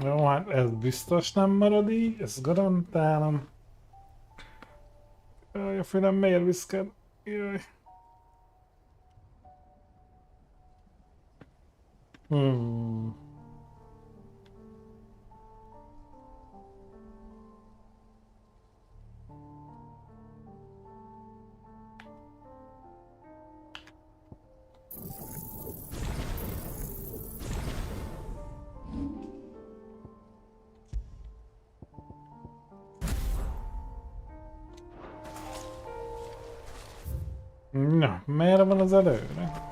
Jó, hát ez biztos nem marad így, ezt garantálom. Jaj, a fülem miért viszked? Jaj. Na, merre van az előre?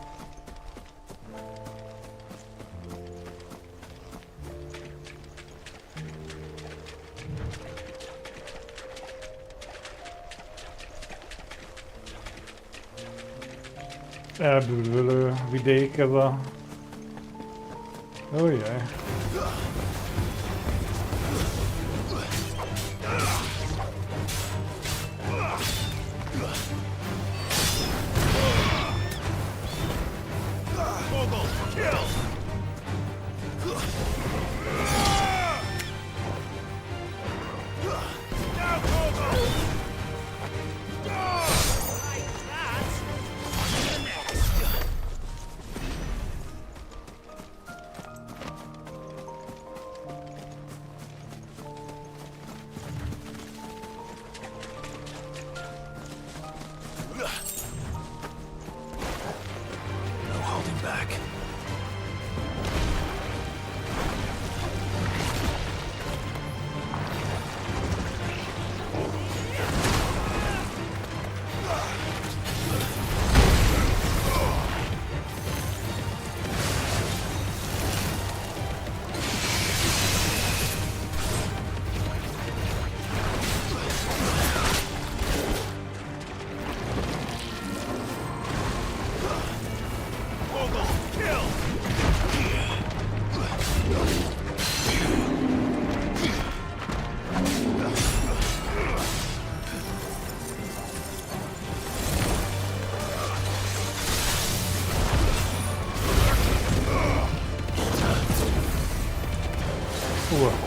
Elbűvölő vidék ez a... Ujjaj.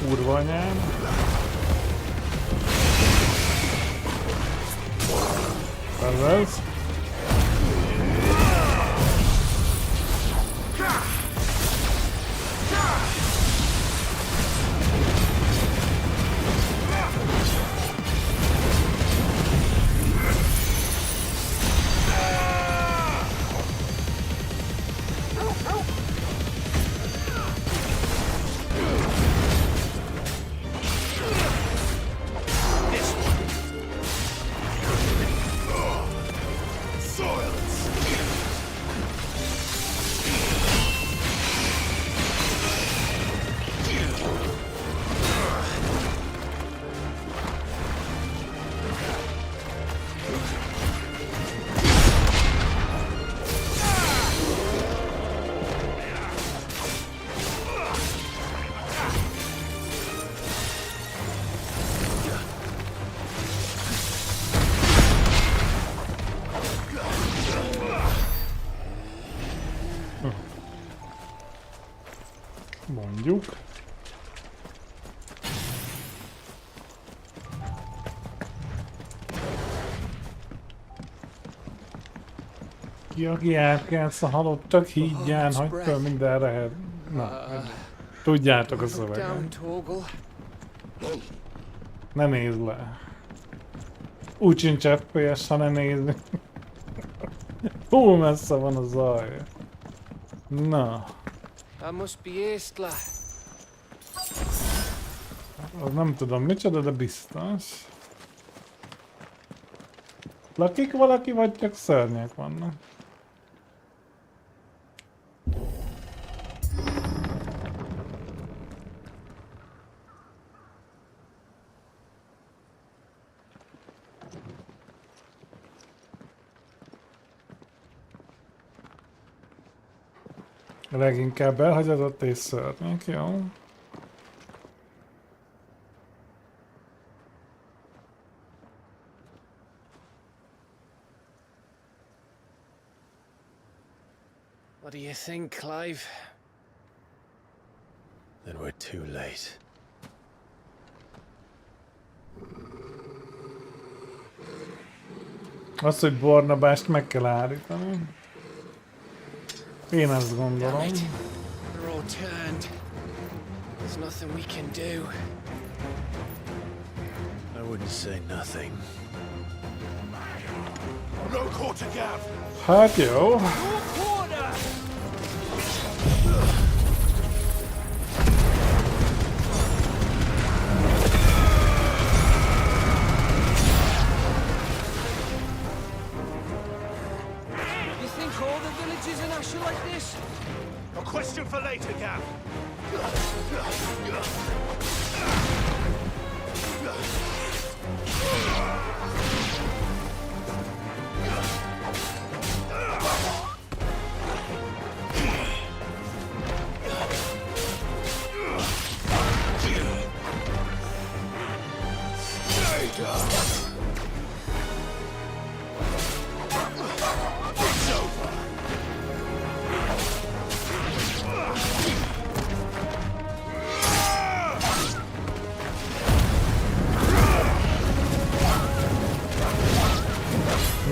Kurva anyám. Ez. Mondjuk. Ki, aki elkelsz a halottak hídján, hagyd fel mindenre lehet. Na, tudjátok a szöveget. Ne nézd le. Úgy sincs FPS, ha ne nézni. Túl messze van a zaj. Na. Az nem tudom micsoda, de biztos. Lakik valaki, vagy csak szörnyek vannak? Leginkább elhagyatott és szörnyek, jó? What do you think, Clive? Then we're too late. Az, hogy Barnabást meg kell állítani. Én azt gondolom. They're all turned. There's nothing we can do. I wouldn't say nothing. No quarter gap. Hát jó. call the villagers in Asher like this? A question for later, Gav.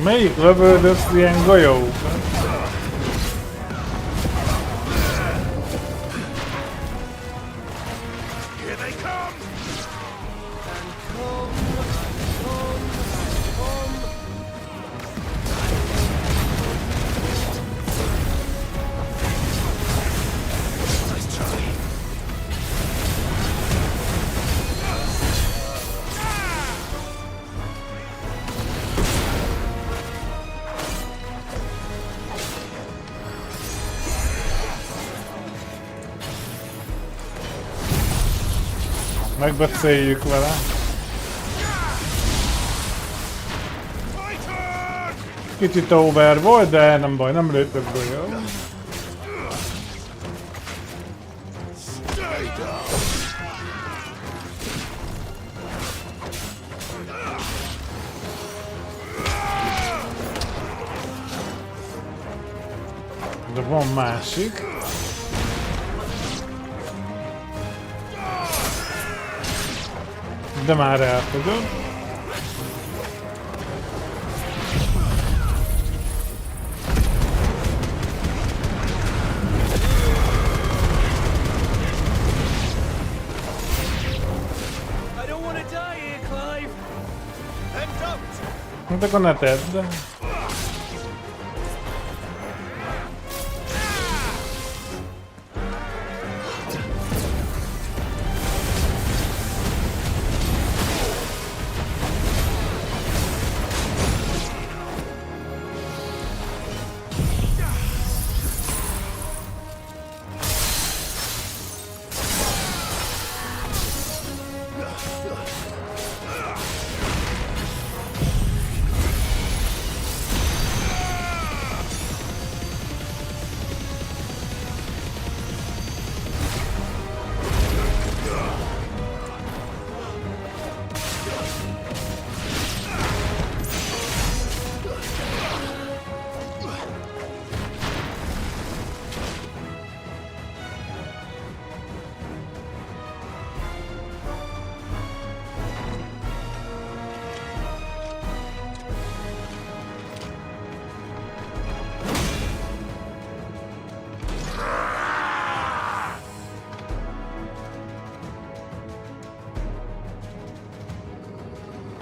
Melyik lövöldöz ilyen golyók? Megbeszéljük vele. Kicsit over volt, de nem baj, nem lőttök be, jó? De van másik. De már elfogyott. Hát akkor ne tedd.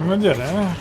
Na gyere!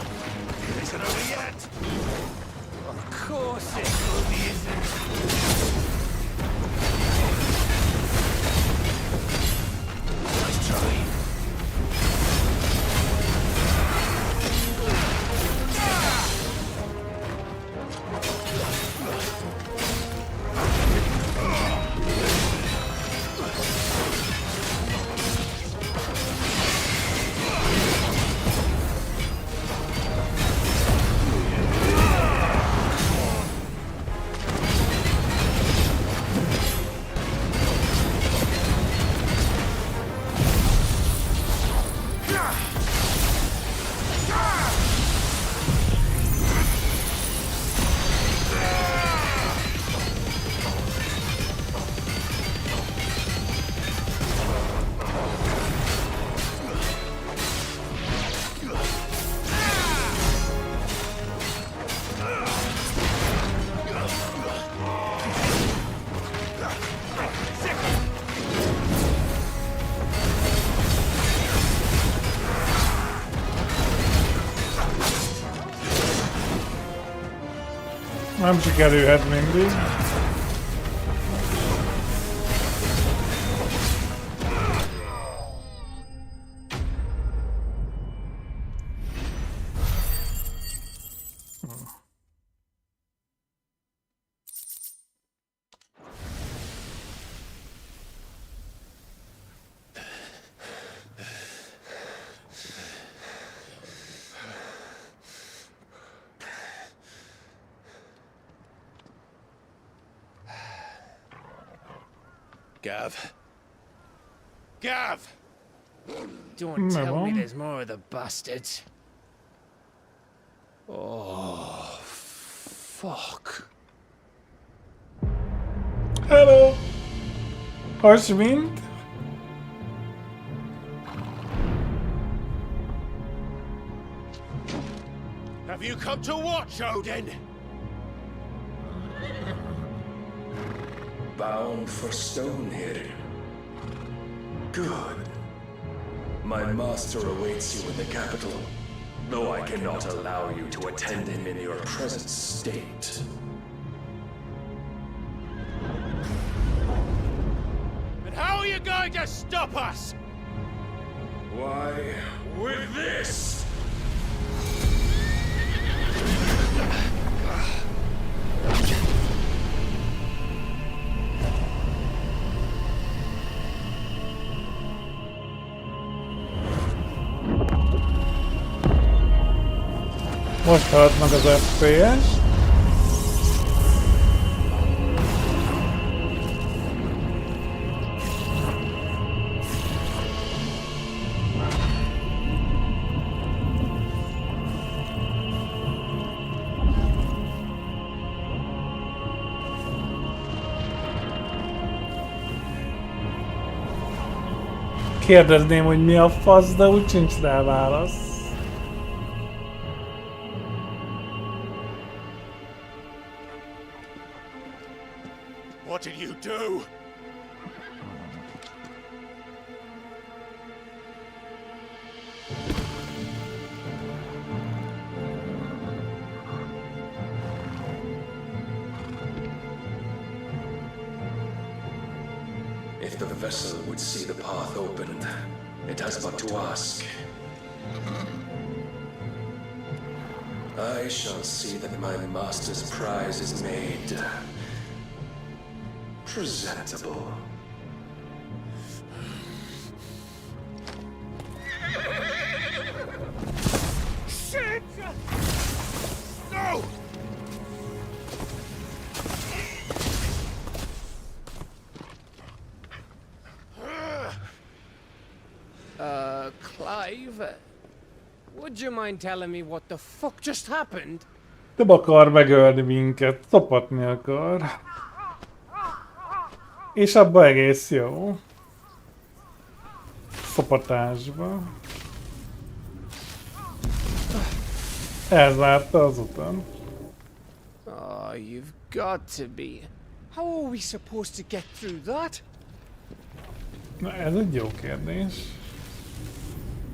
Nem sikerülhet mindig. Gav. Gav! Don't tell me there's more of the bastards. Oh, fuck. Hello! Harswind? Have you come to watch, Odin? Bound for Stonehill. Good. My master awaits you in the capital, though I cannot allow you to attend him in your present state. And how are you going to stop us? Why, with this! Most halt meg az FPS. Kérdezném, hogy mi a fasz, de úgy sincs rá válasz. What did you do? If the vessel would see the path opened, it has but to ask. I shall see that my master's prize is made presentable. Shit! No! Clive, would you mind telling me what the fuck just happened? Nem akar megölni minket, szopatni akar. És abban egész jó. Szopatásba. Elzárta azután. Oh, you've got to be. How are we supposed to get through that? Na, ez egy jó kérdés.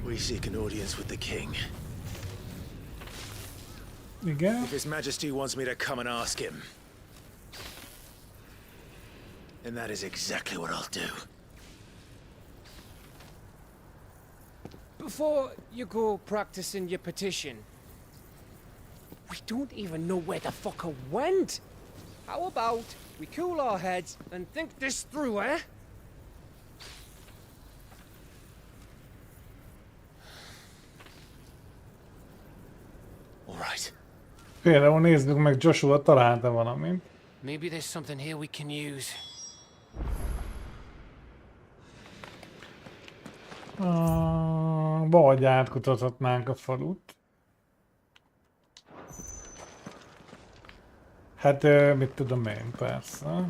We seek an audience with the king. Igen? If His Majesty wants me to come and ask him, then that is exactly what I'll do. Before you go practicing your petition, we don't even know where the fucker went. How about we cool our heads and think this through, eh? All right. Például nézzük meg, Joshua találta valamit. Maybe there's something here we can use. Vagy átkutathatnánk a falut. Hát, mit tudom én, persze.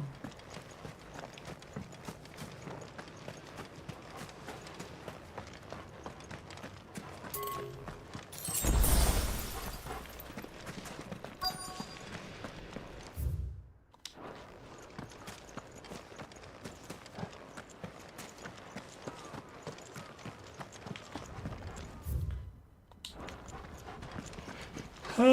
I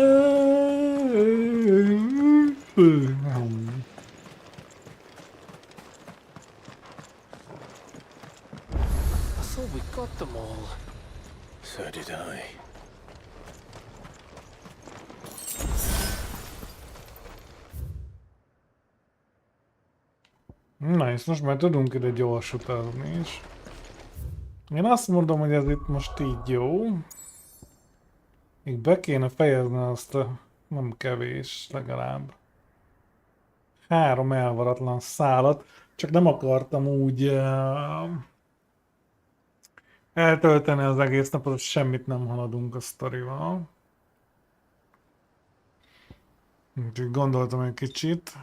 thought we got them all. So did I. Na és most már tudunk ide gyors utazni is. Én azt mondom, hogy ez itt most így jó. Még be kéne fejezni azt a... nem kevés legalább. 3 elvaratlan szálat. Csak nem akartam úgy eltölteni az egész napot, hogy semmit nem haladunk a sztorival. Úgyhogy gondoltam egy kicsit.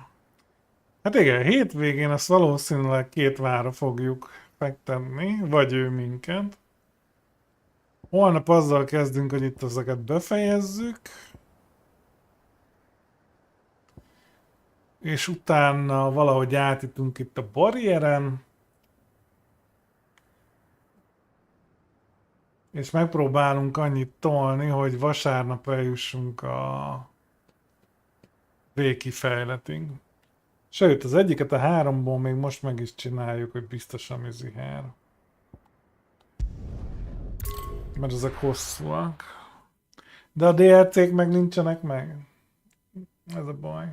Hát igen, hétvégén ezt valószínűleg 2 várra fogjuk fektetni, vagy ő minket. Holnap azzal kezdünk, hogy itt ezeket befejezzük. És utána valahogy átjutunk itt a barrieren. És megpróbálunk annyit tolni, hogy vasárnap eljussunk a végkifejletig. Sőt, az egyiket a 3-ból még most meg is csináljuk, hogy biztosan iziher. Mert ezek hosszúak. De a DLC-k meg nincsenek meg. Ez a baj.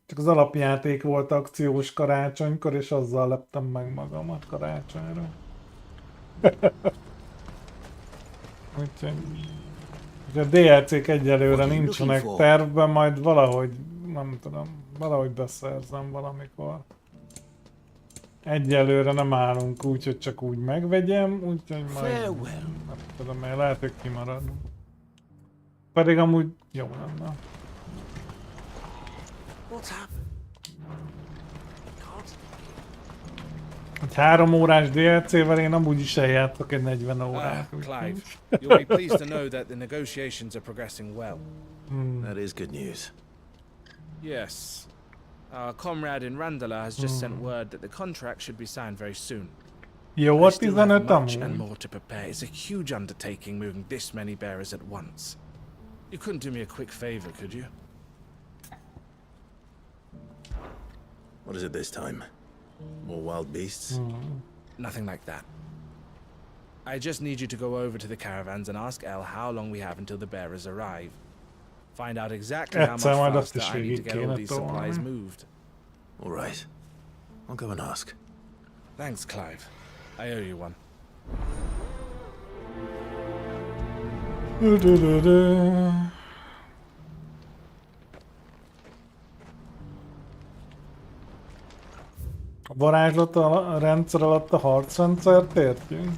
Csak az alapjáték volt akciós karácsonykor, és azzal leptem meg magamat karácsonyra. Úgyhogy a DLC-k egyelőre nincsenek tervben, majd valahogy, nem tudom, valahogy beszerzem valamikor. Egyelőre nem állunk úgy, hogy csak úgy megvegyem, úgyhogy majd nem tudom, mert lehet, hogy kimaradunk. Pedig amúgy jó lenne. Egy 3 órás DLC-vel én amúgy is eljátszok egy 40 órát. Clive, you'll be pleased to know that the negotiations are progressing well. That is good news. Yes. Our comrade in Randala has just sent word that the contract should be signed very soon. Jó, I still have 15 much and amúgy. more to prepare. It's a huge undertaking moving this many bearers at once. You couldn't do me a quick favor, could you? What is it this time? More wild beasts? Nothing like that. I just need you to go over to the caravans and ask El how long we have until the bearers arrive. Find out exactly how much faster I need to get all these supplies moved. All right. I'll go and ask. Thanks, Clive. I owe you one. A varázslat a rendszer alatt a harcrendszert értjük?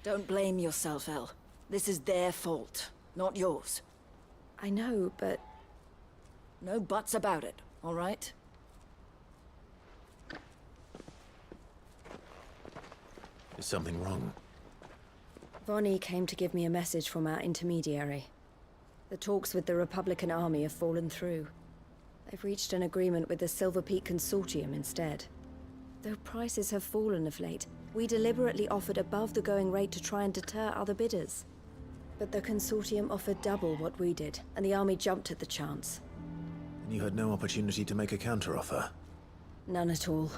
Don't blame yourself, El. This is their fault, not yours. I know, but... No buts about it, all right? Is something wrong? Vonnie came to give me a message from our intermediary. The talks with the Republican army have fallen through. They've reached an agreement with the Silver Peak Consortium instead. Though prices have fallen of late, we deliberately offered above the going rate to try and deter other bidders. But the Consortium offered double what we did, and the army jumped at the chance. And you had no opportunity to make a counteroffer? None at all.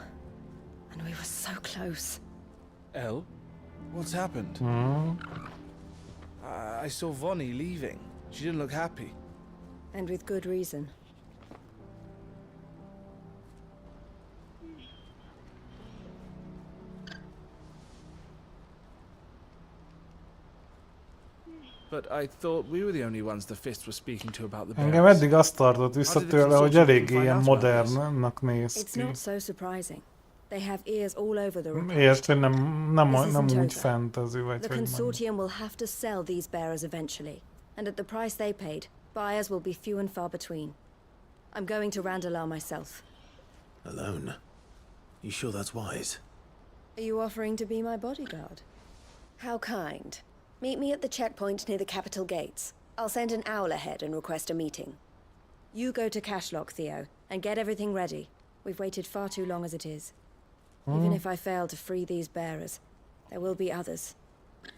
And we were so close. El? What's happened? I saw Vonnie leaving. She didn't look happy. And with good reason. But I thought we were the only ones the Fist was speaking to about the Engem bearers. eddig azt tartott vissza tőle, hogy eléggé ilyen modernnak néz It's ki. not so surprising. They have ears all over the Republic. Értsd, hogy nem This isn't úgy over. fantasy, vagy The hogy mondjam. Consortium will have to sell these bearers eventually. And at the price they paid, buyers will be few and far between. I'm going to Randalar myself. Alone? You sure that's wise? Are you offering to be my bodyguard? How kind. Meet me at the checkpoint near the capital gates. I'll send an owl ahead and request a meeting. You go to Cashlock, Theo, and get everything ready. We've waited far too long as it is. Even if I fail to free these bearers, there will be others.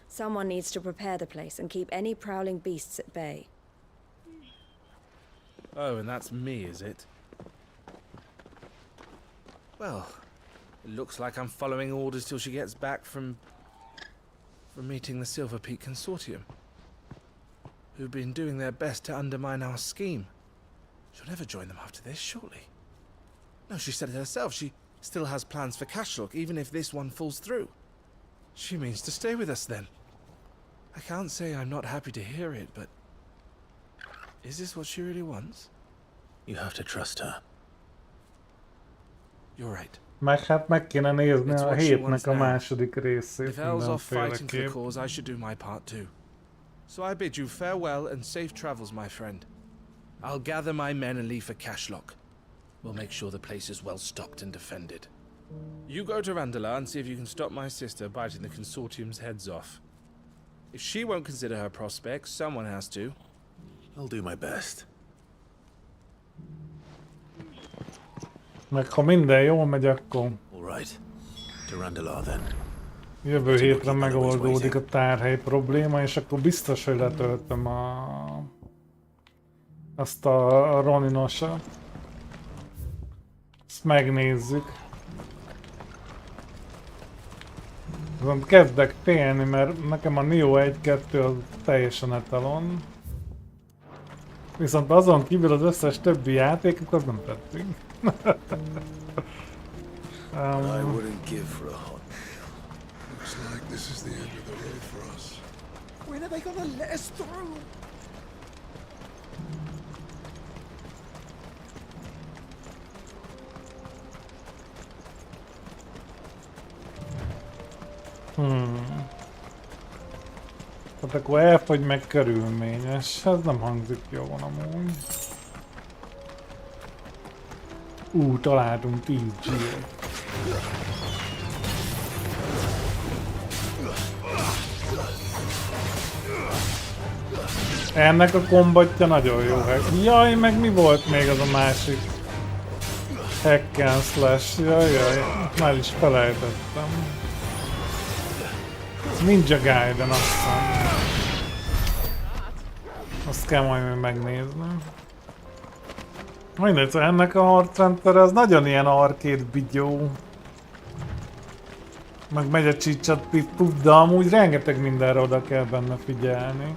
Someone needs to prepare the place and keep any prowling beasts at bay. Oh, and that's me, is it? Well, it looks like I'm following orders till she gets back from meeting the Silver Peak Consortium, who've been doing their best to undermine our scheme. She'll never join them after this, surely. No, she said it herself. She still has plans for Cashlock, even if this one falls through. She means to stay with us then. I can't say I'm not happy to hear it, but Is this what she really wants? You have to trust her. You're right. Meg hát meg kéne nézni It's a what she wants hétnek a now. második részét If El's off fighting for the mindenféleképp. cause, I should do my part too. So I bid you farewell and safe travels, my friend. I'll gather my men and leave for Cashlock. We'll make sure the place is well stocked and defended. You go to Randala and see if you can stop my sister biting the consortium's heads off. If she won't consider her prospects, someone has to. I'll do my best. Meg ha minden jól megy, akkor All right. To Randala then. jövő hétre megoldódik a tárhely probléma, és akkor biztos, hogy letöltöm azt a Roninosat. Ezt megnézzük. Viszont kezdek félni, mert nekem a Neo 1-2 az teljesen etalon. Viszont azon kívül az összes többi játékuk az nem tetszik. I wouldn't give for a hot meal. Looks like this is the end of the road for us. When are they gonna let us through? Hát akkor elfogy meg körülményes. Ez nem hangzik jól amúgy. Találtunk 10 G-t. Ennek a kombatja nagyon jó hack. Jaj, meg mi volt még az a másik? Hack and slash. Jaj, már is felejtettem. Ninja Gaiden, aztán. Azt kell majd még megnézni. Mindegy, ennek a harcrendszer az nagyon ilyen arcade bigyó. Meg megy a csicsat pif-puf, de amúgy rengeteg mindenre oda kell benne figyelni.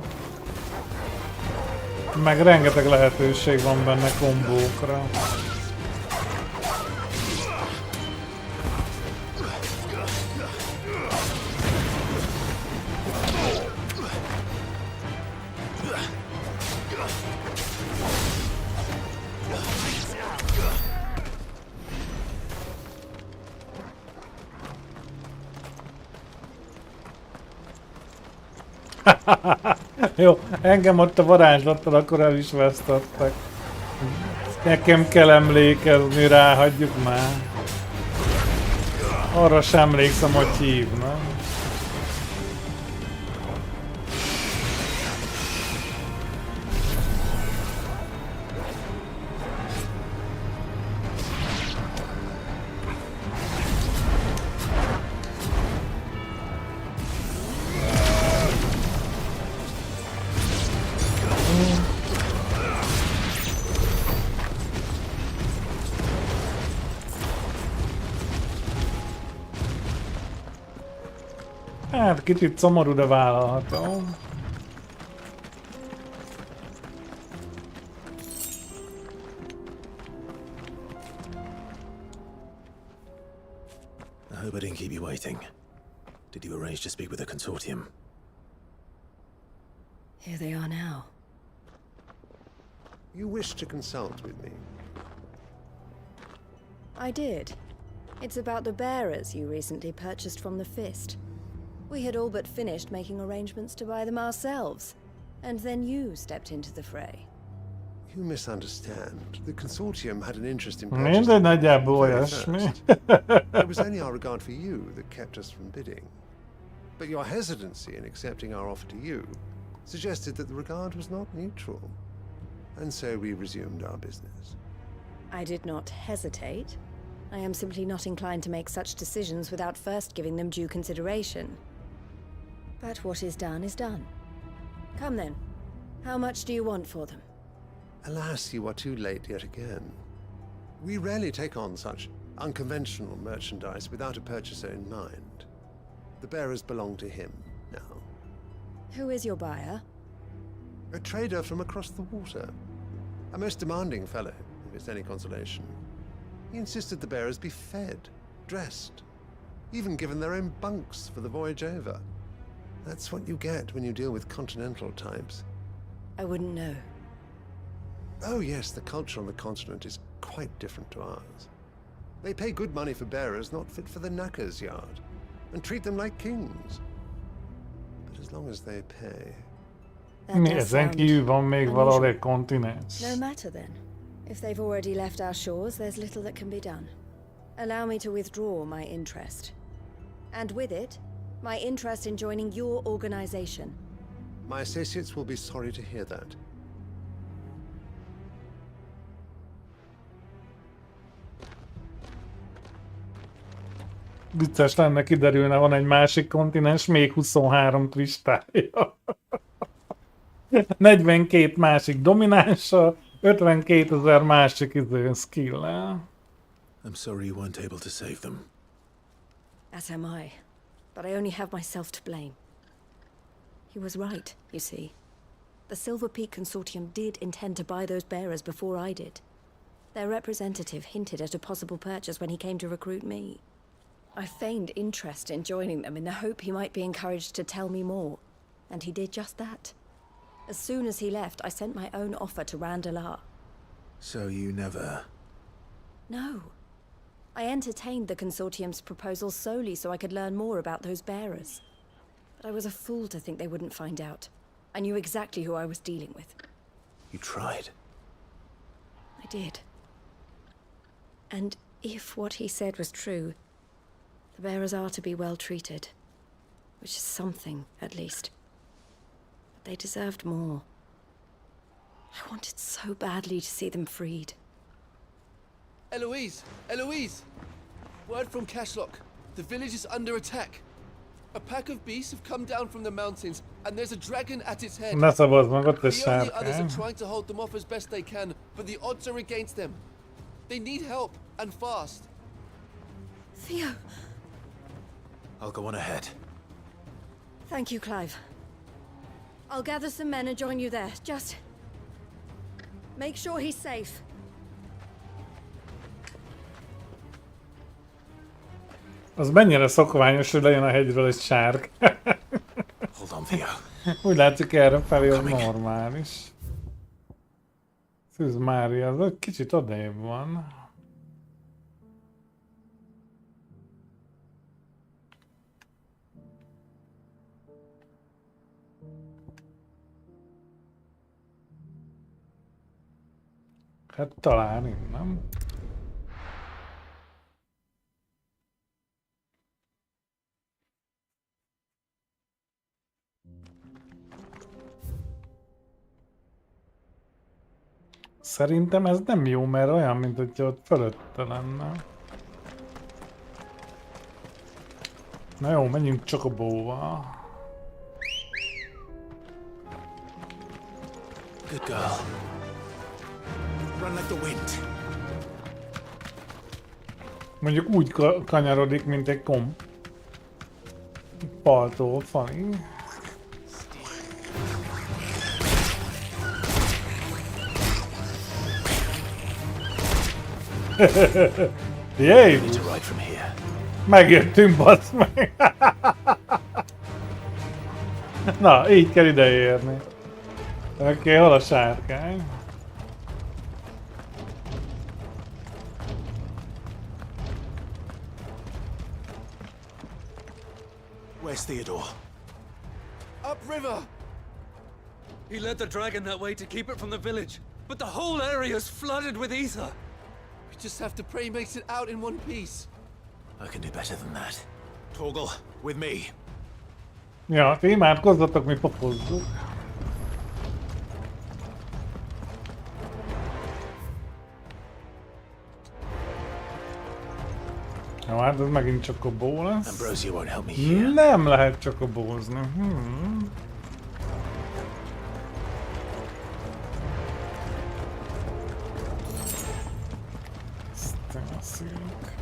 Meg rengeteg lehetőség van benne kombókra. Jó, engem ott a varázslattal akkor el is vesztettek. Nekem kell emlékezni rá, hagyjuk már. Arra sem emlékszem, hogy hívnak. Hát kicsit szomorú, de vállalható. I hope I didn't keep you waiting. Did you arrange to speak with the consortium? Here they are now. You wish to consult with me? I did. It's about the bearers you recently purchased from the Fist. We had all but finished making arrangements to buy them ourselves, and then you stepped into the fray. You misunderstand. The consortium had an interest in Minden purchasing nagyjából very olyasmi. first. It was only our regard for you that kept us from bidding. But your hesitancy in accepting our offer to you suggested that the regard was not neutral. And so we resumed our business. I did not hesitate. I am simply not inclined to make such decisions without first giving them due consideration. But what is done is done. Come then. How much do you want for them? Alas, you are too late yet again. We rarely take on such unconventional merchandise without a purchaser in mind. The bearers belong to him now. Who is your buyer? A trader from across the water. A most demanding fellow, if it's any consolation. He insisted the bearers be fed, dressed, even given their own bunks for the voyage over. That's what you get when you deal with continental types. I wouldn't know. Oh yes, the culture on the continent is quite different to ours. They pay good money for bearers not fit for the knacker's yard, and treat them like kings. But as long as they pay... Ezen kívül van még valahol egy kontinens. No matter then. If they've already left our shores, there's little that can be done. Allow me to withdraw my interest. And with it, my interest in joining your organization. My associates will be sorry to hear that. Vicces lenne, kiderülne, van egy másik kontinens, még 23 kristályja. 42 másik dominánssal, 52 000 másik skill-lel. I'm sorry you weren't able to save them. As am I. But I only have myself to blame. He was right, you see. The Silver Peak Consortium did intend to buy those bearers before I did. Their representative hinted at a possible purchase when he came to recruit me. I feigned interest in joining them in the hope he might be encouraged to tell me more. And he did just that. As soon as he left, I sent my own offer to Randalar. So you never... No. I entertained the Consortium's proposal solely so I could learn more about those bearers. But I was a fool to think they wouldn't find out. I knew exactly who I was dealing with. You tried. I did. And if what he said was true, the bearers are to be well treated. Which is something, at least. But they deserved more. I wanted so badly to see them freed. Eloise! Eloise! Word from Cashlock. The village is under attack. A pack of beasts have come down from the mountains, and there's a dragon at its head. Ne szabad magad, te The only others sárkány. are trying to hold them off as best they can, but the odds are against them. They need help, and fast. Theo! I'll go on ahead. Thank you, Clive. I'll gather some men and join you there. Just... make sure he's safe. Az mennyire szokványos, hogy lejön a hegyről egy sárk. Hold on, Theo. Úgy látszik, erre felé az normális. Szűz Mária, az egy kicsit odébb van. Hát talán innen. Szerintem ez nem jó, mert olyan, mint hogyha ott fölötte lenne. Na jó, menjünk Csokobóval. Good girl. Run like the wind. Mondjuk úgy kanyarodik, mint egy paltó fali. Jéj! Megjöttünk, bassz meg! Na, így kell ideérni. Oké, hol a sárkány? Where's Theodore? Upriver! He led the dragon that way to keep it from the village, but the whole area is flooded with ether. We just have to pray he makes it out in one piece. I can do better than that. Torgal, with me. Ja, ti imádkozzatok, mi popozzuk. Jó, hát ez megint Csokobó lesz. Ambrosia won't help me here. Nem lehet Csokobózni. Sztászik.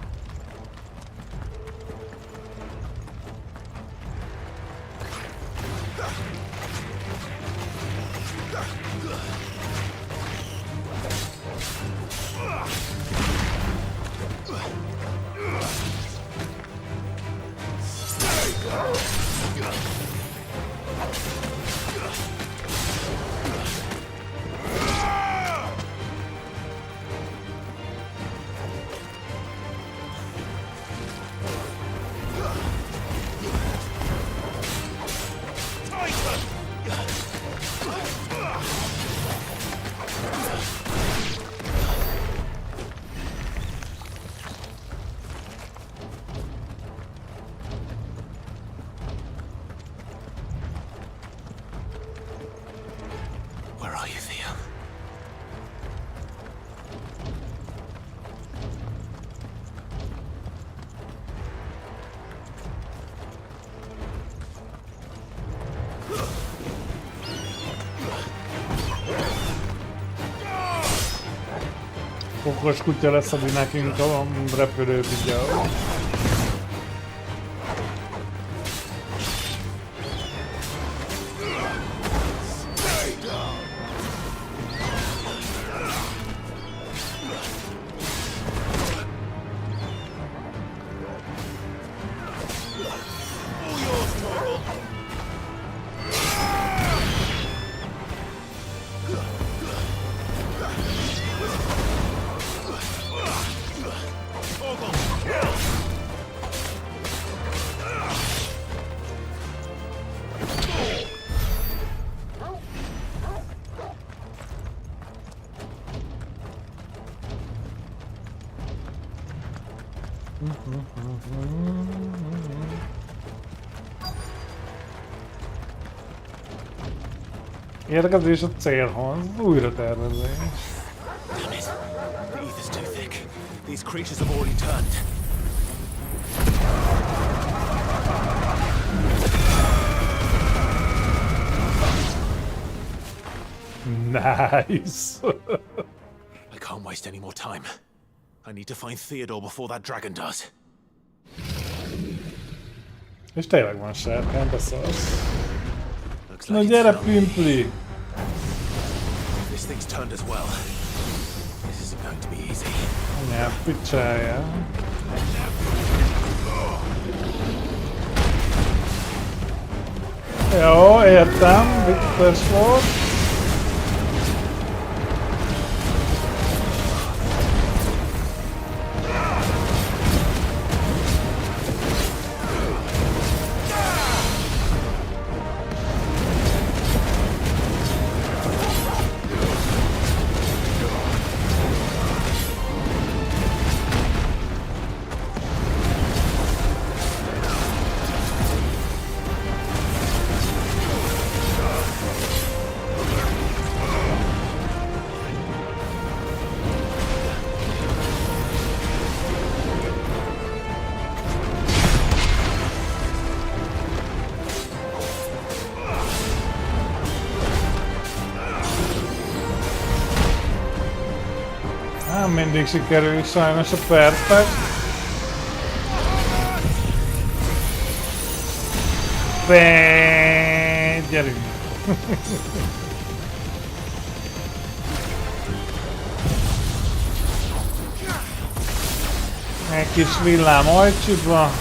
Okos kutya leszedi nekünk a repülő vigyel. Érkezés a célhoz, újra tervezés. Damn it. The ether's too thick. These creatures have already turned. Nice. I can't waste any more time. I need to find Theodore before that dragon does. És tényleg van sárkány, beszarsz. Na gyere, pimpli! This thing's turned as well. This isn't going to be easy. Anyád picsája. Jó, értem, vicces volt. Nem mindig sikerül sajnos a perfekt. Gyerünk! Egy kis villám ajcsitva.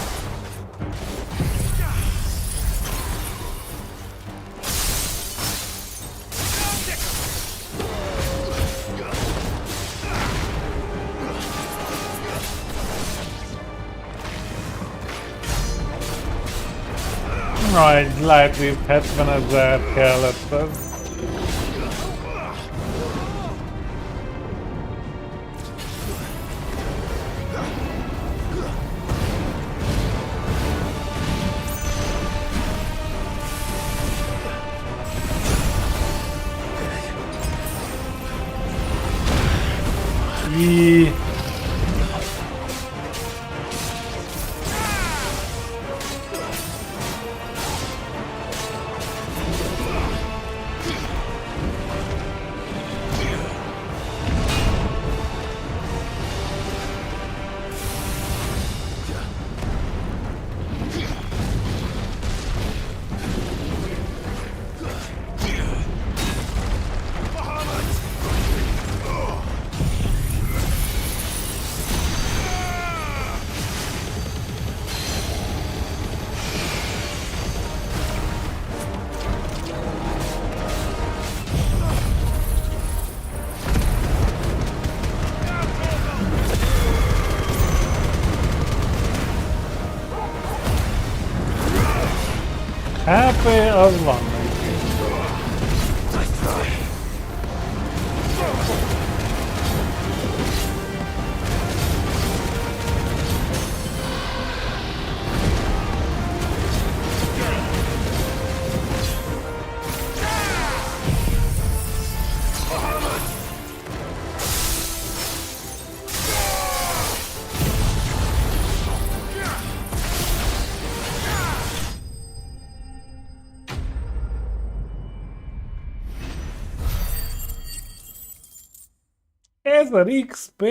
Na, egy lightweight 70 000 kellett ez. HP az van neki. 1000 XP!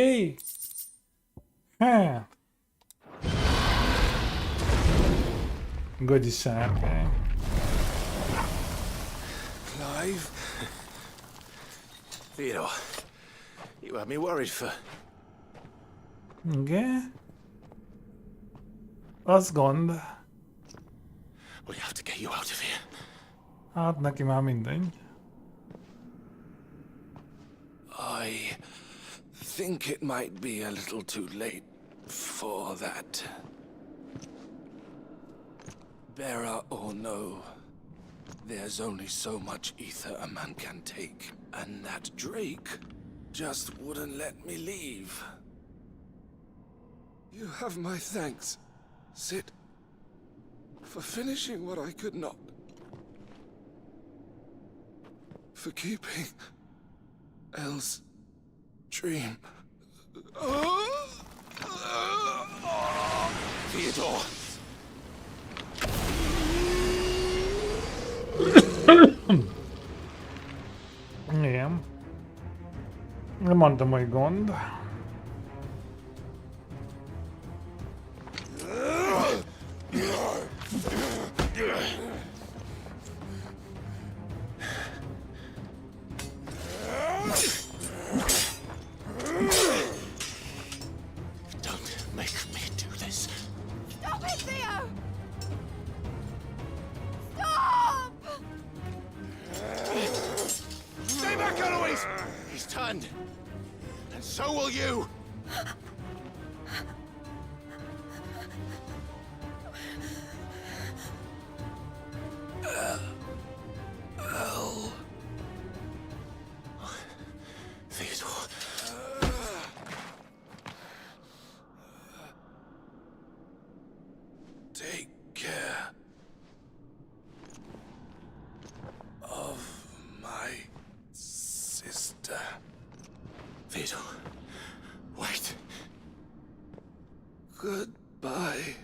Hát... Gagyi sárkány. Clive? Theodore, you had me worried for... Igen? Az gond. We have to get you out of here. Hát neki már mindegy. I think it might be a little too late for that. Bearer or no, there's only so much ether a man can take, and that Drake just wouldn't let me leave. You have my thanks, Sid, for finishing what I could not. For keeping Elle's dream. Theodore! Igen. Nem mondtam, hogy gond. Don't make me do this. Stop it, Theo! Stop! Stay back, Eloise! He's turned. And so will you! Theodore. Take care of my sister. Theodore. Wait. Goodbye,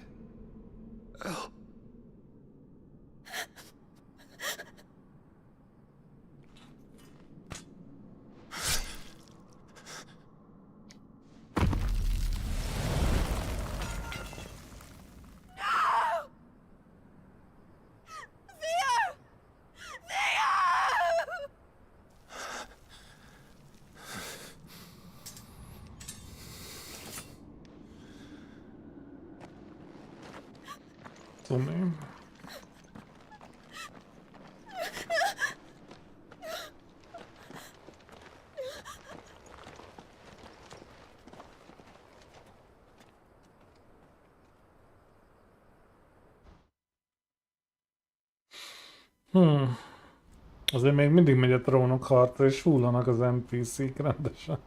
Elle. Tudom. Azért még mindig megy a trónok harca, és hullanak az NPC-k rendesen.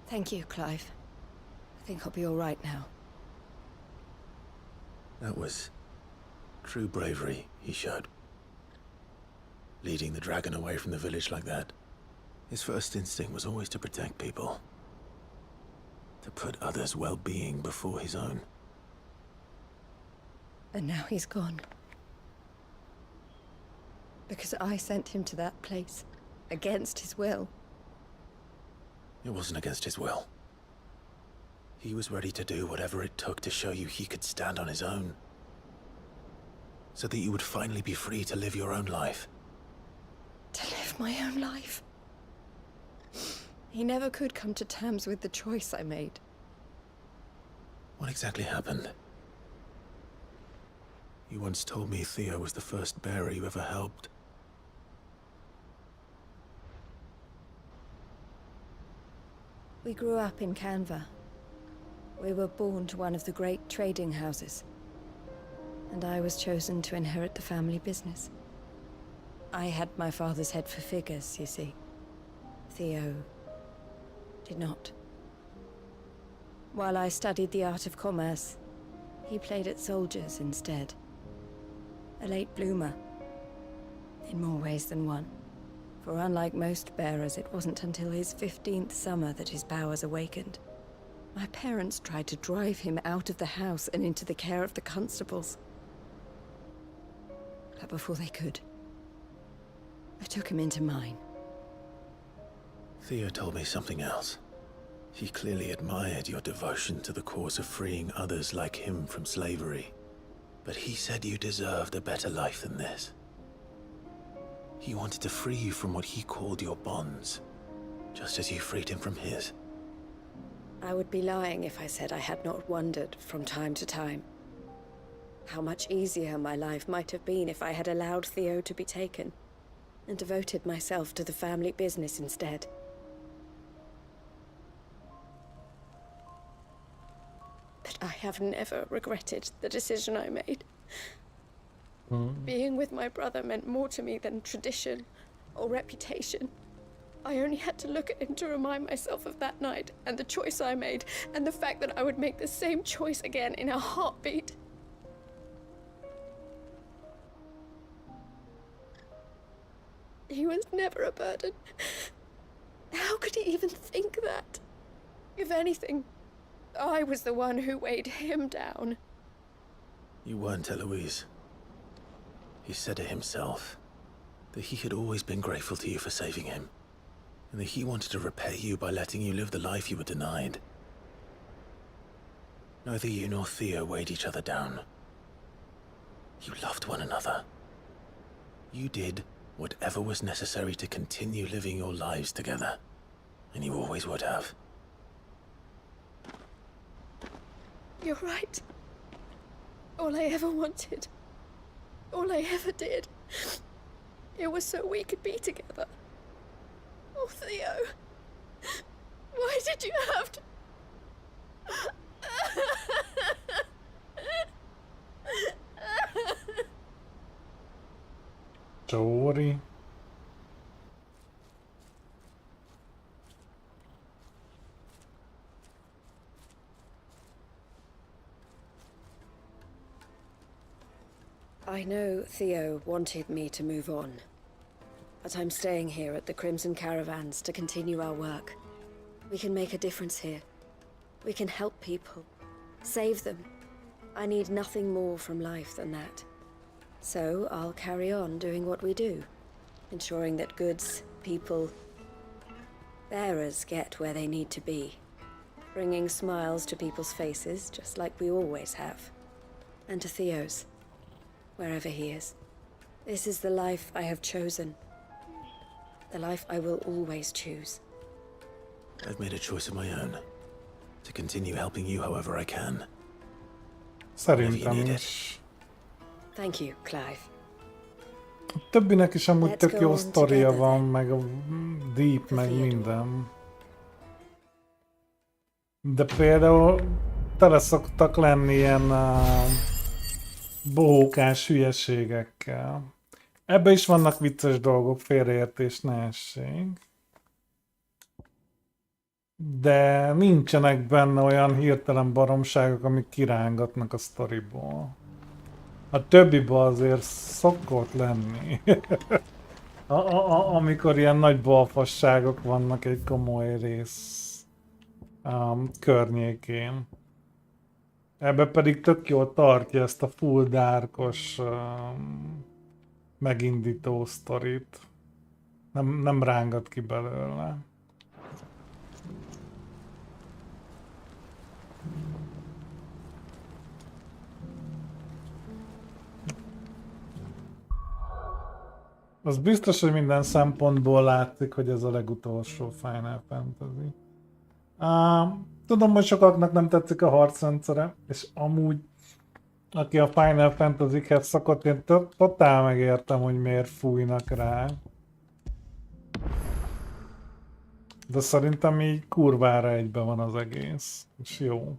Thank you, Clive. I think I'll be all right now. That was true bravery he showed. Leading the dragon away from the village like that. His first instinct was always to protect people. To put others' well-being before his own. And now he's gone. Because I sent him to that place. Against his will. It wasn't against his will. He was ready to do whatever it took to show you he could stand on his own. So that you would finally be free to live your own life. To live my own life. He never could come to terms with the choice I made. What exactly happened? You once told me Theo was the first bearer you ever helped. We grew up in Canva. We were born to one of the great trading houses. And I was chosen to inherit the family business. I had my father's head for figures, you see. Theo did not. While I studied the art of commerce, he played at soldiers instead. A late bloomer. In more ways than one. For unlike most bearers, it wasn't until his 15th summer that his powers awakened. My parents tried to drive him out of the house and into the care of the constables. But before they could, I took him into mine. Theo told me something else. He clearly admired your devotion to the cause of freeing others like him from slavery. But he said you deserved a better life than this. He wanted to free you from what he called your bonds, just as you freed him from his. I would be lying if I said I had not wondered from time to time how much easier my life might have been if I had allowed Theo to be taken and devoted myself to the family business instead. But I have never regretted the decision I made. Being with my brother meant more to me than tradition or reputation. I only had to look at him to remind myself of that night and the choice I made and the fact that I would make the same choice again in a heartbeat. He was never a burden. How could he even think that? If anything, I was the one who weighed him down. You weren't, Eloise. He said it himself, that he had always been grateful to you for saving him, and that he wanted to repay you by letting you live the life you were denied. Neither you nor Theo weighed each other down. You loved one another. You did whatever was necessary to continue living your lives together, and you always would have. You're right. All I ever wanted, all I ever did, it was so we could be together. Oh, Theo, why did you have to... Tori. I know Theo wanted me to move on, but I'm staying here at the Crimson Caravans to continue our work. We can make a difference here. We can help people, save them. I need nothing more from life than that. So I'll carry on doing what we do, ensuring that goods, people, bearers get where they need to be, bringing smiles to people's faces just like we always have, and to Theo's, wherever he is. This is the life I have chosen, the life I will always choose. I've made a choice of my own, to continue helping you however I can. Szerintem is. Thank you, Clive. A többinek is amúgy tök jó sztoria van, meg a deep, meg minden. De például tele szoktak lenni ilyen bohókás hülyeségekkel. Ebben is vannak vicces dolgok, félreértés, ne essék. De nincsenek benne olyan hirtelen baromságok, amik kirángatnak a sztoriból. A többiben azért szokott lenni. Amikor ilyen nagy balfasságok vannak egy komoly rész környékén. Ebbe pedig tök jól tartja ezt a full darkos megindító sztorit. Nem rángat ki belőle. Az biztos, hogy minden szempontból látszik, hogy ez a legutolsó Final Fantasy. Tudom, hogy sokaknak nem tetszik a harcrendszere, és amúgy, aki a Final Fantasy-hez szokott, én totál megértem, hogy miért fújnak rá. De szerintem így kurvára egyben van az egész, és jó.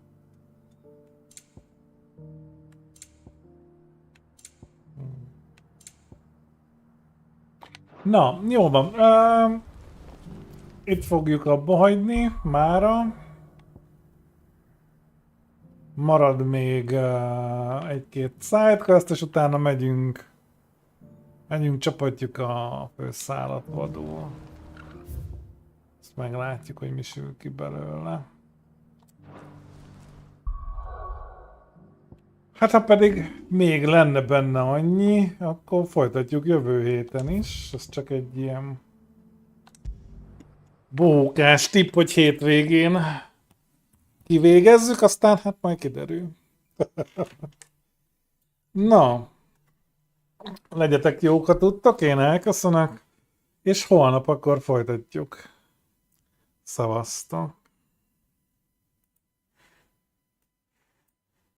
Na, jó van. Itt fogjuk abba hagyni mára. Marad még egy-két sidequest, és utána megyünk, csapatjuk a főszálat vadul. Ezt meglátjuk, hogy mi sül ki belőle. Hát ha pedig még lenne benne annyi, akkor folytatjuk jövő héten is. Ez csak egy ilyen bókás tipp, hogy hétvégén kivégezzük, aztán hát majd kiderül. Na, legyetek jók, ha tudtok, én elköszönök, és holnap akkor folytatjuk. Szavaztok!